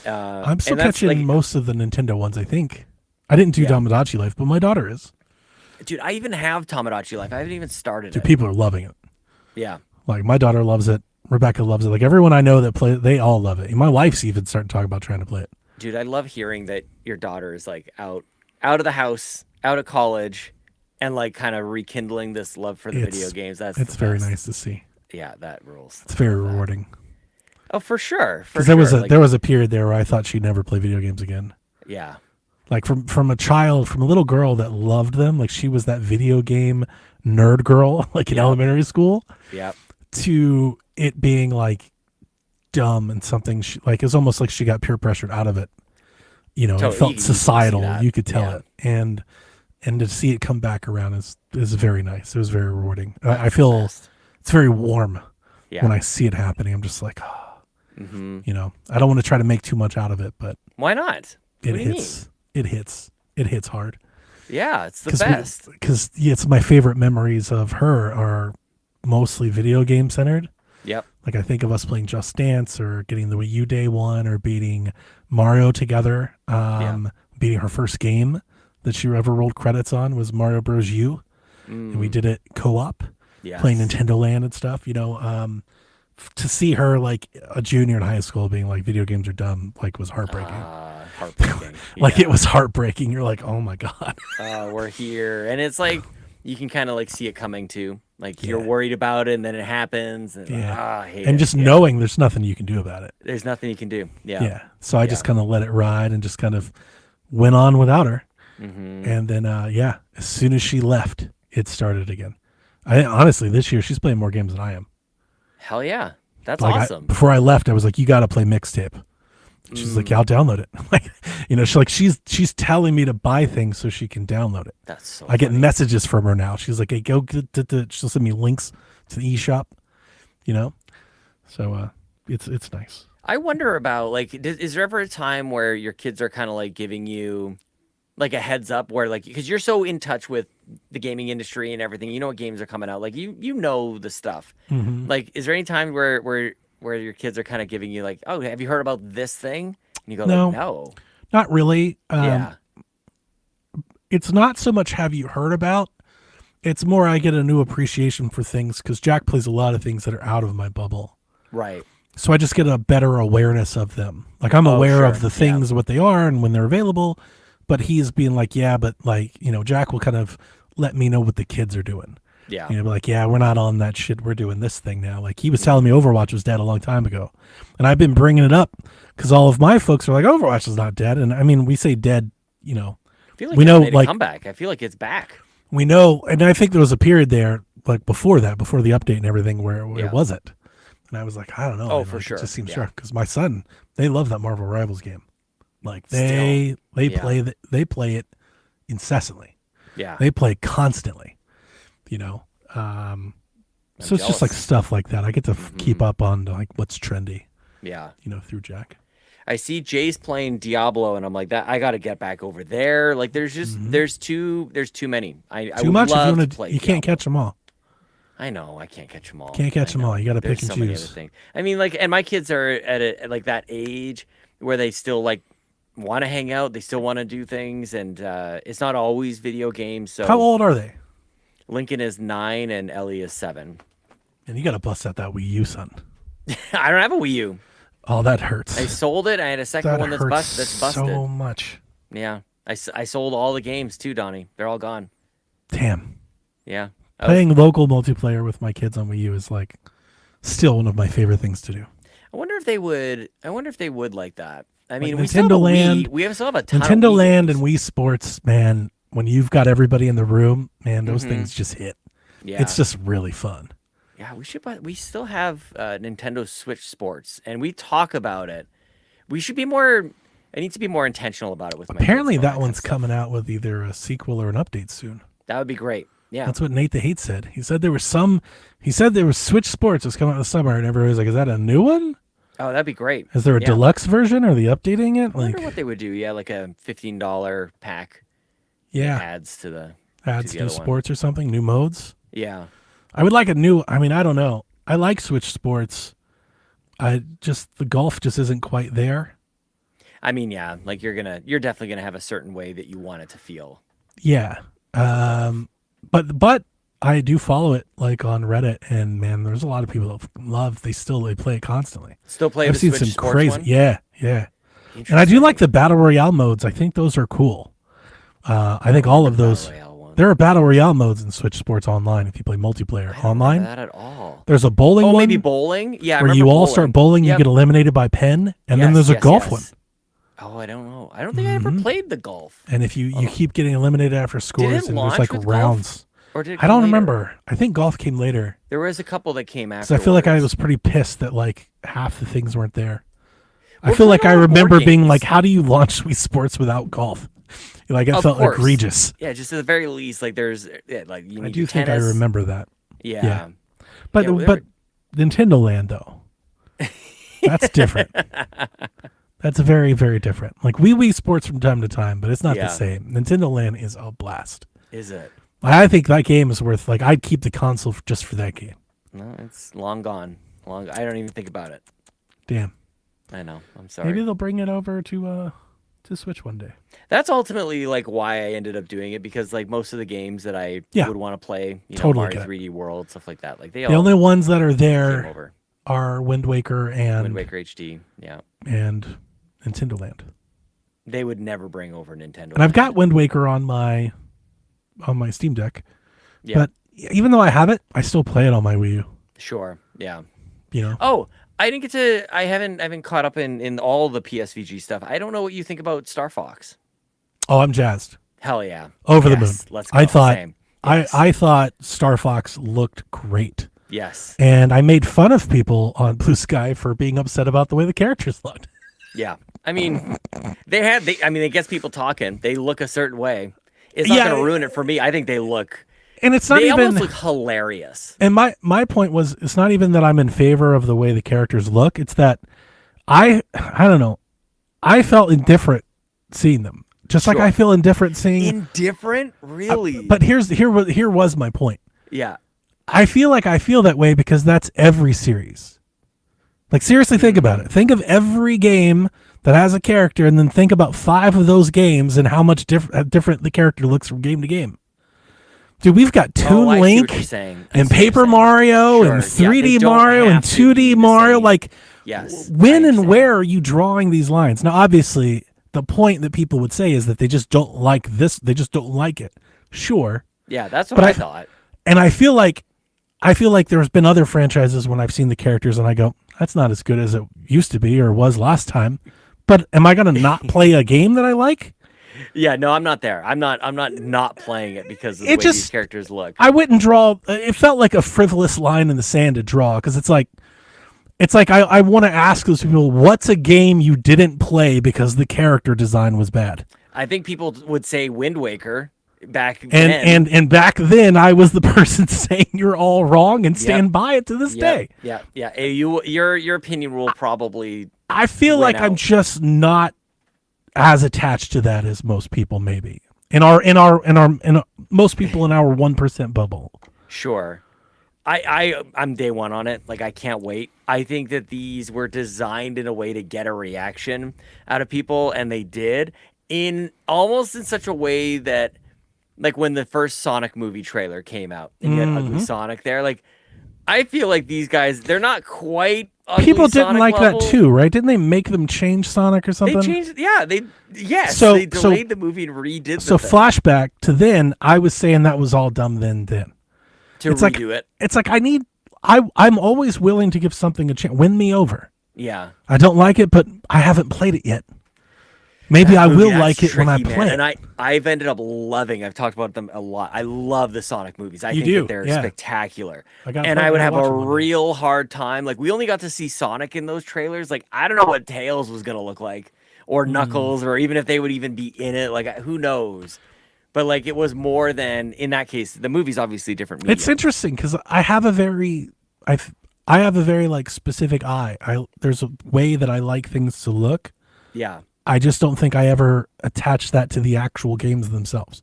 Uh, I'm still and that's, catching like, most of the Nintendo ones, I think. I didn't do Yeah. Tamagotchi Life, but my daughter is. dude. I even have Tamagotchi Life. I haven't even started Dude, it. people are loving it. Yeah. Like, my daughter loves it. Rebecca loves it. Like, everyone I know that play it, they all love it. And my wife's even starting to talk about trying to play it. Dude, I love hearing that your daughter is like out of the house, out of college, and like kind of rekindling this love for the video games. That's It's the very best. nice to see. Yeah, that rules. It's very rewarding. Oh, for sure. For Because sure. there was a period there where I thought she'd never play video games again. Yeah. Like from a little girl that loved them, like she was that video game nerd girl, like in Yeah. elementary school, Yeah. to it being like dumb and something like it's almost like she got peer pressured out of it. You know, Totally. it felt You can easily see societal. that. You could tell Yeah. it, and to see it come back around is very nice. It was very rewarding. I feel Best. it's very warm Yeah. when I see it happening. I'm just like, oh, Mm-hmm. you know, I don't want to try to make too much out of it, but Why not? it What do you hits. It hits hard. Yeah, it's the best. Because it's my favorite memories of her are mostly video game centered. Yep. Like I think of us playing Just Dance or getting the Wii U Day one or beating Mario together. Beating her first game that she ever rolled credits on was Mario Bros. U, and we did it co-op, Yes. playing Nintendo Land and stuff. You know, to see her like a junior in high school being like video games are dumb, like was heartbreaking. Heartbreaking. Like Yeah. it was heartbreaking. You're like, oh my god. We're here, and it's like you can kind of like see it coming too. Like you're Yeah. worried about it, and then it happens, and Yeah. I hate And it. just Yeah. knowing there's nothing you can do about it. There's nothing you can do. Yeah. Yeah. So I just Yeah. kind of let it ride and just kind of went on without her. Mm-hmm. And then, as soon as she left, it started again. I honestly, this year she's playing more games than I am. Hell yeah, that's Like awesome. before I left, I was like, "You got to play Mixtape." She's like, "Yeah, I'll download it." Like, you know, she's telling me to buy things so she can download it. That's so. I get funny. messages from her now. She's like, "Hey, go get the." She'll send me links to the eShop. You know, so it's nice. I wonder about like, is there ever a time where your kids are kind of like giving you like a heads up where like because you're so in touch with the gaming industry and everything, you know what games are coming out, like you know the stuff. Mm-hmm. Like, is there any time where your kids are kind of giving you like, oh, have you heard about this thing? And you go No. like, no. Not really. Yeah. It's not so much have you heard about. It's more I get a new appreciation for things because Jack plays a lot of things that are out of my bubble. Right. So I just get a better awareness of them. Like I'm aware sure. of the things, Yeah. what they are and when they're available, but he's being like, yeah, but like, you know, Jack will kind of let me know what the kids are doing. Yeah. You know, be like, yeah, we're not on that shit. We're doing this thing now. Like he was telling me Overwatch was dead a long time ago. And I've been bringing it up because all of my folks are like, Overwatch is not dead. And I mean, we say dead, you know, I feel like we it know, made like- a comeback. I feel like it's back. we know, and I think there was a period there, like before that, before the update and everything, where Yeah. it wasn't. And I was like, I don't know. Oh, man, for like, sure. It just seems Yeah. sharp because my son, they love that Marvel Rivals game. Like Yeah. they play it incessantly. Yeah. They play constantly. You know, so it's just like jealous. stuff like that. I get to keep Mhm. up on like what's trendy. Yeah. You know, through Jack. I see Jace playing Diablo, and I'm like, that I got to get back over there. Like, there's just there's too many. I Too would much if love you to want to. play. You can't Diablo. catch them all. I know I can't catch them all. Can't catch I them all. know. You got to There's pick and so many other choose. things. I mean, like, and my kids are at like that age where they still like want to hang out. They still want to do things, and it's not always video games. How So old are they? Lincoln is 9 and Ellie is 7. And you got to bust out that Wii U, son. I don't have a Wii U. Oh, that hurts. I sold it. I had a second That one that's hurts that's busted. so much. Yeah, I sold all the games too, Donnie. They're all gone. Damn. Yeah. I was- Playing local multiplayer with my kids on Wii U is like still one of my favorite things to do. I wonder if they would. I wonder if they would like that. I mean, Like we still have a Nintendo Land- Wii. We still have a ton of Nintendo Wii Land games. and Wii Sports, man, when you've got everybody in the room, man, those Mhm. things just hit. Yeah. It's just really fun. Yeah, we should. We still have Nintendo Switch Sports, and we talk about it. We should be more. I need to be more intentional about it with my. Apparently, kids on that kind of one's stuff. coming out with either a sequel or an update soon. That would be great. Yeah. That's what Nate the Hate said. He said there was some. He said there was Switch Sports was coming out in the summer, and everybody was like, "Is that a new one? Oh, that'd be great. Is there a Yeah. deluxe version? Are they updating it?" I wonder Like, what they would do. Yeah, like a $15 pack. yeah, Adds to the. adds the new other one. sports or something, new modes. Yeah. I would like a new. I mean, I don't know. I like Switch Sports. I just the golf just isn't quite there. I mean, yeah, like you're definitely gonna have a certain way that you want it to feel. Yeah. But I do follow it like on Reddit, and man, there's a lot of people that love. They play it constantly. Still play I've the seen Switch some Sports crazy. one? Yeah. And I do like the battle royale modes. I think those are cool. I think all of those. Battle Royale one. There are battle royale modes in Switch Sports Online if you play multiplayer I don't remember online. that at all. There's a bowling Oh, one maybe bowling. Yeah, I where remember you all start bowling, you Yep. get eliminated by pen, and then Yes, there's a yes, golf yes. one. Oh, I don't know. I don't think I ever Mhm. played the golf. And if you Oh. keep getting eliminated after scores, and launch there's like with golf? rounds. Or did it I don't come later? remember. I think golf came later. There was a couple that came after. Because I feel like I was pretty pissed that like half the things weren't there. I Well, feel it's like not I all board remember being games. like, how do you launch Wii Sports without golf? Like it Of felt course. egregious. Yeah, just at the very least, like there's like you need I do your think I tennis. remember that. Yeah. But Yeah, well, but Nintendo Land though, that's different. That's very very different. Like we Wii Sports from time to time, but it's not Yeah. the same. Nintendo Land is a blast. Is it? I think that game is worth like I'd keep the console just for that game. No, it's long gone. Long. I don't even think about it. Damn. I know. I'm sorry. Maybe they'll bring it over to Switch one day. That's ultimately like why I ended up doing it, because like most of the games that I Yeah. would want to play, you know, Totally Mario get it. 3D World, stuff like that. Like they The all only ones that are came there over. are Wind Waker and Wind Waker HD. Yeah. and Nintendo Land. They would never bring over Nintendo. And I've got Land. Wind Waker on my Steam Deck. Yeah. But even though I have it, I still play it on my Wii U. Sure. Yeah. You know, Oh, I didn't get to. I haven't caught up in all the PSVG stuff. I don't know what you think about Star Fox. oh, I'm jazzed. Hell yeah. Over the Yes, moon. Let's go. I thought Same. Yes. I thought Star Fox looked great, Yes. and I made fun of people on Blue Sky for being upset about the way the characters looked. Yeah. I mean, it gets people talking. They look a certain way. It's not Yeah. going to ruin it for me. I think they look. And it's not They even. almost look hilarious. And my point was, it's not even that I'm in favor of the way the characters look. It's that I don't know. I felt indifferent seeing them, just like Sure. I feel indifferent seeing. Indifferent, really? But here was my point. yeah. I feel like I feel that way because that's every series. Like seriously, think about it. Think of every game that has a character, and then think about 5 of those games and how much different the character looks from game to game. Dude, we've got Toon I see Link what you're saying. I see and what you're Paper saying. Mario Sure, and yeah, they 3D don't Mario and have to 2D be the Mario. same. Like, Yes. when I and understand. where are you drawing these lines? Now, obviously, the point that people would say is that they just don't like this. They just don't like it. Sure. Yeah, that's what But I I- thought. And I feel like there's been other franchises when I've seen the characters and I go, that's not as good as it used to be or was last time. But am I going to not play a game that I like? Yeah, no, I'm not there. I'm not playing it because of the It way just- these characters look. I wouldn't draw. It felt like a frivolous line in the sand to draw because it's like I want to ask those people, what's a game you didn't play because the character design was bad? I think people would say Wind Waker back then. And back then I was the person saying you're all wrong and stand by it to this day. Yeah. Your opinion will probably. I feel win like I'm out. just not as attached to that as most people maybe. In most people in our 1% bubble. Sure. I'm day one on it. Like I can't wait. I think that these were designed in a way to get a reaction out of people, and they did in almost in such a way that, like when the first Sonic movie trailer came out and you had Ugly Sonic there, like I feel like these guys, they're not quite ugly People didn't Sonic like level. that too, right? Didn't they make them change Sonic or something? They changed, yeah. So- They delayed the movie and redid So the thing flashback to then, I was saying that was all dumb then. to It's like redo it. it's like I'm always willing to give something a chance. Win me over. Yeah. I don't like it, but I haven't played it yet. Maybe I will That's like it when I tricky, play man. it. And I've ended up loving. I've talked about them a lot. I love the Sonic movies. I You think do, that they're yeah. spectacular. I gotta And play- I would gotta have watch a them one day. real hard time. Like we only got to see Sonic in those trailers. Like I don't know what Tails was gonna look like, or Hmm. Knuckles, or even if they would even be in it. Like who knows? But like it was more than in that case. The movie's obviously different. Medium. It's interesting because I have a very I have a very like specific eye. There's a way that I like things to look. Yeah. I just don't think I ever attach that to the actual games themselves.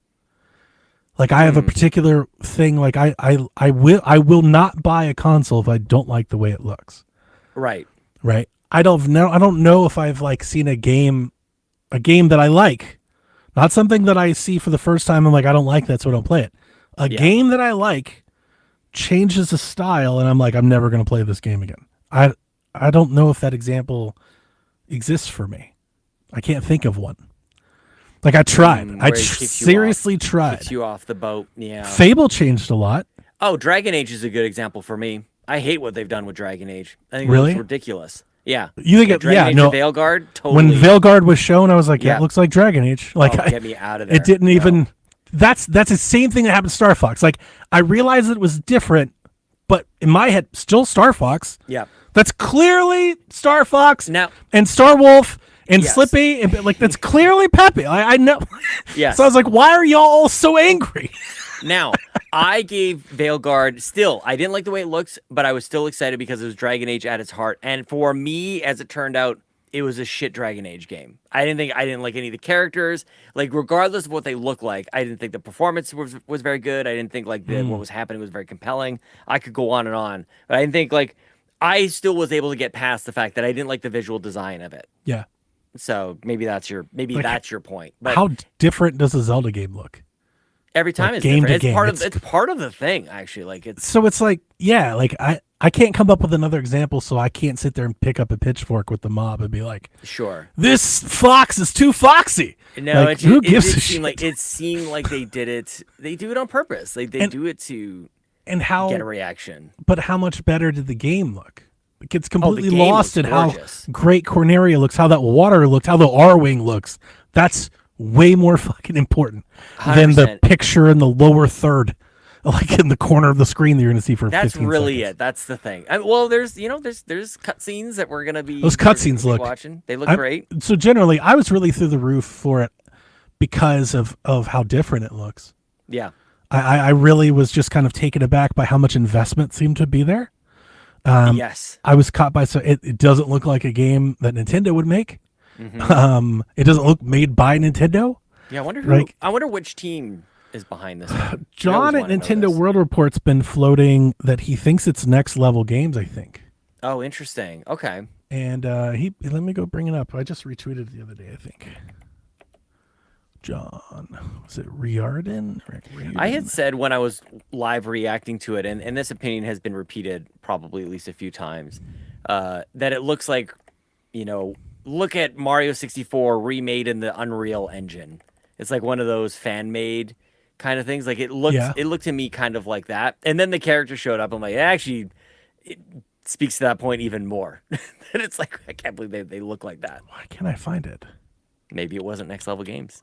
Like I have a particular thing. Like I will not buy a console if I don't like the way it looks. Right. Right. I don't know if I've like seen a game that I like, not something that I see for the first time. I'm like, I don't like that, so I don't play it. A Yeah. game that I like changes the style, and I'm like, I'm never going to play this game again. I don't know if that example exists for me. I can't think of one. Like I tried. Where I it keeps you seriously Gets tried. you off the boat. Yeah. Fable changed a lot. Oh, Dragon Age is a good example for me. I hate what they've done with Dragon Age. I think Really? it's ridiculous. Yeah. You think Like it? Dragon Yeah, Age no. and Veilguard, totally. When Veilguard was shown, I was like, yeah, Yeah. it looks like Dragon Age. Like, get me out of there. it didn't No. even. That's the same thing that happened to Star Fox. Like, I realized it was different, but in my head, still Star Fox. Yeah. That's clearly Star Fox Now- and Star Wolf and Yes. Slippy, and like that's clearly Pepe. I know. Yes. So I was like, why are y'all all so angry? Now, I gave Veilguard still. I didn't like the way it looks, but I was still excited because it was Dragon Age at its heart. And for me, as it turned out, it was a shit Dragon Age game. I didn't like any of the characters. Like regardless of what they look like, I didn't think the performance was very good. I didn't think like what was happening was very compelling. I could go on and on, but I didn't think like I still was able to get past the fact that I didn't like the visual design of it. Yeah. So maybe that's your point. But How different does a Zelda game look? every time like it's game to different. game, It's part of the thing actually. Like it's So it's like, yeah, like I can't come up with another example, so I can't sit there and pick up a pitchfork with the mob and be like, sure. this fox is too foxy. No, Like, it, who it gives did a seem shit? like it seemed like they did it. They do it on purpose. They And- do it to And how get a reaction. but how much better did the game look? It gets completely game lost in looks how gorgeous. great Corneria looks, how that water looked, how the R-Wing looks. That's way more fucking important than the 100%. picture in the lower third, like in the corner of the screen that you're going to see for That's 15 really seconds. it. That's the thing. Well, there's cutscenes that we're gonna be Those cutscenes look- watching. They look I'm- great. So generally, I was really through the roof for it because of how different it looks. Yeah. I really was just kind of taken aback by how much investment seemed to be there. Yes. I was caught by it doesn't look like a game that Nintendo would make. Mm-hmm. It doesn't look made by Nintendo. Yeah. I wonder who. like- I wonder which team is behind this. One. John I at always wanna know Nintendo this. World Report's been floating that he thinks it's next level games. I think, Oh, interesting. Okay. and he let me go bring it up. I just retweeted it the other day. I think. John, was it Riordan? I had said when I was live reacting to it, and this opinion has been repeated probably at least a few times, that it looks like, look at Mario 64 remade in the Unreal Engine. It's like one of those fan made kind of things. Like it looked to me kind of like that. And then the character showed up. I'm like, actually, it speaks to that point even more. That it's like I can't believe they look like that. Why can't I find it? Maybe it wasn't Next Level Games.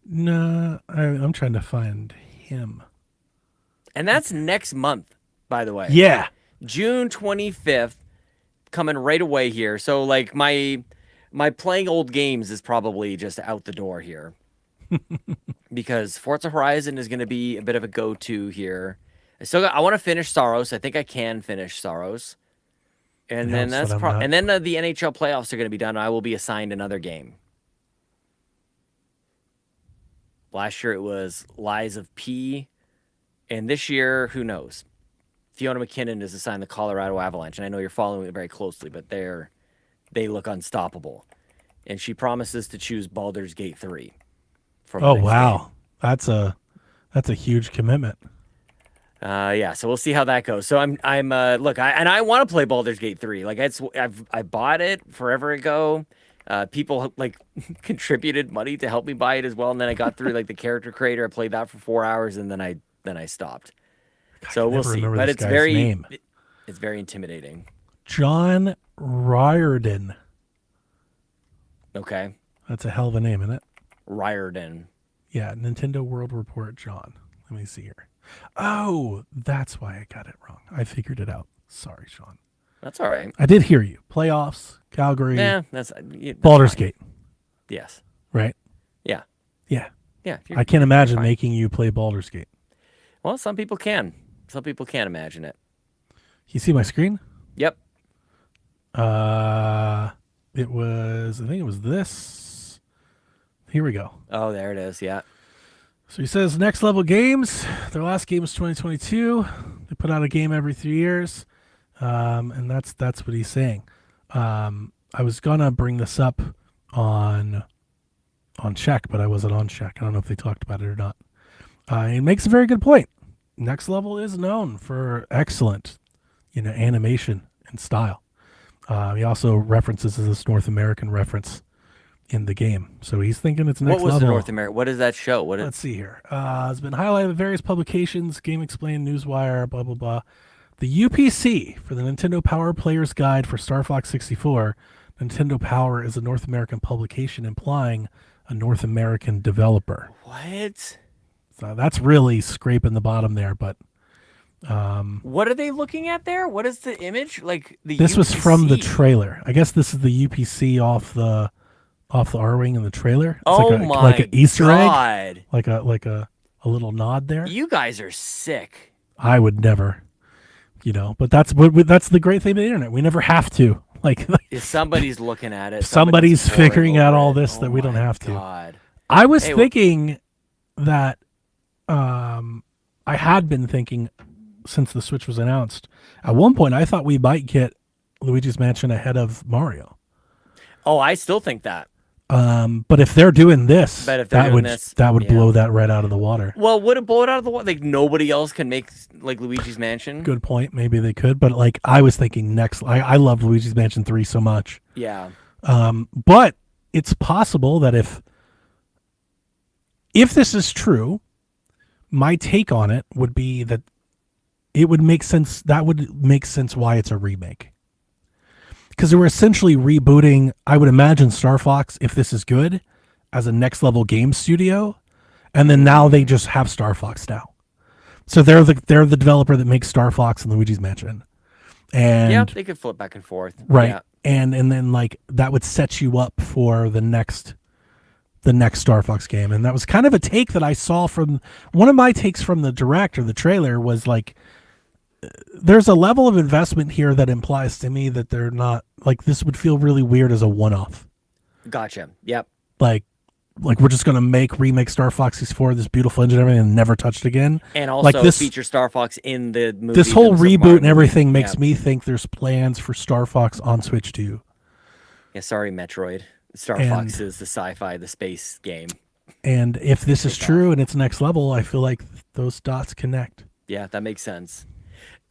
No, I'm trying to find him. And that's next month, by the way. Yeah. June 25th, coming right away here. So like my playing old games is probably just out the door here. Because Forza Horizon is going to be a bit of a go-to here. I want to finish Saros. I think I can finish Saros. And then Yes, that's but I'm not. and then the NHL playoffs are going to be done. I will be assigned another game. Last year it was Lies of P, and this year, who knows? Fiona McKinnon is assigned the Colorado Avalanche, and I know you're following it very closely, but they look unstoppable. And she promises to choose Baldur's Gate 3. For Oh next wow, that's a huge commitment. yeah, so we'll see how that goes. So I'm look, I want to play Baldur's Gate 3. Like I bought it forever ago. People like contributed money to help me buy it as well, and then I got through like the character creator. I played that for 4 hours, and then I stopped. So we'll see. But it's it's very intimidating. John Riordan. Okay. That's a hell of a name, isn't it? Riordan. Yeah, Nintendo World Report, John. Let me see here. Oh, that's why I got it wrong. I figured it out. Sorry, Sean. That's all right. I did hear you. Playoffs, Calgary, Yeah, that's Baldur's Gate, Yes. right? Yeah. Yeah. Yeah. I can't imagine fine. making you play Baldur's Gate. Well, some people can. Some people can't imagine it. You see my screen? Yep. I think it was this. Here we go. Oh, there it is. Yeah. So he says Next Level Games, their last game was 2022. They put out a game every 3 years. And that's what he's saying. I was gonna bring this up on Check, but I wasn't on Check. I don't know if they talked about it or not. He makes a very good point. Next Level is known for excellent, animation and style. He also references this North American reference in the game, so he's thinking it's Next Level. What was the North America? What does that show? Let's see here. It's been highlighted in various publications, Game Explained, Newswire, blah blah blah. The UPC for the Nintendo Power Player's Guide for Star Fox 64. Nintendo Power is a North American publication implying a North American developer. What? So that's really scraping the bottom there, but what are they looking at there? What is the image? Like this UPC? was from the trailer. I guess this is the UPC off the R-wing in the trailer. It's like an Easter egg, like a little nod there. You guys are sick. I would never, but that's the great thing about the internet. We never have to. Like if somebody's looking at it, somebody's figuring out all this that we don't have to. God. I was thinking that I had been thinking since the Switch was announced. At one point, I thought we might get Luigi's Mansion ahead of Mario. Oh, I still think that. But if they're doing this, that would blow that right out of the water. Well, would it blow it out of the water? Like nobody else can make like Luigi's Mansion. Good point. Maybe they could, but like I was thinking next. I love Luigi's Mansion 3 so much. Yeah. But it's possible that if this is true, my take on it would be that it would make sense. That would make sense why it's a remake. Because they were essentially rebooting, I would imagine, Star Fox, if this is good, as a Next Level game studio, and then now they just have Star Fox now. So they're the developer that makes Star Fox and Luigi's Mansion, and yeah, they could flip back and forth, right? Yeah. And then like that would set you up for the next Star Fox game, and that was kind of a take that I saw from one of my takes from the direct or the trailer was like. There's a level of investment here that implies to me that they're not like this would feel really weird as a one-off. Gotcha. Yep. Like we're just gonna remake Star Fox 64, this beautiful engine, and everything, and never touched again. And also like feature Star Fox in the movie. This whole reboot and everything makes me think there's plans for Star Fox on Switch 2. Yeah, sorry, Metroid. Star Fox is the sci-fi, the space game. And if this is true and it's Next Level, I feel like those dots connect. Yeah, that makes sense.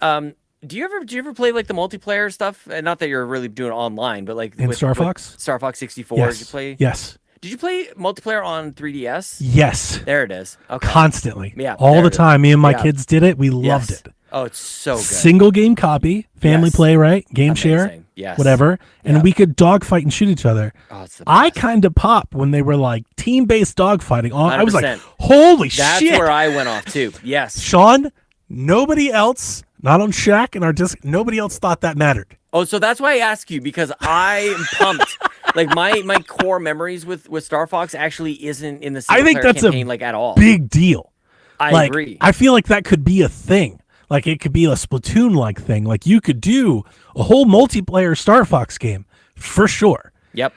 Do you ever play like the multiplayer stuff? And not that you're really doing it online, but like in Star Fox? Star Fox 64, yes. Did you play? Yes. Did you play multiplayer on 3DS? Yes. There it is. Okay. Constantly. Yeah. All the time. Me and my kids did it. We loved it. Oh, it's so good. Single game copy, family play, right? Game share, whatever. And we could dogfight and shoot each other. Oh, it's the best. I kind of popped when they were like team-based dogfighting. I was like, holy shit. That's where I went off too. Yes. Sean, nobody else, not on Shack and our disc, nobody else thought that mattered. Oh, so that's why I ask you, because I am pumped. Like my core memories with Star Fox actually isn't in the single player campaign like at all. Big deal. I agree. I feel like that could be a thing. Like it could be a Splatoon-like thing. Like you could do a whole multiplayer Star Fox game for sure. Yep.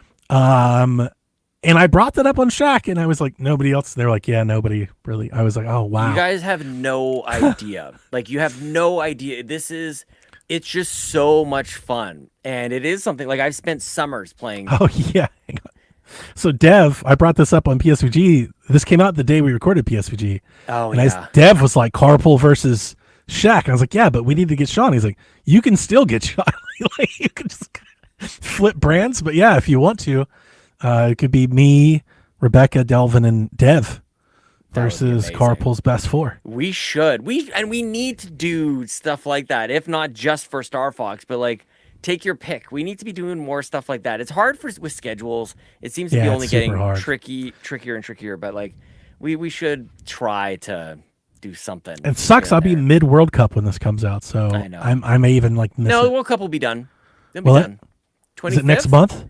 And I brought that up on Shaq, and I was like, nobody else. They're like, yeah, nobody really. I was like, oh wow. You guys have no idea. Like you have no idea. It's just so much fun. And it is something like I've spent summers playing. Oh yeah. Hang on. So Dev, I brought this up on PSVG. This came out the day we recorded PSVG. Oh And yeah. Dev was like carpool versus Shaq. And I was like, yeah, but we need to get Sean. He's like, you can still get Sean. Like you can just flip brands. But yeah, if you want to, it could be me, Rebecca, Delvin, and Dev That would be versus amazing. Carpool's best four. We should. We need to do stuff like that. If not just for Star Fox, but like take your pick. We need to be doing more stuff like that. It's hard with schedules. It seems to be Yeah, only it's super getting hard. trickier and trickier, but like we should try to do something. It sucks. here I'll and be there. mid World Cup when this comes out, so I know. I may even like miss No, the it. World Cup will be done. It'll be Will it? done. Is it next 25th? month?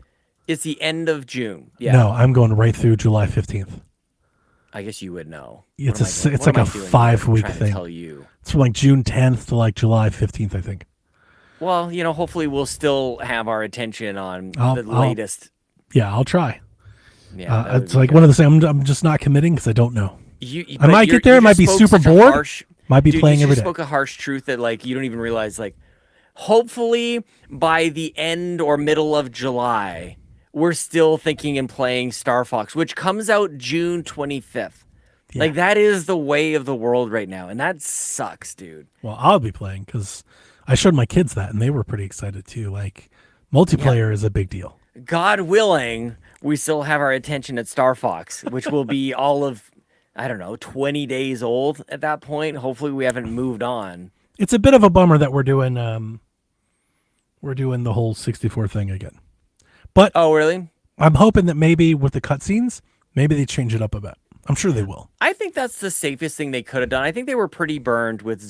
It's the end of June. Yeah. No, I'm going right through July 15th. I guess you would know. It's What am I doing? it's What like am a I doing here? 5-week Trying to thing. tell you. It's from like June 10th to like July 15th, I think. Well, hopefully we'll still have our attention on the I'll- latest. Yeah, I'll try. Yeah, that would It's be like good. one of the things. I'm just not committing because I don't know. I I might get there, might be super bored, might be playing you every just day. spoke a harsh truth that like you don't even realize. Like, hopefully by the end or middle of July, we're still thinking and playing Star Fox, which comes out June 25th. Like that is the way of the world right now, and that sucks, dude. Well, I'll be playing because I showed my kids that and they were pretty excited too. Like multiplayer is a big deal. God willing, we still have our attention at Star Fox, which will be all of, I don't know, 20 days old at that point. Hopefully we haven't moved on. It's a bit of a bummer that we're doing the whole 64 thing again. But Oh, really? I'm hoping that maybe with the cutscenes, maybe they change it up a bit. I'm sure they will. I think that's the safest thing they could have done. I think they were pretty burned with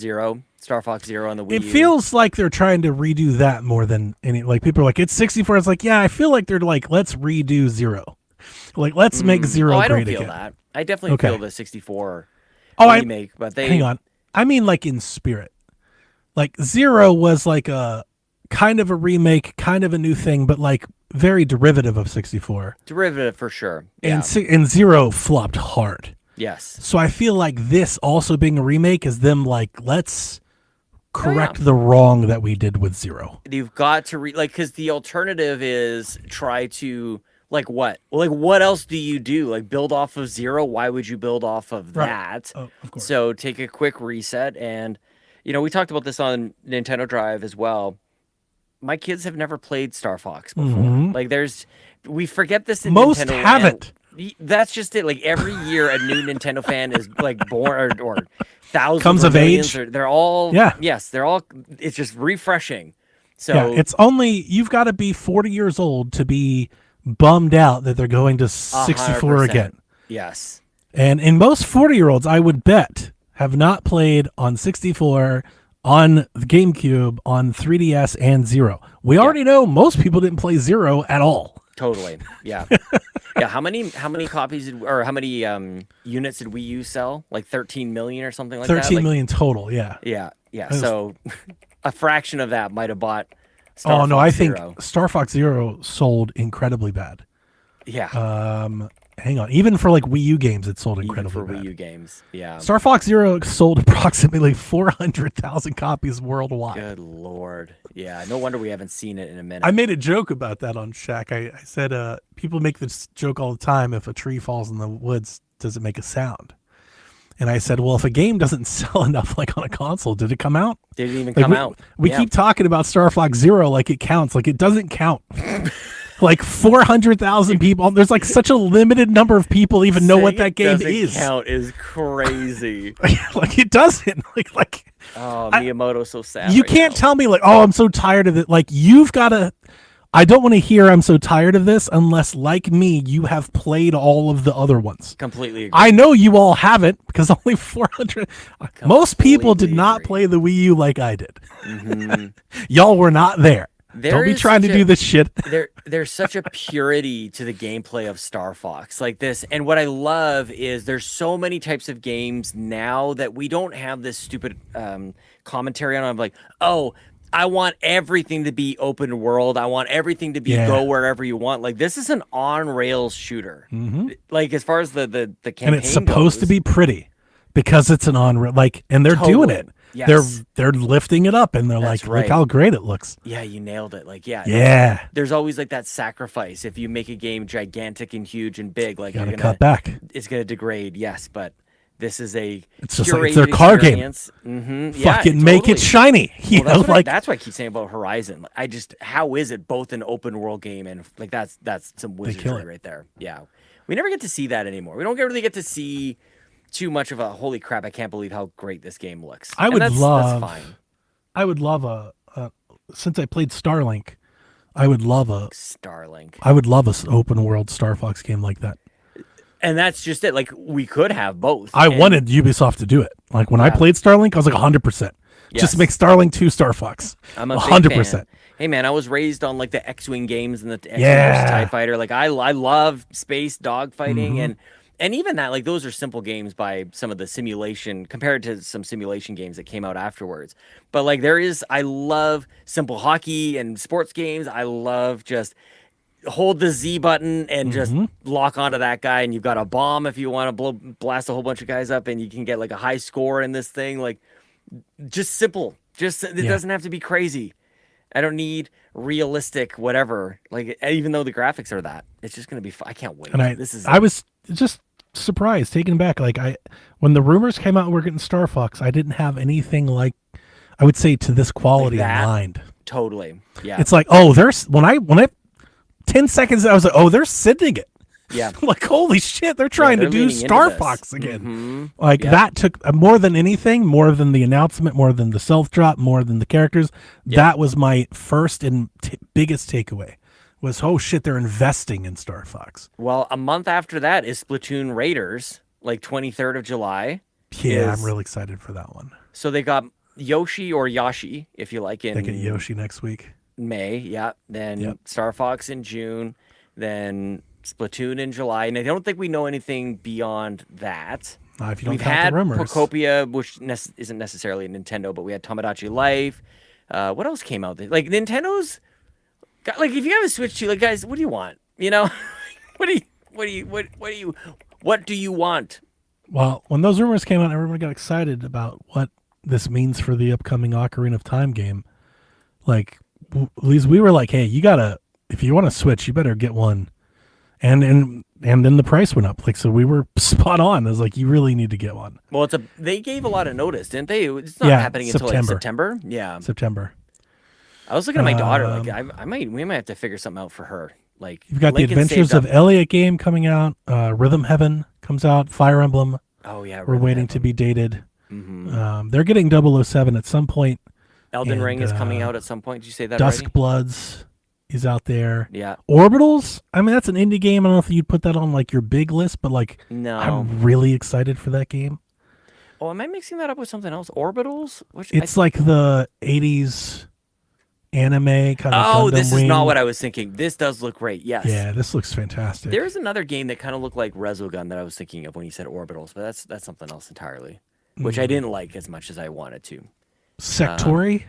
Star Fox Zero on the Wii It U. feels like they're trying to redo that more than any. Like people are like, it's 64. It's like, yeah, I feel like they're like, let's redo Zero. Like, let's make Zero Oh, I great don't feel again. that. I definitely Okay. feel the 64 Oh, I remake, but they hang on. I mean, like in spirit. Like Zero was like a kind of a remake, kind of a new thing, but like very derivative of 64. derivative for sure. Yeah. And Zero flopped hard. Yes. So I feel like this also being a remake is them like, let's correct yeah. the wrong that we did with Zero. You've got to because the alternative is try to like what? Well, like what else do you do? Like build off of Zero? Why would you build off of Right. that? Oh, of course. So take a quick reset, and we talked about this on Nintendo Drive as well. My kids have never played Star Fox before. Like we forget this in Most Nintendo haven't. That's just it. Like every year, a new Nintendo fan is like born or thousands Comes or of millions, age. or they're all Yeah. Yes, they're all. It's just refreshing. So Yeah, it's only you've got to be 40 years old to be bummed out that they're going to 64 100%. again. Yes. And in most 40-year-olds, I would bet have not played on 64, on the GameCube, on 3DS, and Zero. We already know most people didn't play Zero at all. Totally. Yeah. Yeah. How many copies or how many units did Wii U sell? Like 13 million or something like that. 13 Like, million total, yeah. Yeah. Yeah. was- So a fraction of that might have bought. Star Oh no, Fox I think Zero. Star Fox Zero sold incredibly bad. Yeah. Hang on, even for like Wii U games, it sold Even incredibly for bad. Wii U games. Yeah. Star Fox Zero sold approximately 400,000 copies worldwide. Good lord. Yeah. No wonder we haven't seen it in a minute. I made a joke about that on Shaq. I said, people make this joke all the time. If a tree falls in the woods, does it make a sound? And I said, well, if a game doesn't sell enough, like on a console, did it come out? Didn't even Like, come out. We Yeah. keep talking about Star Fox Zero like it counts. Like it doesn't count. Like 400,000 people. There's like such a limited number of people even know what Saying that it game doesn't is. Count is crazy. Like it doesn't. Like Oh, Miyamoto's so sad. you right can't now. tell me like, oh, I'm so tired of it. Like you've got to. I don't want to hear I'm so tired of this unless, like me, you have played all of the other ones. Completely agree. I know you all haven't because only 400. Most people did Completely not agree. play the Wii U like I did. Mhm. Y'all were not there. There Don't be is trying to such do a- this shit. There's such a purity to the gameplay of Star Fox like this, and what I love is there's so many types of games now that we don't have this stupid commentary on of like, oh, I want everything to be open world. I want everything to be Yeah. go wherever you want. Like this is an on rails shooter. Like as far as the campaign And it's supposed to goes, be pretty because it's an and they're doing Totally. it. Yes. They're lifting it up and they're That's like, right. look how great it looks. Yeah, you nailed it. Like Yeah. there's always like that sacrifice. If you make a game gigantic and huge and big, like Gotta you're gonna cut back. it's gonna degrade. Yes, but this is a It's just like it's their curated car game. experience. Mm-hmm. Yeah, Fucking make it totally. shiny. You Well, know, like that's what I keep saying about Horizon. I just how is it both an open world game and like that's some kill wizardry it. right there. Yeah, we never get to see that anymore. We don't really get to see too much of a holy crap. I can't believe how great this game looks. I And would that's love fine. I would love a since I played Starlink, I would love Starlink. an open world Star Fox game like that. And that's just it. Like we could have both. I And- wanted Ubisoft to do it. Like when I Yeah. played Starlink, I was like 100%. Yes. Just make Starlink 2 Star Fox. I'm a big 100%. fan. Hey man, I was raised on like the X-wing games and the X-wing Yeah. versus TIE Fighter. Like I love space dogfighting Mm-hmm. and even that, like those are simple games by some of the simulation compared to some simulation games that came out afterwards. But like I love simple hockey and sports games. I love just hold the Z button and just lock onto that guy, and you've got a bomb if you want to blast a whole bunch of guys up, and you can get like a high score in this thing. Like just simple. Just it doesn't have to be crazy. I don't need realistic whatever. Like even though the graphics are that, it's just gonna be. I can't wait. And I was just surprised, taken back. Like when the rumors came out we're getting Star Fox, I didn't have anything like I would say to this quality in that? mind. Totally. Yeah. It's like, oh, there's when I 10 seconds I was like, oh, they're sending it. Yeah. Like holy shit, they're trying they're to do leaning into Star this. Fox again. Mhm. Like Yeah. that took more than anything, more than the announcement, more than the self drop, more than the characters. That was my first and biggest takeaway. Was oh shit, they're investing in Star Fox. Well, a month after that is Splatoon Raiders, like 23rd of July. Yeah, Is- I'm really excited for that one. So they got Yoshi or Yashi, if you like, in They get Yoshi next week. May. Yeah. Then Yep. Star Fox in June. Then Splatoon in July. And I don't think we know anything beyond that. If you don't We've count had the rumors. Procopia, which isn't necessarily Nintendo, but we had Tomodachi Life. What else came out? Like Nintendo's got, like if you have a Switch 2, like guys, what do you want? You know, what do you want? Well, when those rumors came out, everyone got excited about what this means for the upcoming Ocarina of Time game. Like, at least we were like, hey, you gotta, if you want to Switch, you better get one. And then the price went up. Like, so we were spot on. I was like, you really need to get one. Well, they gave a lot of notice, didn't they? It's not Yeah, happening until like September. Yeah. September. I was looking at my daughter. Like, we might have to figure something out for her. Like, You've got Lincoln the Adventures saved of up- Elliot game coming out. Rhythm Heaven comes out. Fire Emblem. Oh yeah, We're waiting to be dated. Mm-hmm. They're getting 007 at some point. Elden and, Ring is coming out at some point. Did you say that Dusk already? Bloods is out there. Yeah. Orbitals, I mean, that's an indie game. I don't know if you'd put that on like your big list, but like, No. I'm really excited for that game. Oh, am I mixing that up with something else? Orbitals? Which It's like the 80s anime kind of. Oh, Gundam this is Wing. not what I was thinking. This does look great. Yes. Yeah, this looks fantastic. There's another game that kind of looked like Resogun that I was thinking of when you said Orbitals, but that's something else entirely, which I didn't like as much as I wanted to. Sectori.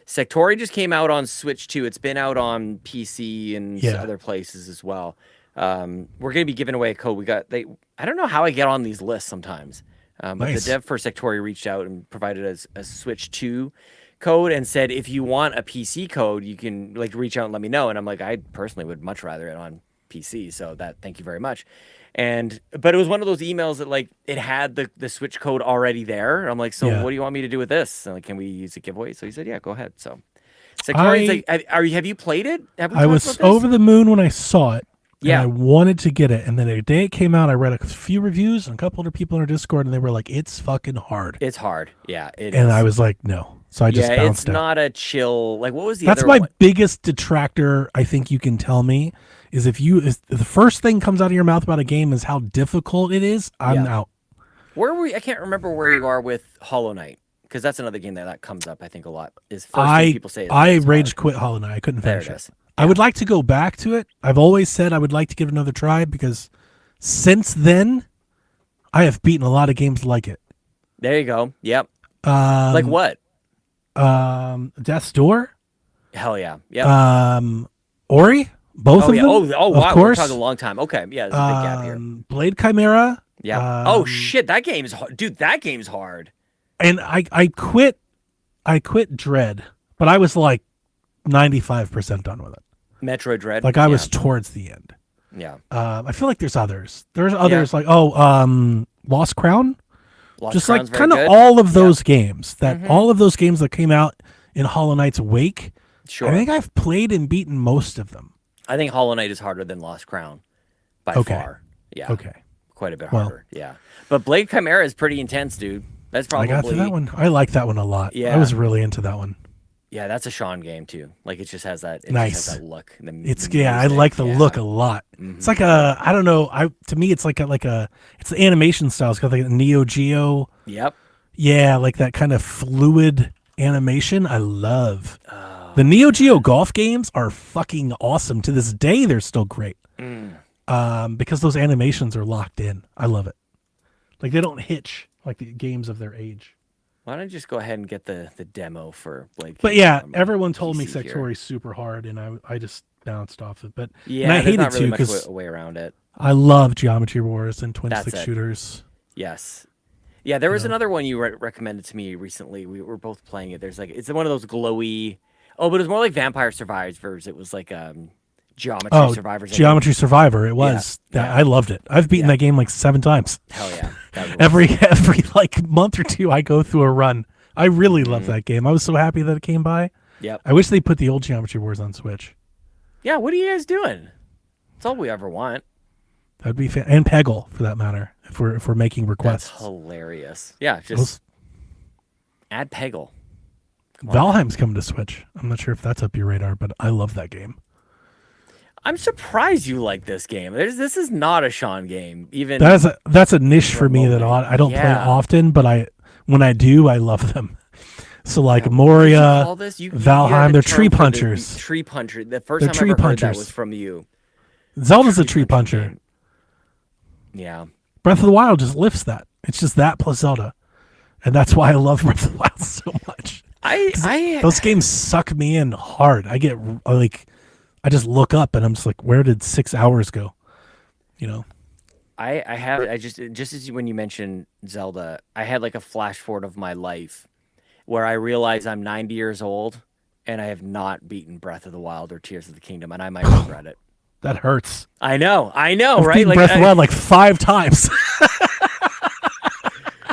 Sectori just came out on Switch 2. It's been out on PC and Yeah. other places as well. We're gonna be giving away a code. I don't know how I get on these lists sometimes. But Nice. the dev for Sectori reached out and provided us a Switch 2 code and said if you want a PC code, you can like reach out and let me know. And I'm like, I personally would much rather it on PC. So thank you very much. But it was one of those emails that like it had the Switch code already there. I'm like, so Yeah. what do you want me to do with this? And like, can we use a giveaway? So he said, yeah, go ahead. So Sectori's like, have you played it? Have we I talked was about this? over the moon when I saw it. Yeah. And I wanted to get it. And then the day it came out, I read a few reviews and a couple other people in our Discord, and they were like, it's fucking hard. It's hard. Yeah. It And is. I was like, no. So I just yeah, bounced it's out. not a chill. Like, what was the That's other my one? biggest detractor, I think you can tell me, is if the first thing comes out of your mouth about a game is how difficult it is, I'm Yeah. out. Where were I can't remember where you are with Hollow Knight because that's another game that comes up I think a lot. Is first thing people say. Is I it's rage hard. quit Hollow Knight. I couldn't There finish it it. is. I would like to go back to it. I've always said I would like to give it another try because since then, I have beaten a lot of games like it. There you go. Yep. Um, Like what? Death's Door, Hell yeah. Yep. Ori, both Oh of yeah. them, Oh of wow. We're course. talking a long time. Okay. Yeah. There's a big gap here. Blade Chimera. Yeah. Oh shit. That game's hard. Dude. That game's hard. And I quit Dread, but I was like 95% done with it. Metroid Dread. Like I was towards the end. Yeah. I feel like there's others. There's others like Lost Crown. Lost Just Crown's like kind of very good. all of those games all of those games that came out in Hollow Knight's wake. Sure. I think I've played and beaten most of them. I think Hollow Knight is harder than Lost Crown by Okay. far. Yeah. Okay. Quite a bit Well- harder. Yeah. But Blade Chimera is pretty intense, dude. That's I probably got through that one. I like that one a lot. Yeah. I was really into that one. Yeah, that's a Sean game too. Like it just has that it Nice. just has that look. The It's music, I like the look a lot. It's like a I don't know. To me it's like a it's the animation style. It's got like a Neo Geo. Yep. Yeah, like that kind of fluid animation. I love. The Neo Geo golf games are fucking awesome. To this day, they're still great. Because those animations are locked in. I love it. Like they don't hitch like the games of their age. Why don't I just go ahead and get the demo for Blade? But Chimera yeah, on my everyone told me PC here. Sectori's super hard, and I just bounced off it. But Yeah, and I there's hate not it really too much because way around it. I love Geometry Wars and twin That's stick it. shooters. Yes. Yeah, there was another one you recommended to me recently. We were both playing it. There's like it's one of those glowy. Oh, but it was more like Vampire Survivors. It was like Geometry Survivors. I think. Geometry Survivor. It was. yeah. I loved it. I've beaten Yeah. that game like 7 times. Hell yeah. That rules. Every like month or two, I go through a run. I really love Mm-hmm. that game. I was so happy that it came by. Yep. I wish they put the old Geometry Wars on Switch. Yeah. What are you guys doing? That's all we ever want. That'd be and Peggle for that matter. If we're making requests, That's hilarious. Yeah. Just Those- add Peggle. Valheim's coming to Switch. I'm not sure if that's up your radar, but I love that game. I'm surprised you like this game. This is not a Sean game. Even That's a niche for me that remotely. I don't play Yeah. often, but when I do, I love them. So like what did you Moria, call this? You Valheim, had the they're term tree for the punchers. Tree puncher. The first They're time tree I ever heard that punchers. was from you. Zelda's a tree puncher puncher. game. Yeah. Breath of the Wild just lifts that. It's just that plus Zelda, and that's why I love Breath of the Wild so much. Those games suck me in hard. I get like, I just look up and I'm just like, where did 6 hours go? You know. I just as when you mentioned Zelda, I had like a flash forward of my life where I realized I'm 90 years old and I have not beaten Breath of the Wild or Tears of the Kingdom, and I might regret it. That hurts. I know, I've right? beaten Breath of the Wild like 5 times.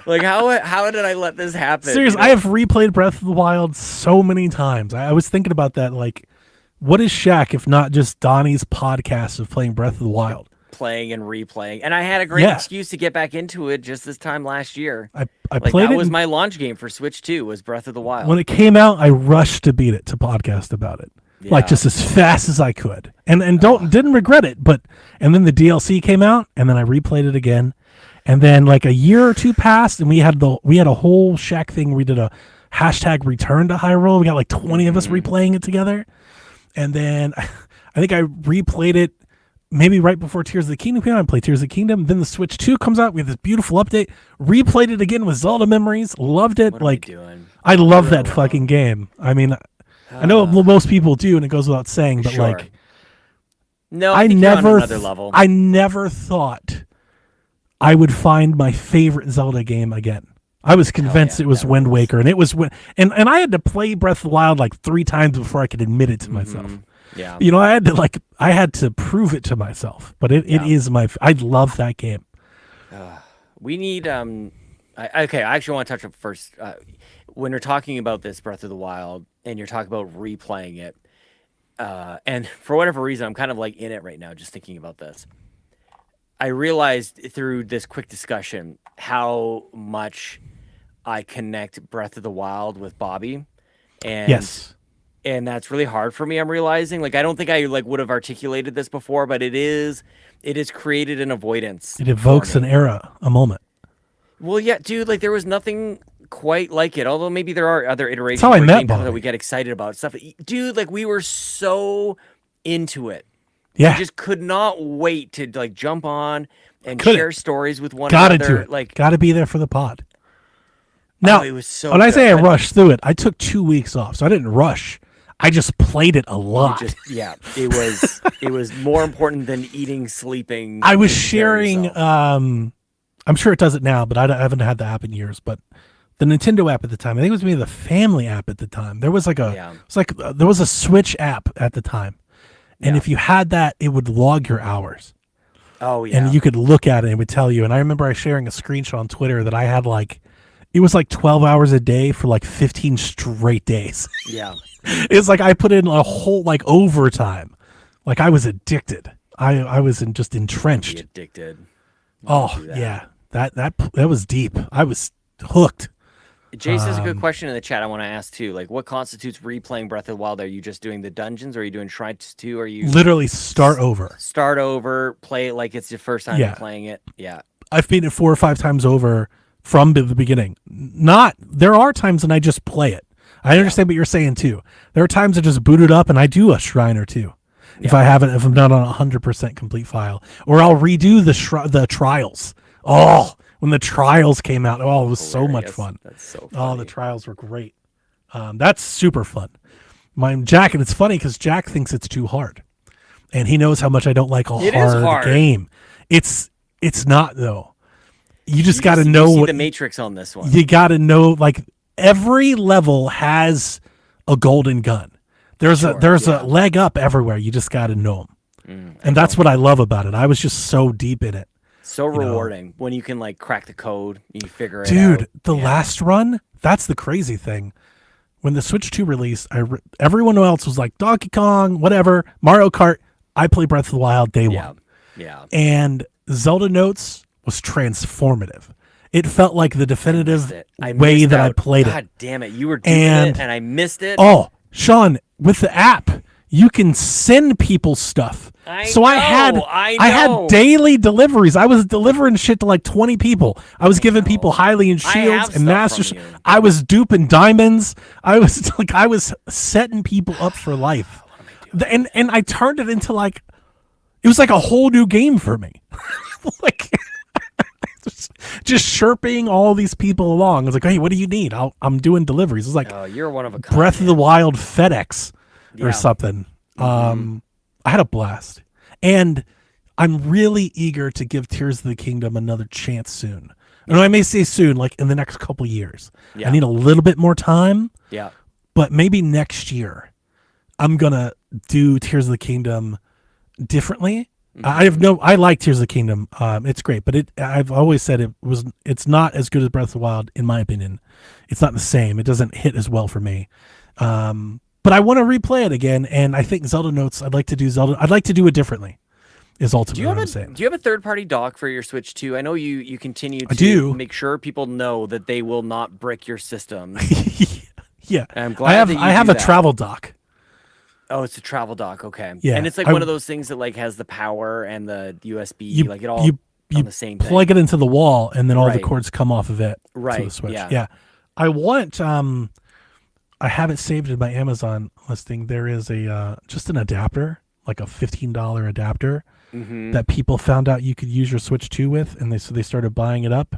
like how did I let this happen? Seriously, you know? I have replayed Breath of the Wild so many times. I was thinking about that. Like, what is Shaq if not just Donnie's podcast of playing Breath of the Wild? Playing and replaying, and I had a great Yeah. excuse to get back into it just this time last year. I Like played that it was and my launch game for Switch 2 was Breath of the Wild. when it came out. I rushed to beat it to podcast about it, like Yeah. just as fast as I could, and didn't regret it. But and then the DLC came out, and then I replayed it again, and then like a year or two passed, and we had a whole Shaq thing. Where we did a hashtag Return to Hyrule. We got like 20 of us replaying it together, and then I think I replayed it. Maybe right before Tears of the Kingdom came out, I played Tears of the Kingdom. Then the Switch 2 comes out. We have this beautiful update. Replayed it again with Zelda memories. Loved it. What are we Like, doing? I love that Really fucking game. I mean, I know most people do, and it goes without saying, but Sure. like, No, I think you're on never, another level. I never thought I would find my favorite Zelda game again. I was convinced yeah, it was that Wind rules. Waker, and it was and I had to play Breath of the Wild like 3 times before I could admit it to myself. Yeah. You know, I had to prove it to myself, but it is I love that game. We need okay, I actually want to touch up first when you're talking about this Breath of the Wild and you're talking about replaying it. And for whatever reason, I'm kind of like in it right now just thinking about this. I realized through this quick discussion how much I connect Breath of the Wild with Bobby. And Yes. and that's really hard for me. I'm realizing, like, I don't think I like would have articulated this before, but it is created an avoidance. It evokes for an me. era, a moment. Well, yeah, dude, like there was nothing quite like it. Although maybe there are other iterations how I where met game comes out Bobby. we get excited about stuff. Dude, like we were so into it. Yeah. Just could not wait to like jump on and Couldn't. share stories with one Gotta another. do it. Like Gotta be there for the pod. Now, Oh, it was so when I say I good. rushed through it, I took 2 weeks off, so I didn't rush. I just played it a You lot. it was more important than eating, sleeping. I was taking care of sharing. yourself. I'm sure it does it now, but I haven't had the app in years. But the Nintendo app at the time, I think it was maybe the Family app at the time. There was like Yeah. it's like there was a Switch app at the time, and Yeah. if you had that, it would log your hours, Oh yeah. and you could look at it and it would tell you. And I remember I sharing a screenshot on Twitter that I had like, it was like 12 hours a day for like 15 straight days. Yeah. It's like I put in a whole like overtime, like I was addicted. I was just Be entrenched. addicted. Oh do that. yeah, that was deep. I was hooked. Jace has a good question in the chat I want to ask too. Like, what constitutes replaying Breath of the Wild? Are you just doing the dungeons? Or are you doing shrines too? Are you Literally start over. start over, play it like it's your first time Yeah. playing it? Yeah. I've beaten it 4 or 5 times over from the beginning. Not there are times when I just play it. I understand what you're saying too. There are times I just boot it up and I do a shrine or two. If if I'm not on a 100% complete file, or I'll redo the trials. Oh, when the trials came out, oh, it was so much Hilarious. fun. That's so Oh, funny. the trials were great. That's super fun. My Jack, and it's funny because Jack thinks it's too hard, and he knows how much I don't like a It is hard. game. It's not though. You just You got to you know see what the Matrix on this one. you got to know. Like every level has a golden gun. There's Sure, a leg up everywhere. You just got to know them, and that's what I love about it. I was just so deep in it. So know. rewarding when you can like crack the code, you figure it out. Dude, the Yeah. last run, that's the crazy thing. When the Switch 2 released, everyone else was like Donkey Kong, whatever, Mario Kart. I played Breath of the Wild day Yeah. one. Yeah. And Zelda Notes was transformative. It felt like the definitive way missed that I out. played God it. damn it. You were doing And- it and I missed it. Oh, Sean, with the app, you can send people stuff. I So I had know, I had know. daily deliveries. I was delivering shit to like 20 people. I was giving people Hylian I shields have and stuff master. from you. I was duping diamonds. I was setting people up for life. And I turned it into like it was like a whole new game for me. Like just chirping all these people along. I was like, hey, what do you need? I'm doing deliveries. It was like Oh, you're one of a kind. Breath of the Wild FedEx or Yeah. something. I had a blast. And I'm really eager to give Tears of the Kingdom another chance soon. And I may say soon, like in the next couple years. Yeah. I need a little bit more time, Yeah. but maybe next year I'm gonna do Tears of the Kingdom differently. I like Tears of the Kingdom. It's great, but I've always said it's not as good as Breath of the Wild, in my opinion. It's not the same. It doesn't hit as well for me. But I want to replay it again, and I think Zelda Notes. I'd like to do it differently. Is ultimately what I'm saying. Do you have a third-party dock for your Switch 2? I know you continue to do. make sure people know that they will not brick your system. Yeah, I'm glad that you I have do a that. travel dock. Oh, it's a travel dock. Okay. Yeah, And it's like I- one of those things that like has the power and the USB, You like it all you on the same thing. plug it into the wall, and then all the Right. cords come off of it to the Right, Switch. yeah. Yeah, I want. I have it saved in my Amazon listing. There is a just an adapter, like a $15 adapter Mhm. that people found out you could use your Switch 2 with, and they started buying it up.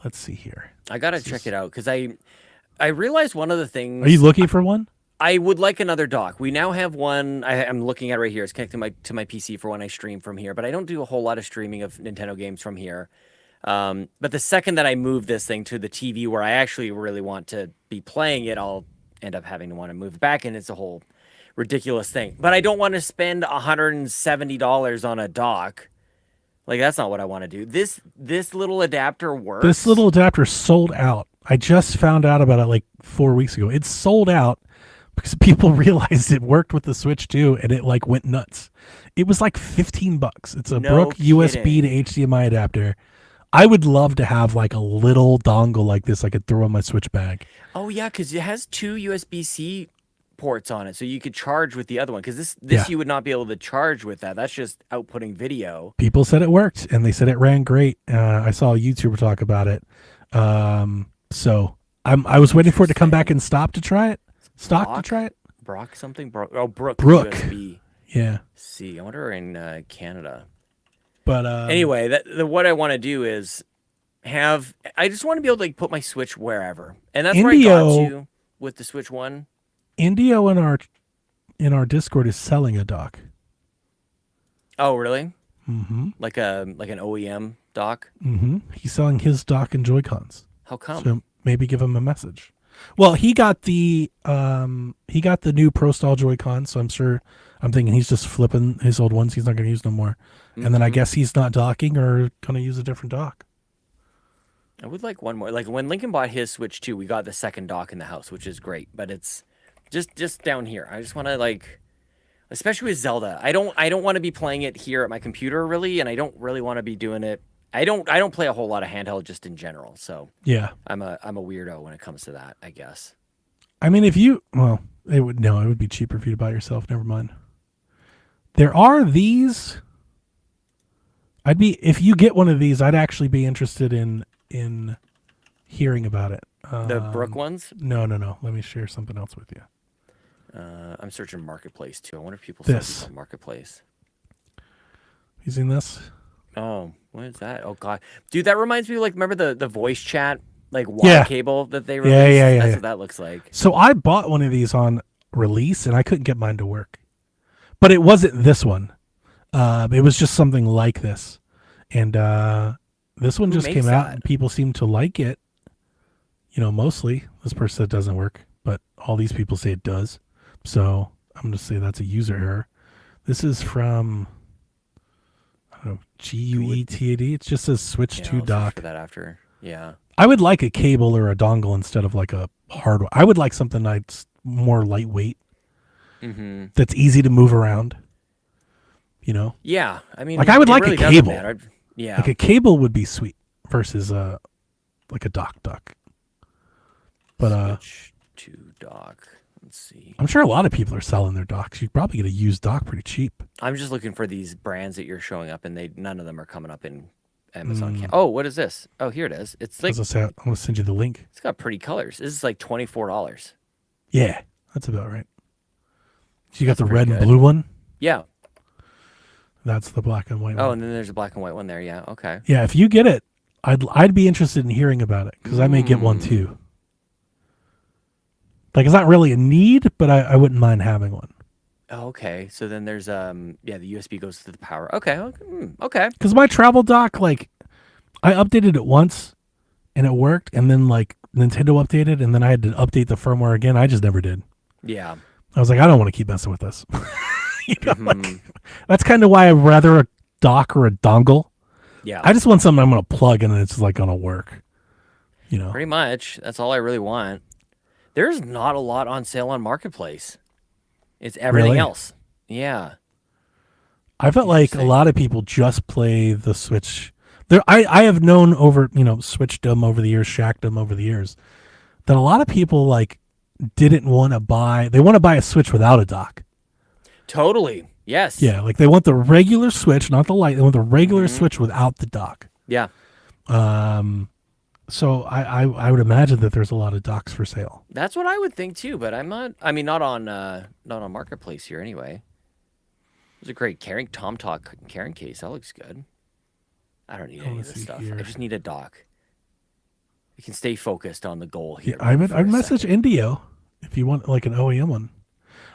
Let's see here. I gotta check it out because I realized one of the things. Are you looking for one? I would like another dock. We now have one. I'm looking at it right here. It's connected to my PC for when I stream from here, but I don't do a whole lot of streaming of Nintendo games from here. But the second that I move this thing to the TV where I actually really want to be playing it, I'll end up having to want to move it back, and it's a whole ridiculous thing. But I don't want to spend $170 on a dock. Like that's not what I want to do. This little adapter works. This little adapter sold out. I just found out about it like 4 weeks ago. It's sold out because people realized it worked with the Switch 2 and it like went nuts. It was like $15. It's a No Brook USB to kidding. HDMI adapter. I would love to have like a little dongle like this I could throw in my Switch bag. Oh yeah, because it has two USB-C ports on it, so you could charge with the other one. Because this Yeah. you would not be able to charge with that. That's just outputting video. People said it worked and they said it ran great. I saw a YouTuber talk about it. So I was waiting for it to come back and stop to try it. Stock to Brock? try it. Brock something? Brook. Brook. USB. Yeah. C. I wonder in Canada. But Anyway, what I want to do is I just want to be able to like put my Switch wherever, and that's where I got to with the Switch One. Indio in our Discord is selling a dock. Oh, really? Mm-hmm. Like an OEM dock? Mm-hmm. He's selling his dock and Joy-Cons. How come? So maybe give him a message. Well, he got the new Pro Style Joy-Con, so I'm thinking he's just flipping his old ones. He's not going to use no more. Mm-hmm. And then I guess he's not docking or going to use a different dock. I would like one more. Like when Lincoln bought his Switch 2, we got the second dock in the house, which is great, but it's just down here. I just want to like, especially with Zelda. I don't want to be playing it here at my computer really, and I don't really want to be doing it. I don't play a whole lot of handheld just in general. So yeah, I'm a weirdo when it comes to that, I guess. I mean, it would be cheaper for you to buy yourself. Never mind. There are these. If you get one of these, I'd actually be interested in hearing about it. The Brook ones? No. Let me share something else with you. I'm searching Marketplace too. I wonder if people this on Marketplace. You seen this? Oh, what is that? Oh god, dude, that reminds me of, like, remember the voice chat like wire cable that they released? Yeah. That's what that looks like. So I bought one of these on release and I couldn't get mine to work, but it wasn't this one. It was just something like this, and this one just came out and people seem to like it. You know, mostly. This person said it doesn't work, but all these people say it does. So I'm going to say that's a user error. This is from GUETAD. It just says Switch 2 dock. For that after. Yeah. I would like a cable or a dongle instead of like a hardware. I would like something that's more lightweight. Mm-hmm. That's easy to move around. You know? Yeah. I mean, like I would like really a cable. Yeah. Like a cable would be sweet versus like a dock. But Switch 2 dock. Let's see. I'm sure a lot of people are selling their docks. You'd probably get a used dock pretty cheap. I'm just looking for these brands that you're showing up, and none of them are coming up in Amazon. Oh, what is this? Oh, here it is. It's like, I'm going to send you the link. It's got pretty colors. This is like $24. Yeah, that's about right. So you got the red and blue one? Yeah. That's the black and white one. Oh, and then there's a black and white one there. Yeah, okay. Yeah, if you get it, I'd be interested in hearing about it because I may get one too. Like, it's not really a need, but I wouldn't mind having one. Oh, okay. So then there's the USB goes to the power. Okay. Okay. Because my travel dock, like, I updated it once and it worked, and then like Nintendo updated, and then I had to update the firmware again. I just never did. Yeah. I was like, I don't want to keep messing with this. You know, like, that's kind of why I'd rather a dock or a dongle. Yeah. I just want something I'm going to plug and it's like going to work. You know, pretty much. That's all I really want. There's not a lot on sale on Marketplace. It's everything else. Yeah. I felt like a lot of people just play the Switch. I have known switched them over the years, shacked them over the years, that a lot of people like didn't want to buy. They want to buy a Switch without a dock. Totally. Yes. Yeah, like they want the regular Switch, not the Lite. They want the regular Switch without the dock. Yeah. So I would imagine that there's a lot of docks for sale. That's what I would think too, but I'm not. I mean, not on Marketplace here anyway. There's a great Tom Talk carrying case. That looks good. I don't need any of this stuff. Here. I just need a dock. I can stay focused on the goal here. Yeah, I'd message Indio if you want like an OEM one.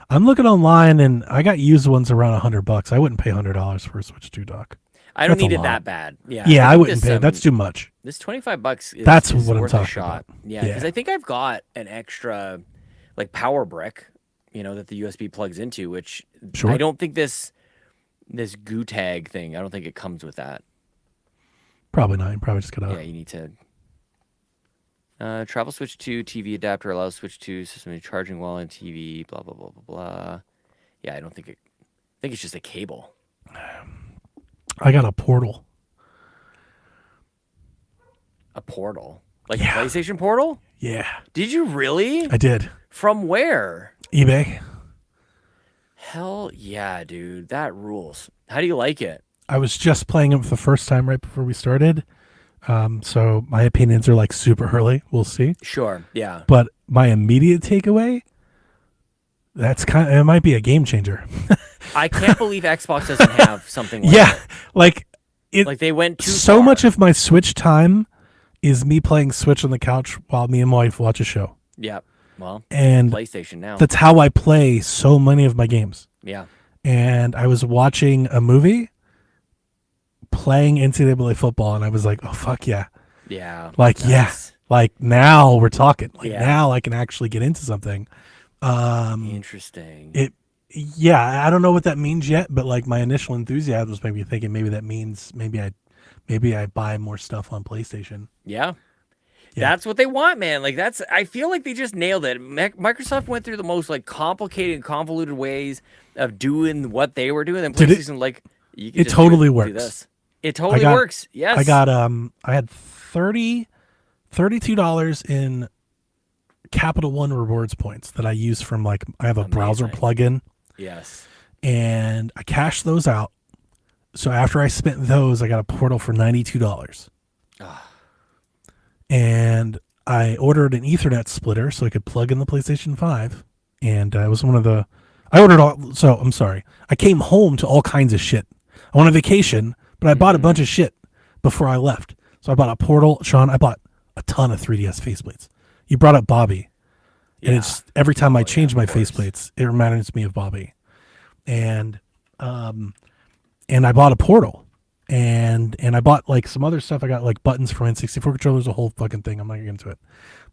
I'm looking online and I got used ones around $100. I wouldn't pay $100 for a Switch 2 dock. I don't need it that bad. Yeah. Yeah, I wouldn't pay. That's too much. This $25 is that's what worth I'm talking a shot. about. Yeah, because I think I've got an extra, like, power brick, that the USB plugs into, which I don't think this goo tag thing. I don't think it comes with that. Probably not. You probably just gotta. Yeah, you need to. Travel Switch 2 TV adapter allows Switch 2 system charging while on TV. Blah blah blah blah blah. Yeah, I don't think it. I think it's just a cable. I got a Portal. A Portal? Like a PlayStation Portal? Yeah. Did you really? I did. From where? eBay. Hell yeah, dude. That rules. How do you like it? I was just playing it for the first time right before we started. So my opinions are like super early. We'll see. Sure. Yeah. But my immediate takeaway, it might be a game changer. I can't believe Xbox doesn't have something like that. Like they went too so far. much of my Switch time is me playing Switch on the couch while me and my wife watch a show. Yeah. Well, And PlayStation now. that's how I play so many of my games. Yeah. And I was watching a movie playing NCAA football, and I was like, oh, fuck yeah. Yeah. Like, Nice. like now we're talking. Like Yeah. now I can actually get into something. Interesting. Yeah, I don't know what that means yet, but like my initial enthusiasm was maybe thinking maybe that means maybe I buy more stuff on PlayStation. Yeah. Yeah. That's what they want, man. Like I feel like they just nailed it. Microsoft went through the most like complicated and convoluted ways of doing what they were doing. And Did it- PlayStation, like, you can it just totally do works. this. It totally got- works. Yes. I got I had $32 in Capital One rewards points that I use from like I have a browser Amazing. plugin, Yes. and I cashed those out. So after I spent those, I got a Portal for $92. Ah. And I ordered an Ethernet splitter so I could plug in the PlayStation 5. And it was one of the. I ordered all. So I'm sorry. I came home to all kinds of shit. I went on vacation, but I bought a bunch of shit before I left. So I bought a Portal. Sean, I bought a ton of 3DS faceplates. You brought up Bobby. And Yeah. it's every time I Oh, change yeah, my of course. faceplates, it reminds me of Bobby. And I bought a Portal. And I bought like some other stuff. I got like buttons for N64 controllers, a whole fucking thing. I'm not getting into it.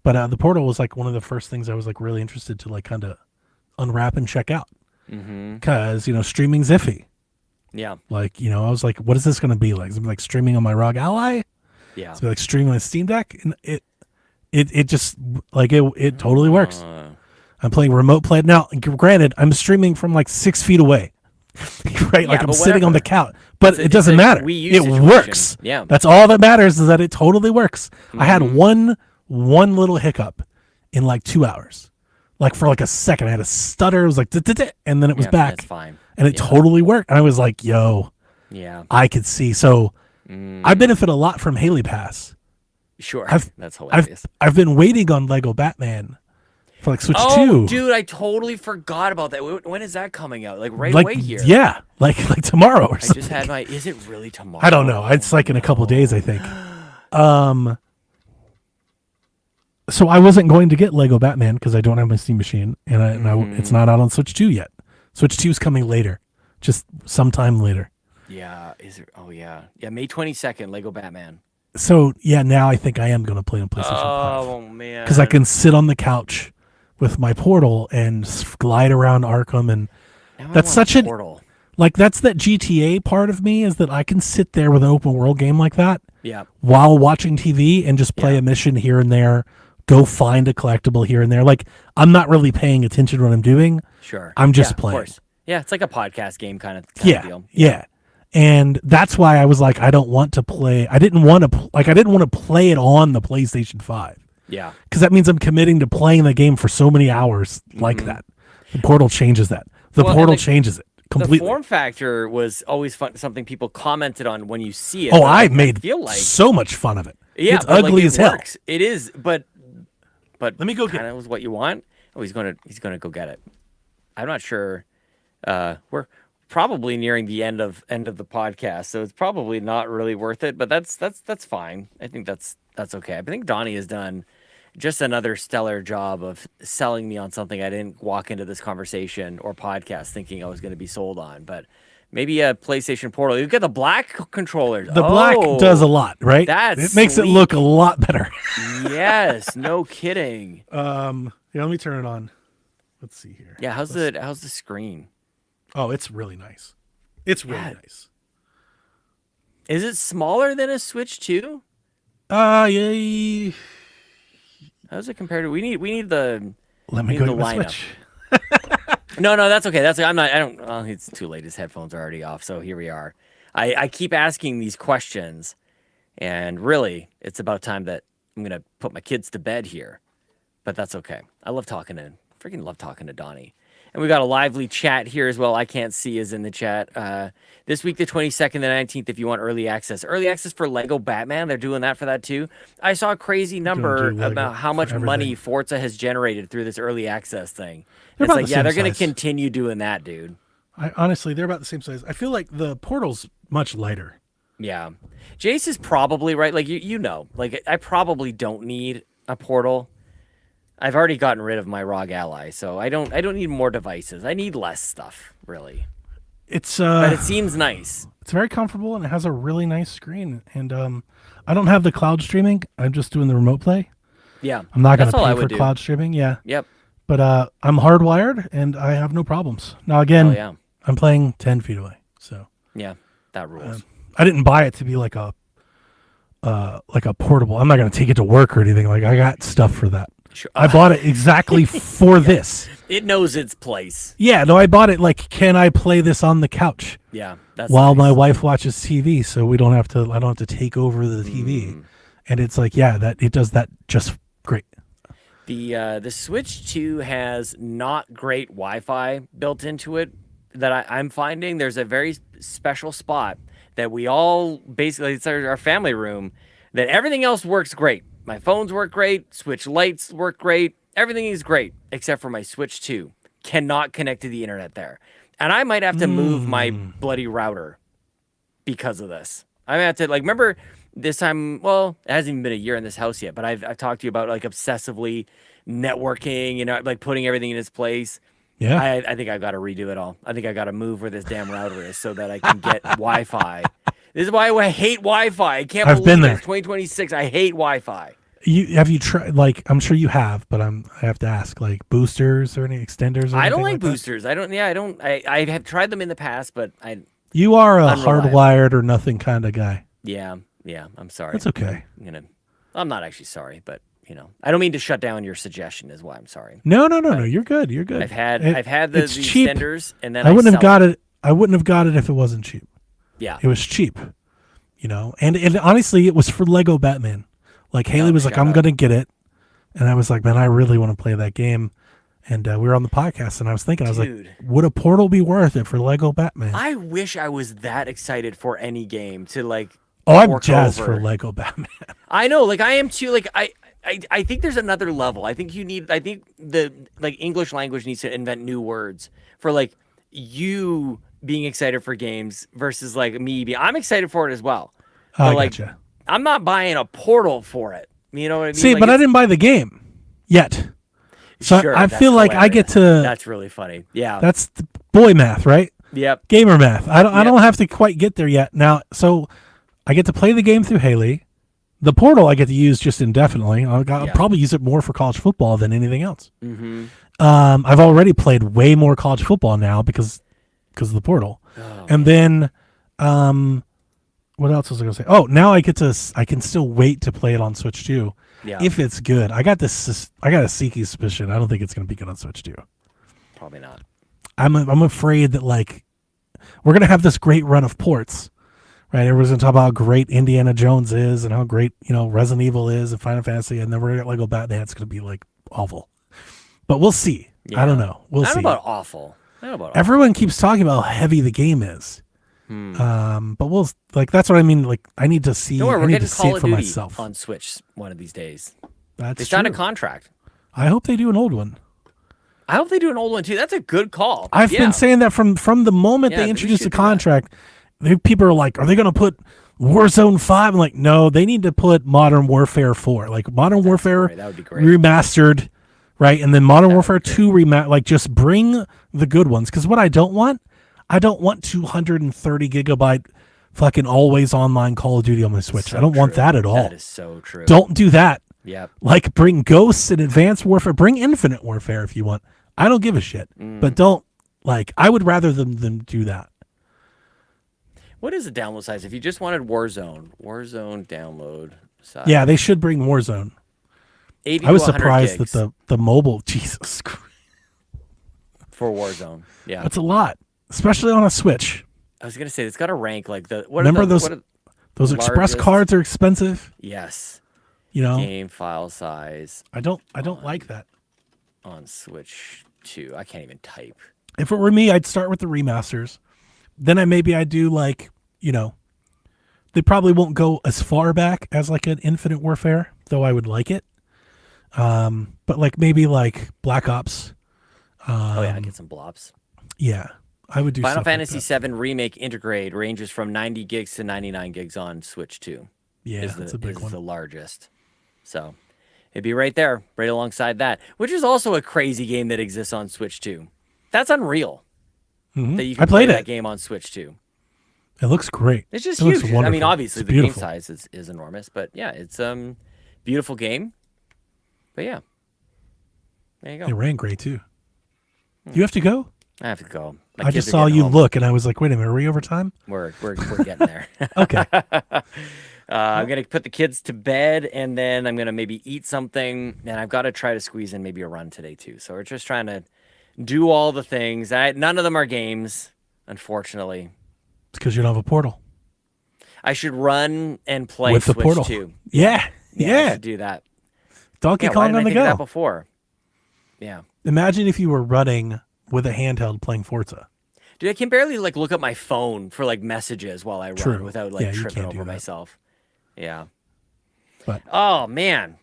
But the Portal was like one of the first things I was like really interested to like kind of unwrap and check out. Mm-hmm. Because, streaming's iffy. Yeah. Like, I was like, what is this going to be like? Is it gonna be like streaming on my ROG Ally? Yeah. It's gonna be like streaming on Steam Deck? And it just like it totally works. I'm playing remote play now. Granted, I'm streaming from like 6 feet away, right? Like I'm but sitting on the whatever. couch, but It's a- it doesn't it's a matter. Wii U It situation. works. Yeah. That's all that matters is that it totally works. I had Mm-hmm. one little hiccup in like 2 hours. Like for like a second, I had a stutter. It was like, "Duh-duh-duh," and then it was Yeah, back, That's fine. and it Yeah. totally worked. And I was like, yo, Yeah. I could see. So I benefit a lot from Haley Pass. Sure. I've- That's hilarious. I've been waiting on Lego Batman for like Switch 2. Oh, dude, I totally forgot about that. When is that coming out? Like right like away here. yeah, like tomorrow or I something. just had my. Is it really tomorrow? I don't know. It's like in a couple days, I think. So I wasn't going to get Lego Batman because I don't have my Steam machine, and it's not out on Switch 2 yet. Switch 2 is coming later, just sometime later. Yeah. Is it? Oh yeah. Yeah. May 22nd. Lego Batman. So yeah, now I think I am going to play on PlayStation 5 Oh man. because I can sit on the couch with my Portal and glide around Arkham, and Now I that's want such an Portal. like that's that GTA part of me is that I can sit there with an open world game like that Yeah. while watching TV and just play Yeah. a mission here and there, go find a collectible here and there. Like I'm not really paying attention to what I'm doing. Sure. I'm just Yeah, playing. Of course. Yeah. It's like a podcast game kind of Yeah, deal. yeah. And that's why I was like, I don't want to play. I didn't want to play it on the PlayStation 5 Yeah. because that means I'm committing to playing the game for so many hours like that. The Portal changes that. The Well, and Portal the- changes it The completely. form factor was always fun, something people commented on when you see it. Oh, but I made feel like so much fun of it. yeah, It's but, like, ugly it as hell. works. It is, but Let me go get kind of was what you want. Oh, he's gonna go get it. I'm not sure. We're probably nearing the end of the podcast, so it's probably not really worth it. But that's fine. I think that's okay. I think Donnie has done just another stellar job of selling me on something I didn't walk into this conversation or podcast thinking I was going to be sold on. But maybe a PlayStation Portal. You get the black controller. The black does a lot, right? That's it makes it look a lot better. Yes, no kidding. Yeah, let me turn it on. Let's see here. Yeah, how's the screen? Oh, it's really nice. It's really Yeah. nice. Is it smaller than a Switch 2? Yeah. How's it compared to? We need the. Let me Need go the to my lineup. Switch. No, that's okay. That's I'm not. I don't. Oh, it's too late. His headphones are already off. So here we are. I keep asking these questions, and really, it's about time that I'm gonna put my kids to bed here. But that's okay. I love talking to Donnie. And we got a lively chat here as well. I can't see is in the chat. This week, the 22nd, the 19th, if you want early access. Early access for Lego Batman. They're doing that for that too. I saw a crazy number do Lego about how for much money everything. Forza has generated through this early access thing. They're It's about like, the yeah, same they're going to size. continue doing that, dude. Honestly, they're about the same size. I feel like the Portal's much lighter. Yeah. Jace is probably right. Like you know, like I probably don't need a portal. I've already gotten rid of my ROG ally, so I don't need more devices. I need less stuff, really. It's But it seems nice. it's very comfortable and it has a really nice screen. And I don't have the cloud streaming. I'm just doing the remote play. Yeah. I'm not going That's to all I pay for would do. cloud streaming. Yeah. Yep. But I'm hardwired and I have no problems. Now Oh again, yeah. I'm playing 10 feet away. So Yeah. That rules. I didn't buy it to be like a portable. I'm not going to take it to work or anything. Like I got stuff for that. Sure. I bought it exactly for this. It knows its place. Yeah, no, I bought it like, can I play this on the couch Yeah. That's while my nice. wife watches TV, so I don't have to take over the TV. And it's like, yeah, that it does that just great. The Switch 2 has not great Wi-Fi built into it that I'm finding. There's a very special spot that we all basically, it's our family room, that everything else works great. My phones work great, Switch lights work great, everything is great except for my Switch 2. Cannot connect to the internet there. And I might have to move my bloody router because of this. I have to, like, remember this time, well, it hasn't even been a year in this house yet, but I've talked to you about like obsessively networking, like putting everything in its place. Yeah. I think I've got to redo it all. I think I got to move where this damn router is so that I can get Wi-Fi. This is why I hate Wi-Fi. I can't I've believe been it. there. It's 2026. I hate Wi-Fi. You tried, like, I'm sure you have, but I have to ask, like, boosters or any extenders or I don't anything like that? boosters. I don't. Yeah, I don't. I have tried them in the past, but You are a Unreliable. hardwired or nothing kind of guy. yeah. I'm sorry. That's okay. I'm not actually sorry, but I don't mean to shut down your suggestion. Is why I'm sorry. No. You're good. You're good. I've had the it's cheap. extenders, and then I wouldn't have sell got it. I wouldn't have got it if it wasn't cheap. Yeah. It was cheap, and honestly, it was for Lego Batman. Like Haley was like, shut "I'm up. gonna get it," and I was like, "Man, I really want to play that game." And we were on the podcast, and I was thinking, I was Dude. like, "Would a portal be worth it for Lego Batman?" I wish I was that excited for any game to like. Oh, I'm fork jazzed over. for Lego Batman. I know, like I am too. Like I think there's another level. I think the like English language needs to invent new words for like you being excited for games versus like me being. I'm excited for it as well. I But, like, gotcha. I'm not buying a portal for it. You know what I mean? See, Like, but I it's- didn't buy the game yet, so Sure, I that's feel like I get hilarious. to. That's really funny. Yeah. That's the boy math, right? Yep. Gamer math. I Yep. don't have to quite get there yet. Now, so I get to play the game through Haley. The portal I get to use just indefinitely. I'll Yeah. probably use it more for college football than anything else. Mm-hmm. I've already played way more college football now because of the portal. Oh, And then, what else was I going to say? Oh, now I can still wait to play it on Switch 2 yeah. if it's good. I got a sneaky suspicion. I don't think it's going to be good on Switch 2. Probably not. I'm afraid that like we're gonna have this great run of ports, right? Everyone's gonna talk about how great Indiana Jones is and how great Resident Evil is and Final Fantasy, and then we're gonna get Lego Batman. It's gonna be like awful, but we'll see. I don't know. We'll I don't see. know about awful. I don't know about awful. Everyone keeps talking about how heavy the game is, but we'll like that's what I mean. Like I need to see. Don't worry, I we're need getting to see Call it of for Duty myself. on Switch one of these days. That's They signed a true. contract. I hope they do an old one. I hope they do an old one too. That's a good call. I've Yeah. been saying that from the moment Yeah, they they introduced the should do that. contract. People are like, "Are they going to put Warzone 5?" I'm like, "No, they need to put Modern Warfare 4, like Modern Warfare right, that would be great. remastered, right? And then Modern Warfare 2 like just bring the good ones. Because what I don't want 230 gigabyte fucking always online Call of Duty on my Switch. So I don't want true. that at all. That is so true. Don't do that. Yep. Like bring Ghosts and Advanced Warfare, bring Infinite Warfare if you want. I don't give a shit. But don't I would rather them do that. What is the download size? If you just wanted Warzone download size. Yeah, they should bring Warzone. 80 I was to 100 surprised gigs that the mobile Jesus Christ, for Warzone. Yeah. that's a lot, especially on a Switch. I was gonna say it's got to rank like the. What Remember are the, those- What are, Those express Largest- cards are expensive. yes. You know, Game file size I don't like that. on Switch 2. I can't even type. If it were me, I'd start with the remasters. Then I'd do like, they probably won't go as far back as like an Infinite Warfare, though I would like it. But like maybe like Black Ops. Oh yeah, get some blobs. Yeah. I would do Final stuff like Fantasy that. VII Remake Intergrade ranges from 90 gigs to 99 gigs on Switch 2. Yeah, that's a big is one. the largest. So it'd be right there, right alongside that, which is also a crazy game that exists on Switch 2. That's unreal Mhm. that you can I played play that it. game on Switch 2. It looks great. It's just It looks huge. I mean, wonderful. obviously It's the game beautiful. size is enormous, but yeah, it's beautiful game. But yeah, there you go. It ran great too. You have to go? I have to go. My I kids just are saw getting you home. look, and I was like, "Wait a minute, are we over time?" We're getting there. Okay. I'm gonna put the kids to bed, and then I'm gonna maybe eat something, and I've got to try to squeeze in maybe a run today too. So we're just trying to do all the things. None of them are games, unfortunately. It's because you don't have a portal I should run and play with the Switch portal. 2. Yeah, I yeah. should do that. Donkey Yeah, why Kong didn't I on the think of that go. before? Yeah. Imagine if you were running with a handheld playing Forza. Dude, I can barely like look at my phone for like messages while I run True. without like Yeah, you tripping can't do over that. myself. Yeah. But Oh man,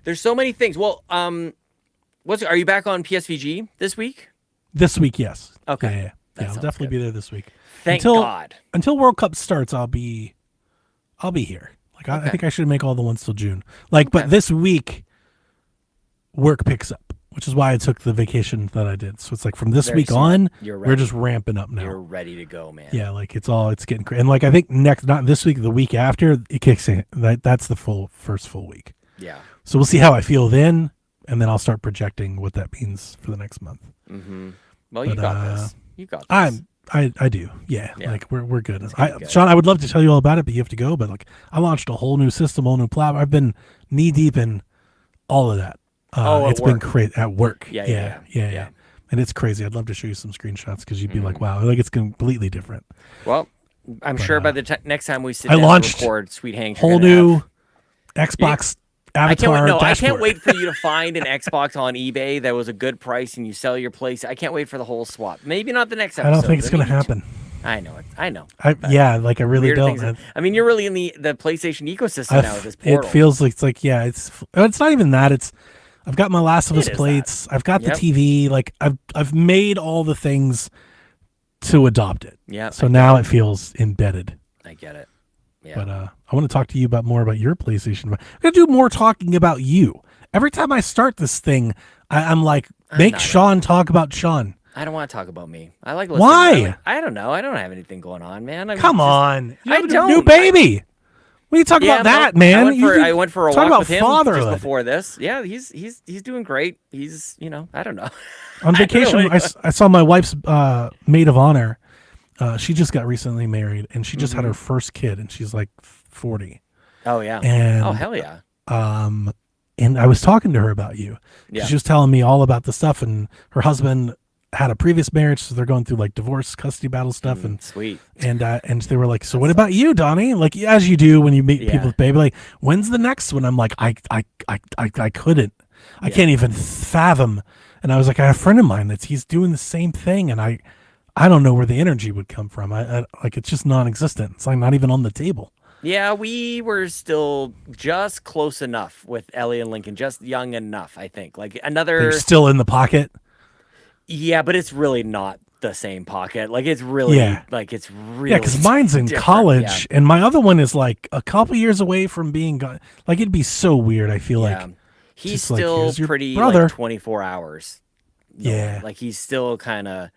there's so many things. Well, are you back on PSVG this week? this week, yes. Okay. Yeah, That I'll sounds definitely good. be there this week. Thank until, God. Until World Cup starts, I'll be here. Like I Okay. think I should make all the ones till June. Like, but Okay. this week, work picks up, which is why I took the vacation that I did. So it's like from this Very week smart. on, You're we're ready. just ramping up now. You're ready to go, man. Yeah, like it's getting crazy. And like I think not this week, the week after, it kicks in. That's the first full week. Yeah. So we'll see how I feel then, and then I'll start projecting what that means for the next month. Mm-hmm. Well, you But, got this. You got this. I do. Yeah, Yeah. like we're good. It's gonna be good. Sean, I would love to tell you all about it, but you have to go. But like I launched a whole new system, whole new platform. I've been knee deep in all of that. At It's been work. great at work. Yeah. Yeah. And it's crazy. I'd love to show you some screenshots because you'd be Mm-hmm. like, wow, like it's completely different. Well, I'm sure by the next time we sit I down launched and record Sweet Hank, Whole new Xbox I can't avatar wait. No, I dashboard. can't wait for you to find an Xbox on eBay that was a good price and you sell your place. I can't wait for the whole swap. Maybe not the next I episode. don't think it's but going to maybe happen. I know it. I know. Like I really Weird don't. things that- I mean, you're really in the PlayStation ecosystem now with this It portal. feels like it's not even that. I've got my Last of It Us is that. plates. I've got Yep. the TV. Like I've made all the things to adopt it. Yeah. So now it feels embedded. I get it. Yeah. But I want to talk to you more about your PlayStation. I'm gonna do more talking about you. Every time I start this thing, I'm like, make not Sean talk about Sean. I don't want to talk about me. I like listening. Why? I don't know. I don't have anything going on, man. I'm Come just- on, you I have a don't. new baby. What are you talking Yeah, about that, well, man? I went for a talk walk about with him fatherhood. just before this. Yeah, he's doing great. He's I don't know. On vacation, really- I saw my wife's maid of honor. She just got recently married, and she just had her first kid, and she's like 40. Oh yeah. And Oh hell yeah. and I was talking to her about you. Yeah. She was telling me all about the stuff, and her husband had a previous marriage, so they're going through like divorce, custody battle stuff, Sweet. and they were like, so what about you, Donnie? Like as you do when you meet Yeah. people with baby, like when's the next one? I'm like, I couldn't, I can't even fathom. And I was like, I have a friend of mine he's doing the same thing, and I don't know where the energy would come from. I like it's just non-existent. It's like not even on the table. Yeah, we were still just close enough with Ellie and Lincoln, just young enough, I think. Like another They're still in the pocket. Yeah, but it's really not the same pocket. Like it's really Yeah. it's really Yeah, because mine's in different, college, and my other one is like a couple years away from being gone. Like it'd be so weird. I feel Yeah. like He's just like, still here's your pretty brother. like 24 hours. Yeah. Like he's still kind of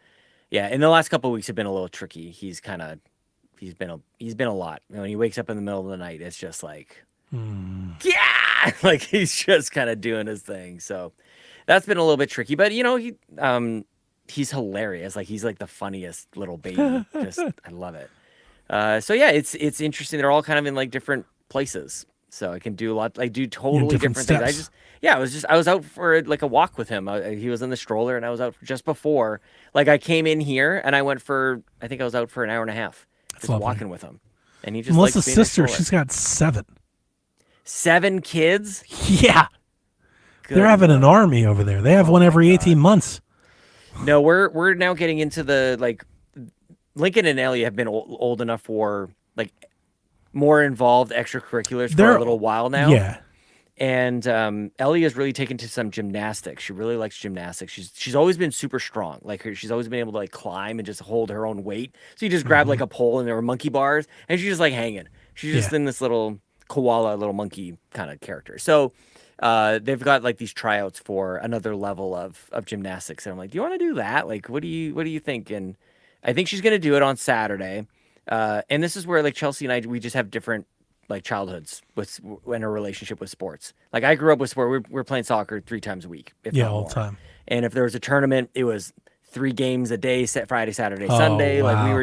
in the last couple of weeks have been a little tricky. He's been a lot. When he wakes up in the middle of the night, it's just like yeah, like he's just kind of doing his thing. So that's been a little bit tricky, but he's hilarious. Like he's like the funniest little baby. Just I love it. So yeah, it's interesting. They're all kind of in like different places. So I can do a lot. I do totally different different things. steps. I was out for like a walk with him. He was in the stroller, and I was out just before. Like I came in here, and I was out for an hour and a half, just lovely. walking with him. And he just Melissa's likes being in the sister. stroller. She's got 7. 7 kids. Yeah, Good they're having an Lord. army over there. They have one my every God. 18 months. No, we're now getting into the like Lincoln and Ellie have been old enough for like more involved extracurriculars for They're- a little while now. Yeah, And Ellie has really taken to some gymnastics. She really likes gymnastics. She's always been super strong. Like she's always been able to like climb and just hold her own weight. So you just grab like a pole and there were monkey bars, and she's just like hanging. She's just in this little koala, little monkey kind of character. So they've got like these tryouts for another level of gymnastics, and I'm like, do you want to do that? Like, what do you think? And I think she's gonna do it on Saturday. And this is where like Chelsea and I, we just have different like childhoods with in a relationship with sports. Like I grew up with sport. We're playing soccer 3 times a week, if not all more. the time. And if there was a tournament, it was 3 games a day, Friday, Saturday, Oh, Sunday. Like we wow. were,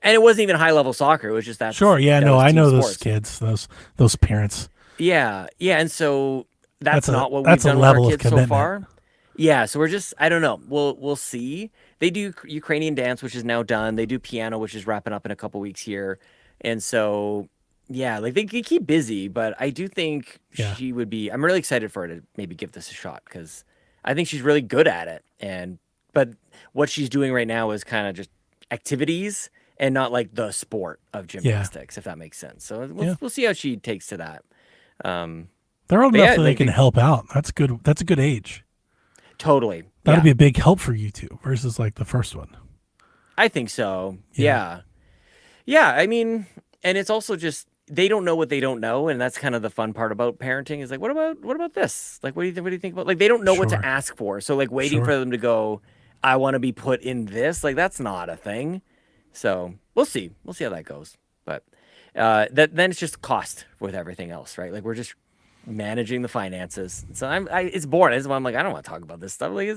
and it wasn't even high level soccer. It was just that. Sure, yeah, that no, was I team know those sports. kids, those parents. Yeah, yeah, and so that's not what we've that's a done with our level of kids so commitment. far. Yeah, so we're just I don't know. We'll see. They do Ukrainian dance, which is now done. They do piano, which is wrapping up in a couple weeks here, and so yeah, like they keep busy. But I do think Yeah. she would be. I'm really excited for her to maybe give this a shot because I think she's really good at it. But what she's doing right now is kind of just activities and not like the sport of gymnastics, if that makes sense. So we'll see how she takes to that. They're old But enough yeah, that they like- can help out. That's good. That's a good age. Totally. That'd Yeah. be a big help for you two versus like the first one. I think so. Yeah. Yeah. I mean, and it's also just they don't know what they don't know, and that's kind of the fun part about parenting is like, what about this? Like, what do you think about? Like, they don't know what Sure. to ask for, so like waiting Sure. for them to go, I want to be put in this. Like, that's not a thing. So we'll see. We'll see how that goes. But then it's just cost with everything else, right? Like we're just managing the finances. So it's boring. That's why I'm like, I don't want to talk about this stuff. Like,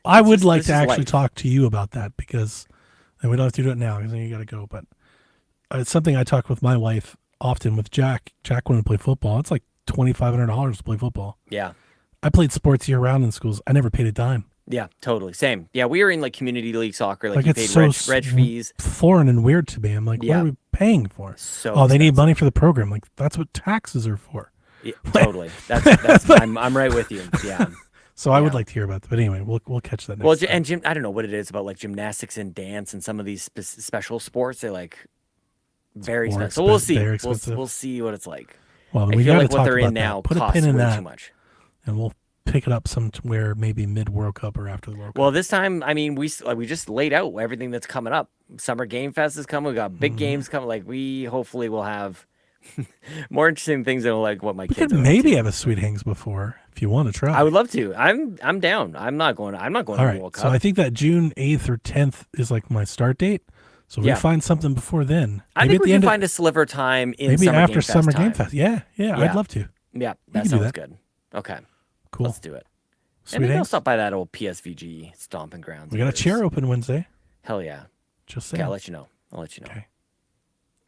I would like this to is actually life. talk to you about that because, and we don't have to do it now because then you got to go. But it's something I talk with my wife often with Jack. Jack wanted to play football. It's like $2,500 to play football. Yeah. I played sports year round in schools. I never paid a dime. Yeah, totally. Same. Yeah, we were in like community league soccer. Like, Like you it's paid so reg fees. foreign and weird to me. I'm like, Yeah. what are we paying for? So Oh, they need expensive. money for the program. Like that's what taxes are for. Yeah, totally. That's I'm right with you. Yeah. So I would Yeah. like to hear about that. But anyway, we'll catch that next Well, time. and gym, I don't know what it is about like gymnastics and dance and some of these special sports. They like very more expensive. So we'll see. very expensive. We'll see what it's like. Well, I we feel got to like what talk they're about in now that. Put a costs pin in way that, too much. and we'll pick it up somewhere maybe mid World Cup or after the World Cup. Well, this time, I mean, we just laid out everything that's coming up. Summer Game Fest is coming. We got Mm-hmm. big games coming. Like we hopefully will have more interesting things than like what my we kids could are into. maybe have a Sweet Hangs before if you want to try. I would love to. I'm down. I'm not going All to the right. World So Cup. I think that June 8th or 10th is like my start date. So if Yeah. we find something before then. I Maybe think at we the can end find a sliver time in maybe Summer after Game Fest Summer Game time. Fest. Yeah, Yeah. I'd love to. Yeah, can that do sounds that. good. Okay, Cool. let's do it. Sweet And maybe I'll Hangs. stop by that old PSVG stomping grounds. We got a of yours. chair open Wednesday. Hell yeah. Just Okay, saying. I'll let you know. Okay. All right,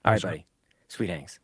Thanks, man. buddy. Sweet Hangs.